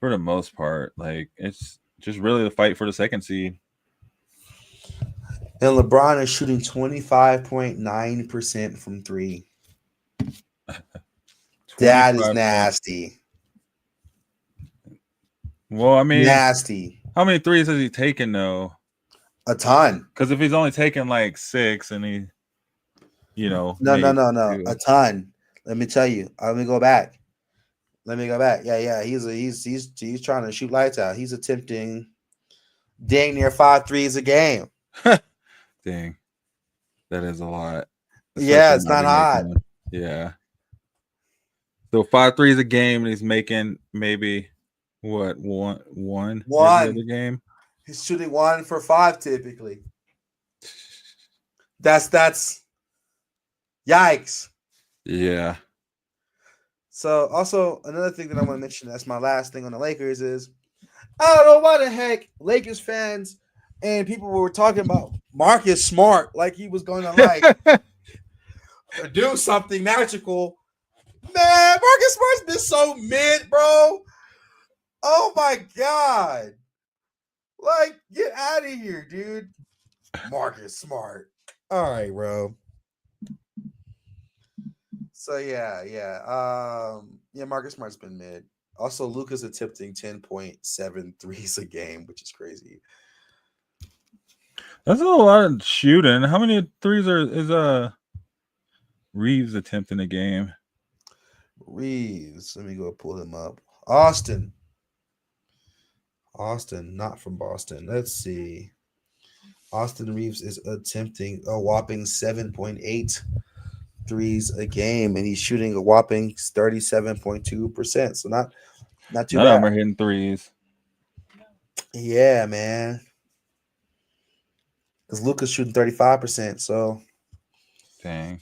for the most part, like it's just really the fight for the second seed. And LeBron is shooting 25.9% from 3. That is nasty. Well, I mean, nasty. How many threes has he taken though? A ton. Because if he's only taking like 6 and he, No. A ton. Let me tell you. Let me go back. Yeah. He's trying to shoot lights out. He's attempting dang near 5 threes a game. Dang. That is a lot. Yeah, it's not hot. Yeah. So 5 threes a game, and he's making maybe what one every game. He's shooting 1 for 5 typically. That's yikes. Yeah. So also another thing that I want to mention, that's my last thing on the Lakers, is I don't know why the heck Lakers fans and people were talking about Marcus Smart like he was going to do something magical. Man, Marcus Smart's been so mid, bro. Oh my God. Like, get out of here, dude. Marcus Smart. All right, bro. So yeah. Marcus Smart's been mid. Also, Luka's attempting 10.7 threes a game, which is crazy. That's a lot of shooting. How many threes is Reeves attempting a game? Reeves. Let me go pull him up. Austin, not from Boston. Let's see. Austin Reeves is attempting a whopping 7.8 threes a game, and he's shooting a whopping 37.2%. So not too bad. None of them are hitting threes. Yeah, man. Because Luka's shooting 35%. So dang.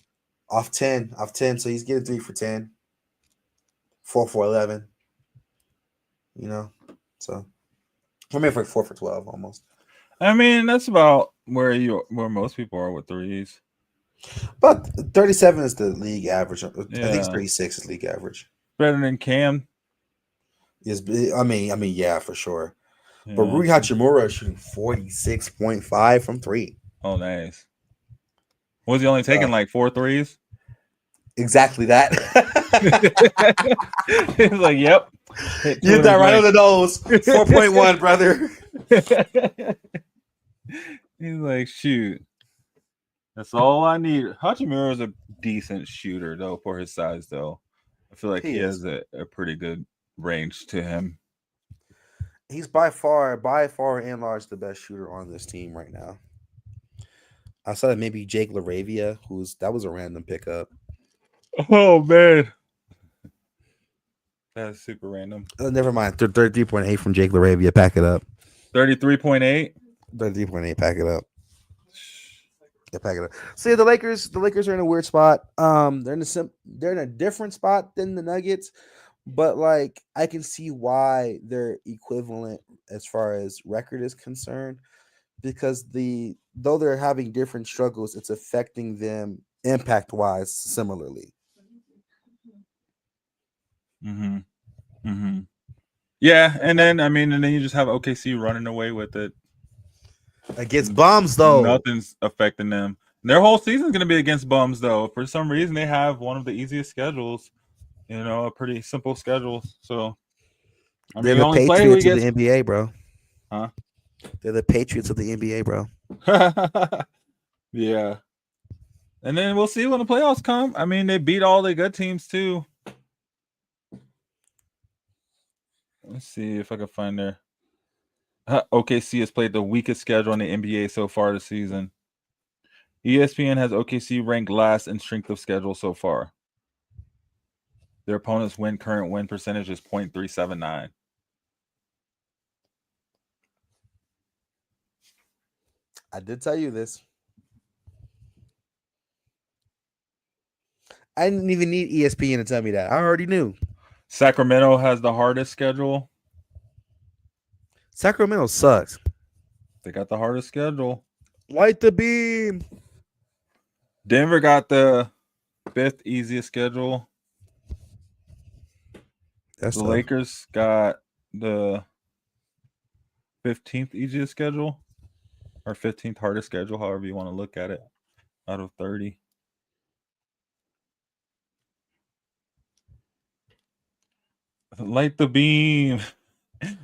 Off 10. So he's getting 3 for 10. 4 for 11. So for me, for 4 for 12 almost. I mean, that's about where most people are with threes. But 37 is the league average. I think 36 is league average. Better than Cam. Yes, I mean, yeah, for sure. Yeah. But Rui Hachimura is shooting 46.5 from 3. Oh, nice. Was he only taking like 4 threes? Exactly that. He's like, yep. You hit that right on the nose. 4.1, brother. He's like, shoot. That's all I need. Hachimura is a decent shooter, though, for his size, though. I feel like he has a pretty good range to him. He's by far and large the best shooter on this team right now. Outside of maybe Jake LaRavia, that was a random pickup. Oh, man. That's super random. Never mind. 33.8 from Jake LaRavia. Pack it up. 33.8? 33.8. Pack it up. Yeah, pack it up. So yeah, the Lakers are in a weird spot. They're in a different spot than the Nuggets, But like I can see why they're equivalent as far as record is concerned, because though they're having different struggles, it's affecting them impact wise similarly. Yeah, and then you just have OKC running away with it against bums though. Nothing's affecting them. Their whole season's going to be against bums though. For some reason, they have one of the easiest schedules. A pretty simple schedule. So they're the Patriots of the NBA, bro. Huh? They're the Patriots of the NBA, bro. Yeah. And then we'll see when the playoffs come. I mean, they beat all the good teams too. Let's see if I can find their OKC has played the weakest schedule in the NBA so far this season. ESPN has OKC ranked last in strength of schedule so far. Their opponent's current win percentage is .379. I did tell you this. I didn't even need ESPN to tell me that. I already knew. Sacramento has the hardest schedule. Sacramento sucks. They got the hardest schedule. Light the beam. Denver got the 5th easiest schedule. That's the tough. Lakers got the 15th easiest schedule, or 15th hardest schedule, however you want to look at it, out of 30. Light the beam.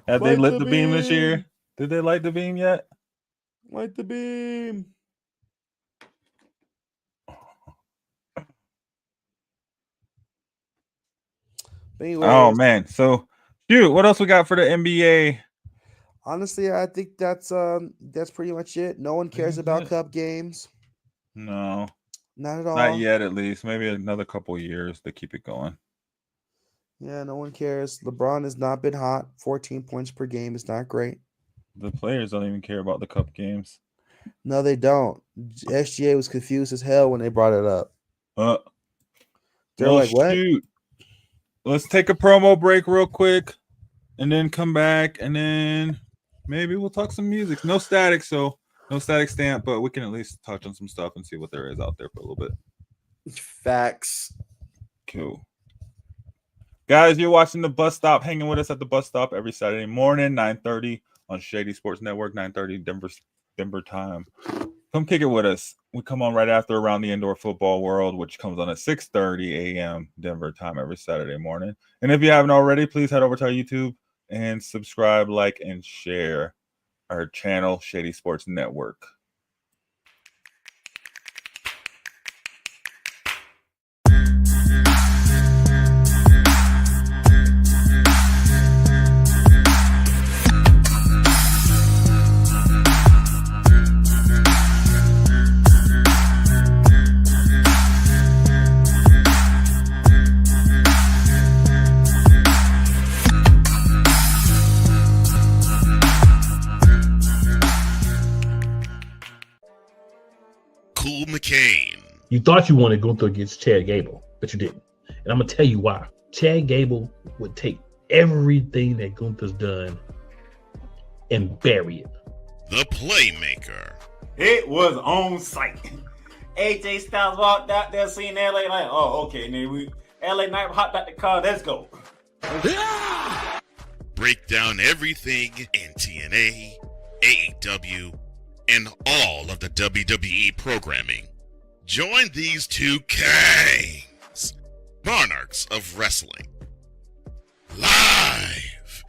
Have they lit the beam this year? Did they light the beam yet? Light the beam. Anyways, oh man, so shoot, what else we got for the NBA? Honestly, I think that's pretty much it. No one cares about cup games. No, not at all. Not yet, at least. Maybe another couple years to keep it going. Yeah, no one cares. LeBron has not been hot. 14 points per game is not great. The players don't even care about the cup games. No, they don't. SGA was confused as hell when they brought it up. They're like, what? Shoot. Let's take a promo break real quick and then come back, and then maybe we'll talk some music. No static, so no static stamp, but we can at least touch on some stuff and see what there is out there for a little bit. Facts. Cool. Guys, you're watching The Bus Stop, hanging with us at The Bus Stop every Saturday morning, 9:30 on Shady Sports Network, 9:30 Denver time. Come kick it with us. We come on right after Around the Indoor Football World, which comes on at 6:30 a.m. Denver time every Saturday morning. And if you haven't already, please head over to our YouTube and subscribe, like, and share our channel, Shady Sports Network. McCain. You thought you wanted Gunther against Chad Gable, but you didn't. And I'm going to tell you why. Chad Gable would take everything that Gunther's done and bury it. The Playmaker. It was on site. AJ Styles walked out there, seen LA like, oh, okay, nigga, LA Knight hopped out the car, let's go. Break down everything in TNA, AEW, and all of the WWE programming. Join these two kings, monarchs of wrestling, live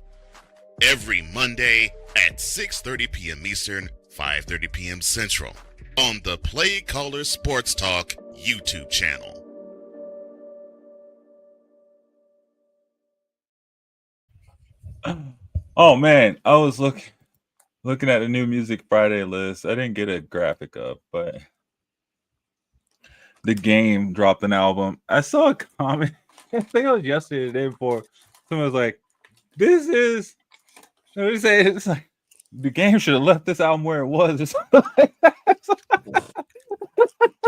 every Monday at 6:30 p.m. Eastern, 5:30 p.m. Central on the Play Caller Sports Talk YouTube channel. Oh man, I was looking at the new Music Friday list. I didn't get a graphic up, but The Game dropped an album. I saw a comment. I think it was yesterday, the day before. Someone was like, "This is." What did he say? It's like The Game should have left this album where it was, or something like that.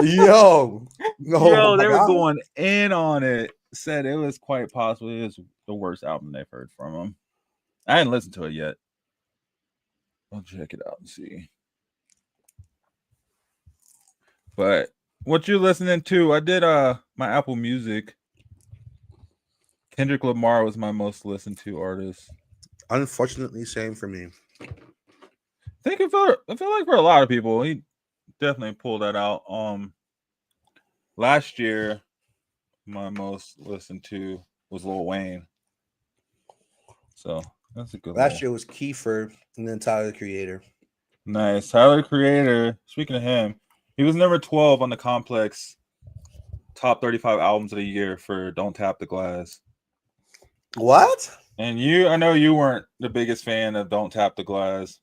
Yo, Yo, they were going in on it. said it was quite possibly the worst album they've heard from him. I didn't listen to it yet. I'll check it out and see. But what you listening to? I did my Apple Music. Kendrick Lamar was my most listened to artist. Unfortunately, same for me. I feel like for a lot of people, he definitely pulled that out. Last year, my most listened to was Lil Wayne. So that's a good one. Last year was Kiefer and then Tyler the Creator. Nice. Tyler the Creator. Speaking of him, he was number 12 on the Complex top 35 albums of the year for Don't Tap the Glass. What? And I know you weren't the biggest fan of Don't Tap the Glass.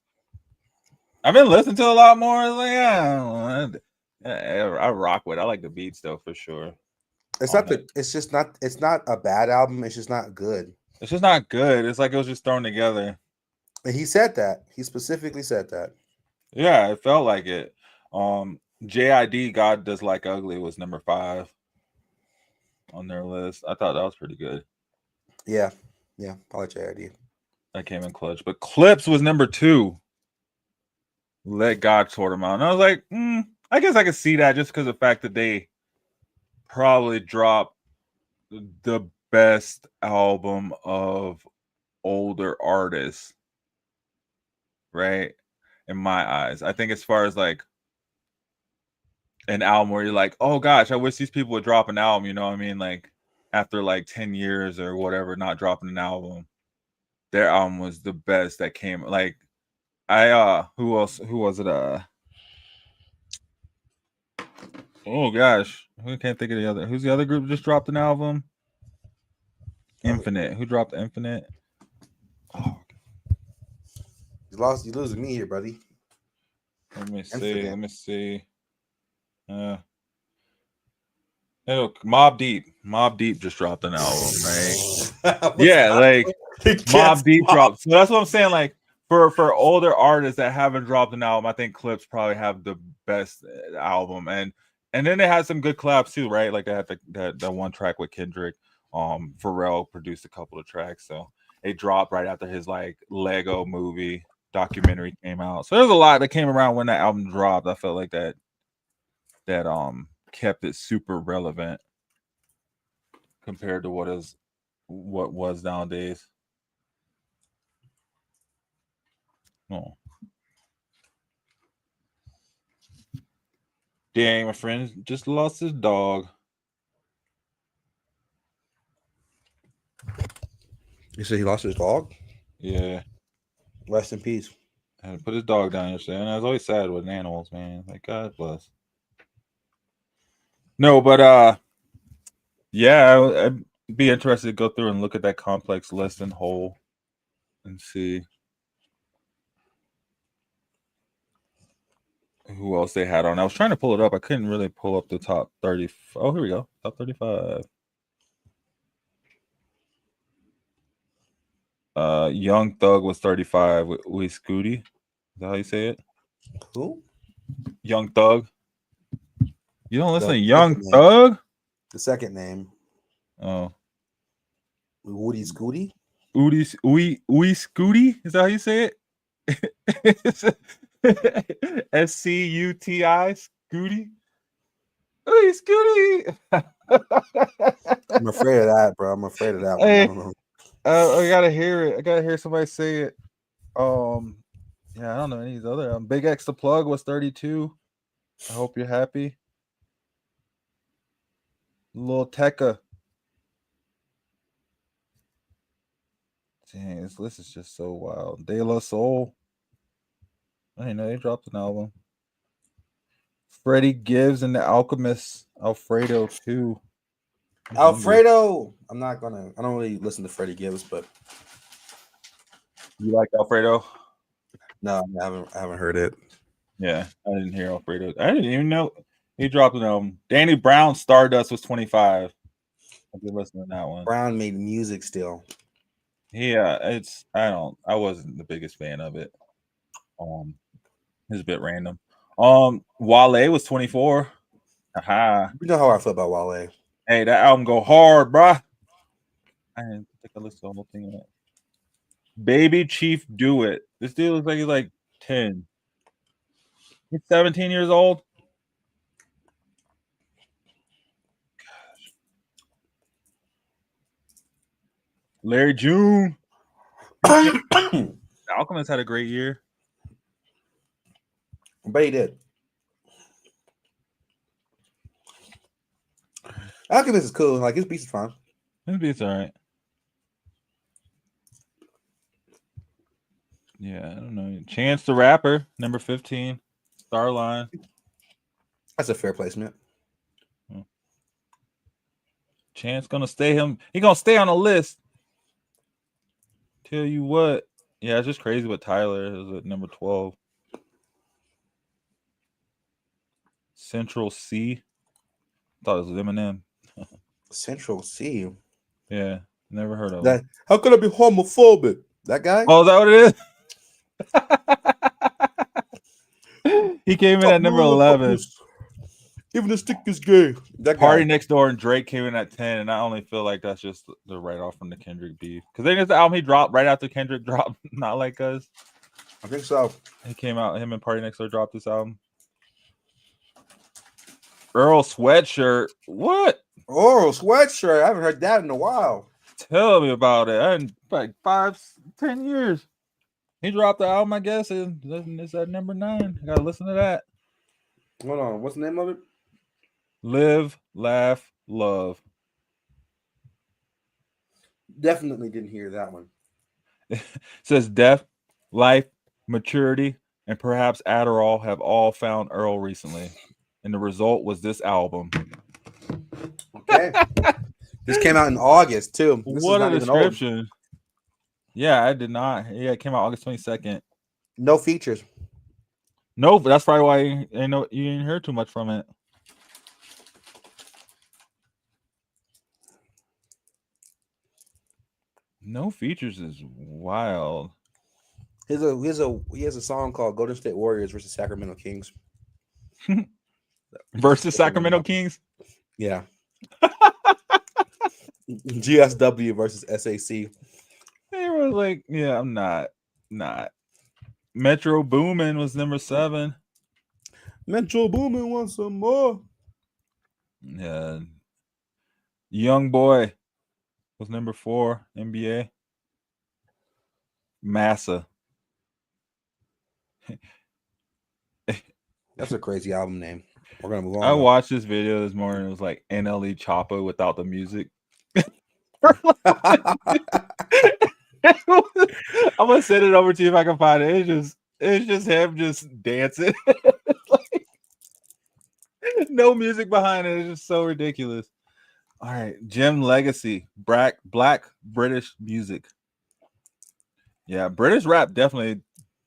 I've been listening to a lot more. Like, I rock with it. I like the beats though for sure. It's not a bad album. It's just not good. It's just not good. It's like it was just thrown together. And he said that. He specifically said that. Yeah, it felt like it. JID God Does Like Ugly was number 5 on their list. I thought that was pretty good. Yeah, I like JID. That came in clutch. But Clips was number 2. Let God Sort Them Out. And I was like, I guess I could see that just because of the fact that they probably dropped the best album of older artists, right? In my eyes. I think as far as like an album where you're like, oh gosh, I wish these people would drop an album, you know what I mean? Like after like 10 years or whatever, not dropping an album. Their album was the best that came. Like who was it? Oh gosh, I can't think of the other. Who's the other group that just dropped an album? Infinite. Who dropped Infinite? Oh, You losing me here, buddy. let me see. Infinite. Let me see. Mobb Deep. Mobb Deep just dropped an album, right? Yeah, like Mobb Deep dropped. So that's what I'm saying. Like for older artists that haven't dropped an album, I think Clips probably have the best album, and then they had some good collabs too, right? Like they had that one track with Kendrick. Pharrell produced a couple of tracks, so it dropped right after his like Lego movie documentary came out. So there's a lot that came around when that album dropped. I felt like that kept it super relevant compared to what was nowadays. Oh. Dang, my friend just lost his dog. You said he lost his dog? Yeah. Rest in peace. I had to put his dog down yesterday, and I was always sad with animals, man. Like, God bless. No, but yeah, I'd be interested to go through and look at that Complex list in whole and see who else they had on. I was trying to pull it up. I couldn't really pull up the top 30. Oh, here we go. Top 35. Young Thug was 35 with Scooty. Is that how you say it? Who? Young Thug. You don't listen to Young Thug? The second name. Oh. Woody Scooty? Ooey Scooty? Is that how you say it? SCUTI Scooty? Ooey Scooty! I'm afraid of that, bro. I'm afraid of that one. Hey. I don't know. I gotta hear it. I gotta hear somebody say it. Yeah, I don't know any of these other. Big X the Plug was 32. I hope you're happy. Lil Tecca. Dang, this list is just so wild. De La Soul. I didn't know they dropped an album. Freddie Gibbs and the Alchemist. Alfredo too. Alfredo. I don't really listen to Freddie Gibbs, but you like Alfredo? No, I haven't heard it. Yeah, I didn't hear Alfredo. I didn't even know he dropped an album. Danny Brown Stardust was 25. I've been listening to that one. Brown made music still. Yeah, I wasn't the biggest fan of it. It's a bit random. Wale was 24. Aha. You know how I feel about Wale. Hey, that album go hard, bruh. I didn't think I listened to the whole thing yet. Baby Chief Do It. This dude looks like he's like 10. He's 17 years old. Gosh. Larry June. Alchemist had a great year. But he did. Alchemist is cool. Like, his beats is fine. His beats all right. Yeah, I don't know. Chance the Rapper, number 15. Starline. That's a fair placement. Chance gonna stay him. He gonna stay on the list. Tell you what. Yeah, it's just crazy with Tyler is at number 12. Central C. Thought it was Eminem. Central C. Yeah, never heard of That him. how could I be homophobic? That guy? Oh, is that what it is? He came in at number 11. Even the stick is gay. That Party guy. Next Door and Drake came in at 10, and I only feel like that's just the write-off from the Kendrick beef. Because then it's the album he dropped right after Kendrick dropped Not Like Us. I think so. He came out, him and Party Next Door dropped this album. Earl Sweatshirt. What? Oh, Sweatshirt. I haven't heard that in a while. Tell me about it. In like 5-10 years. He dropped the album, I guess, and it's at number 9. I gotta listen to that. Hold on. What's the name of it? Live, Laugh, Love. Definitely didn't hear that one. It says death, life, maturity, and perhaps Adderall have all found Earl recently. And the result was this album. Okay. This came out in August, too. This What is a not even old. description. Yeah, I did not. Yeah, it came out August 22nd. No features. No, but that's probably why you didn't hear too much from it. No features is wild. He has a song called Golden State Warriors versus Sacramento Kings. Versus Sacramento Kings? Yeah. GSW versus SAC. They were like, yeah, I'm not. Metro Boomin was number 7. Metro Boomin wants some more. Yeah. Young Boy was number 4, NBA. Massa. That's a crazy album name. We're gonna move on. I watched this video this morning. It was like NLE Choppa without the music. I'm gonna send it over to you if I can find it. It's just him just dancing. Like, no music behind it. It's just so ridiculous. All right, Jim Legacy, Black British music. Yeah, British rap definitely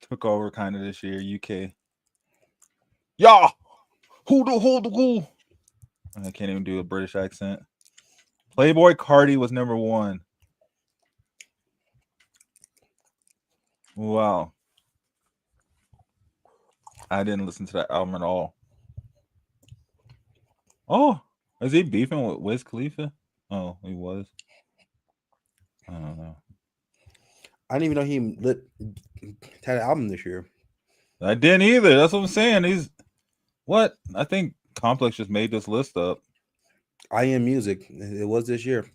took over kind of this year. UK. Yeah, who? I can't even do a British accent. Playboy Cardi was number 1. Wow. I didn't listen to that album at all. Oh, is he beefing with Wiz Khalifa? Oh, he was. I don't know. I didn't even know he had an album this year. I didn't either. That's what I'm saying. He's what? I think Complex just made this list up. I Am Music. It was this year.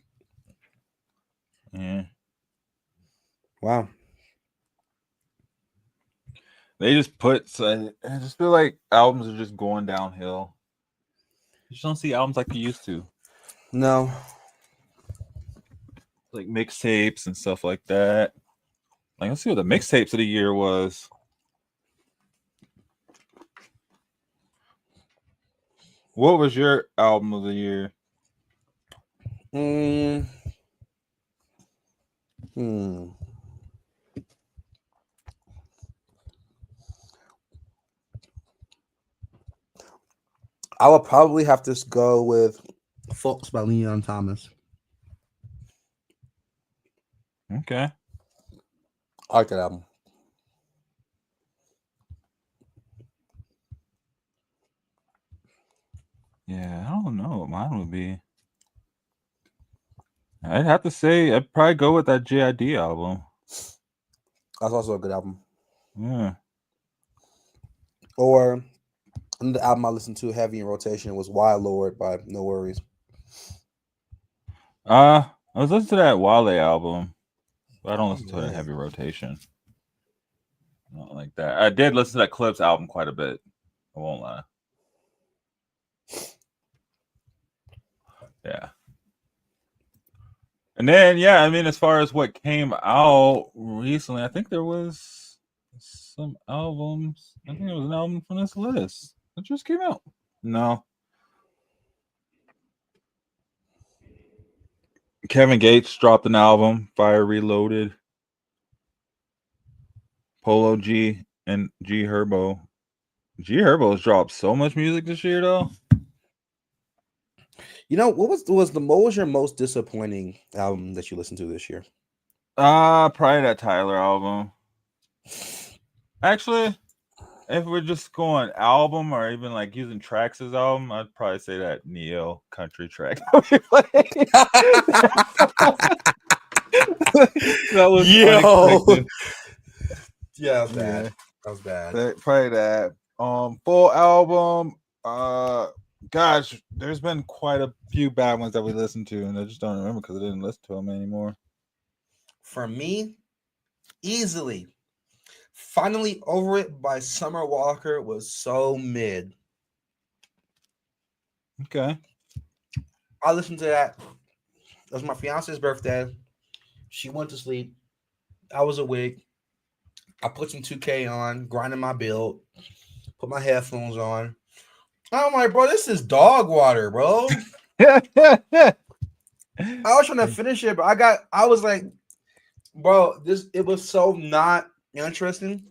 Yeah. Wow. They just I just feel like albums are just going downhill. You just don't see albums like you used to. No. Like mixtapes and stuff like that. Like, let's see what the mixtapes of the year was. What was your album of the year? I would probably have to go with Folks by Leon Thomas. Okay. I like that album. Yeah, I don't know what mine would be. I'd have to say I'd probably go with that JID album. That's also a good album. Yeah. Or the album I listened to heavy in rotation was Wild Lord by No Worries. I was listening to that Wale album, but I don't listen to it in heavy rotation. Not like that. I did listen to that Clips album quite a bit. I won't lie. Yeah. And then, yeah, I mean, as far as what came out recently, I think there was some albums. I think there was an album from this list that just came out. No. Kevin Gates dropped an album, Fire Reloaded. Polo G and G Herbo. G Herbo's dropped so much music this year, though. You know, what was your most disappointing album that you listened to this year? Probably that Tyler album. Actually, if we're just going album or even like using tracks as album, I'd probably say that Neo country track. That was unexpected. Yeah, that was bad. That was bad. Probably that. Full album. Gosh, there's been quite a few bad ones that we listened to, and I just don't remember because I didn't listen to them anymore. For me, easily, Finally Over It by Summer Walker was so mid. Okay. I listened to that. It was my fiance's birthday. She went to sleep. I was awake. I put some 2K on, grinding my build, put my headphones on. I'm like, bro, this is dog water, bro. I was trying to finish it, but I was like, bro, it was so not interesting.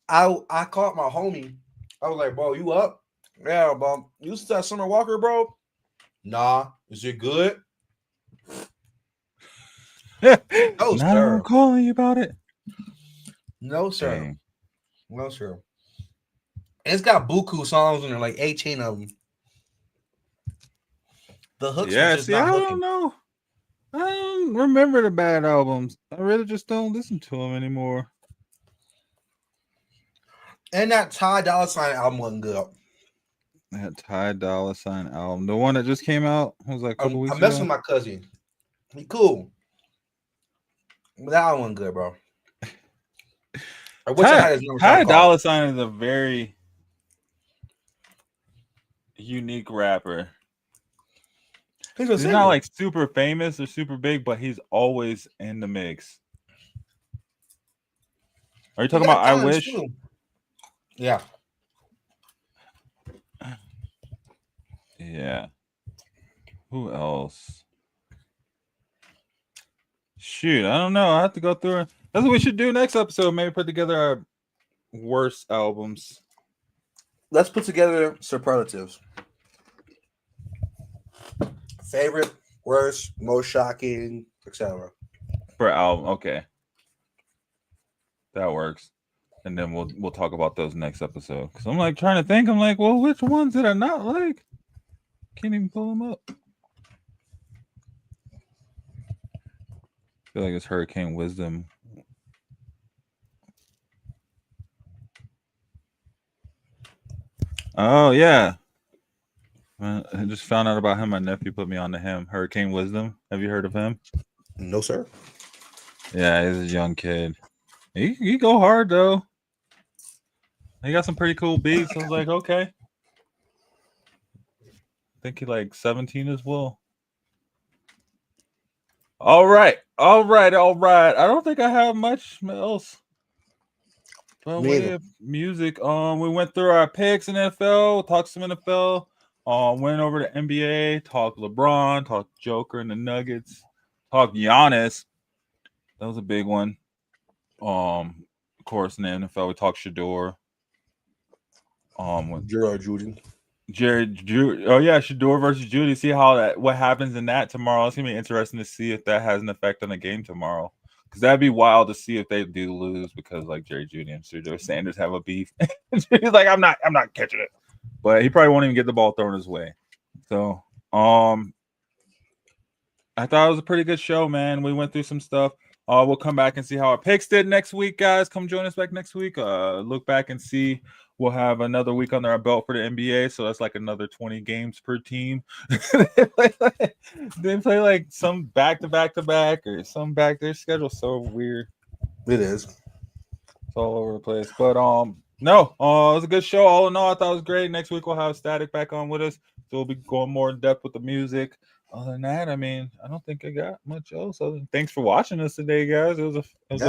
I called my homie. I was like, bro, you up? Yeah, bro. You listen to that Summer Walker, bro? Nah. Is it good? No, sir. I'm calling you about it. No, sir. Dang. No, sir. And it's got buku songs in there, like 18 of them. The hooks are just not hooking. I don't know. I don't remember the bad albums. I really just don't listen to them anymore. And that Ty Dolla $ign album wasn't good. That Ty Dolla $ign album, the one that just came out, was like a couple weeks ago. I messed with my cousin. He cool. But that one wasn't good, bro. I wish I had his number. Ty Dolla $ign is a very unique rapper. He's not like super famous or super big, but he's always in the mix. Are you talking about I Wish? Too. Yeah. Yeah. Who else? Shoot, I don't know. I have to go through it. That's what we should do next episode. Maybe put together our worst albums. Let's put together superlatives. Favorite, worst, most shocking, etc. For album, okay. That works. And then we'll talk about those next episode. Because I'm like trying to think. I'm like, well, which ones did I not like? Can't even pull them up. I feel like it's Hurricane Wisdom. Oh, yeah. I just found out about him. My nephew put me on to him. Hurricane Wisdom. Have you heard of him? No, sir. Yeah, he's a young kid. He go hard, though. He got some pretty cool beats. I was like, okay. I think he like 17 as well. All right. I don't think I have much else. But we have music. We went through our picks in NFL, talked some NFL. Went over to NBA, talked LeBron, talked Joker and the Nuggets, talked Giannis. That was a big one. Of course, in the NFL, we talked Shedeur. With Judy. Shedeur versus Judy. See what happens in that tomorrow. It's gonna be interesting to see if that has an effect on the game tomorrow. Because that'd be wild to see if they do lose because like Jerry Judy and Shedeur Sanders have a beef. He's like, I'm not catching it. But he probably won't even get the ball thrown his way. So I I thought it was a pretty good show, man. We went through some stuff. We'll come back and see how our picks did next week, guys. Come join us back next week. Look back and see. We'll have another week under our belt for the NBA, so that's like another 20 games per team. They play like some back-to-back or some back. Their schedule's so weird. It is. It's all over the place. But no, it was a good show. All in all, I thought it was great. Next week we'll have Static back on with us, so we'll be going more in depth with the music. Other than that, I mean, I don't think I got much else. Thanks for watching us today, guys. It was a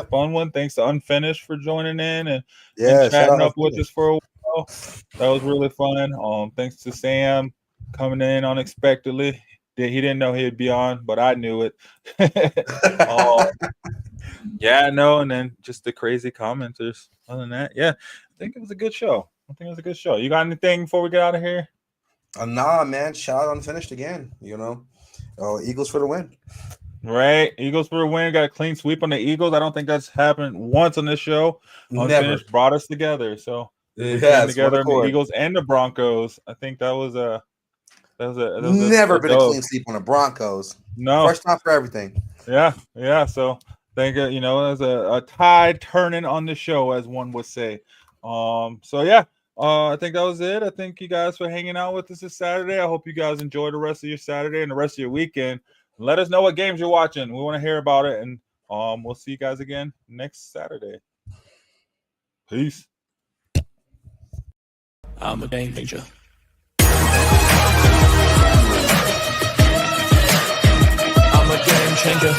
fun one. Thanks to Unfinished for joining in and chatting up with us for a while. That was really fun. Thanks to Sam coming in unexpectedly. He didn't know he'd be on, but I knew it. And then just the crazy commenters. Other than that, I think it was a good show. You got anything before we get out of here? Nah, man. Shout out Unfinished again. Eagles for the win. Right. Eagles for the win. Got a clean sweep on the Eagles. I don't think that's happened once on this show. Unfinished brought us together. So we came together, the Eagles and the Broncos. I think that was never been a clean sweep on the Broncos. No. First time for everything. Yeah. So think there's a tide turning on the show, as one would say. I think that was it. I thank you guys for hanging out with us this Saturday. I hope you guys enjoy the rest of your Saturday and the rest of your weekend. Let us know what games you're watching. We want to hear about it. And we'll see you guys again next Saturday. Peace. I'm a game changer. I'm a game changer.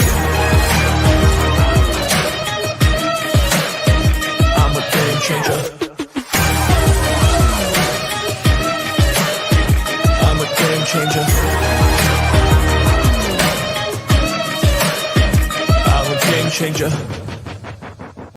I'm a game changer. Changer. I'm a game changer.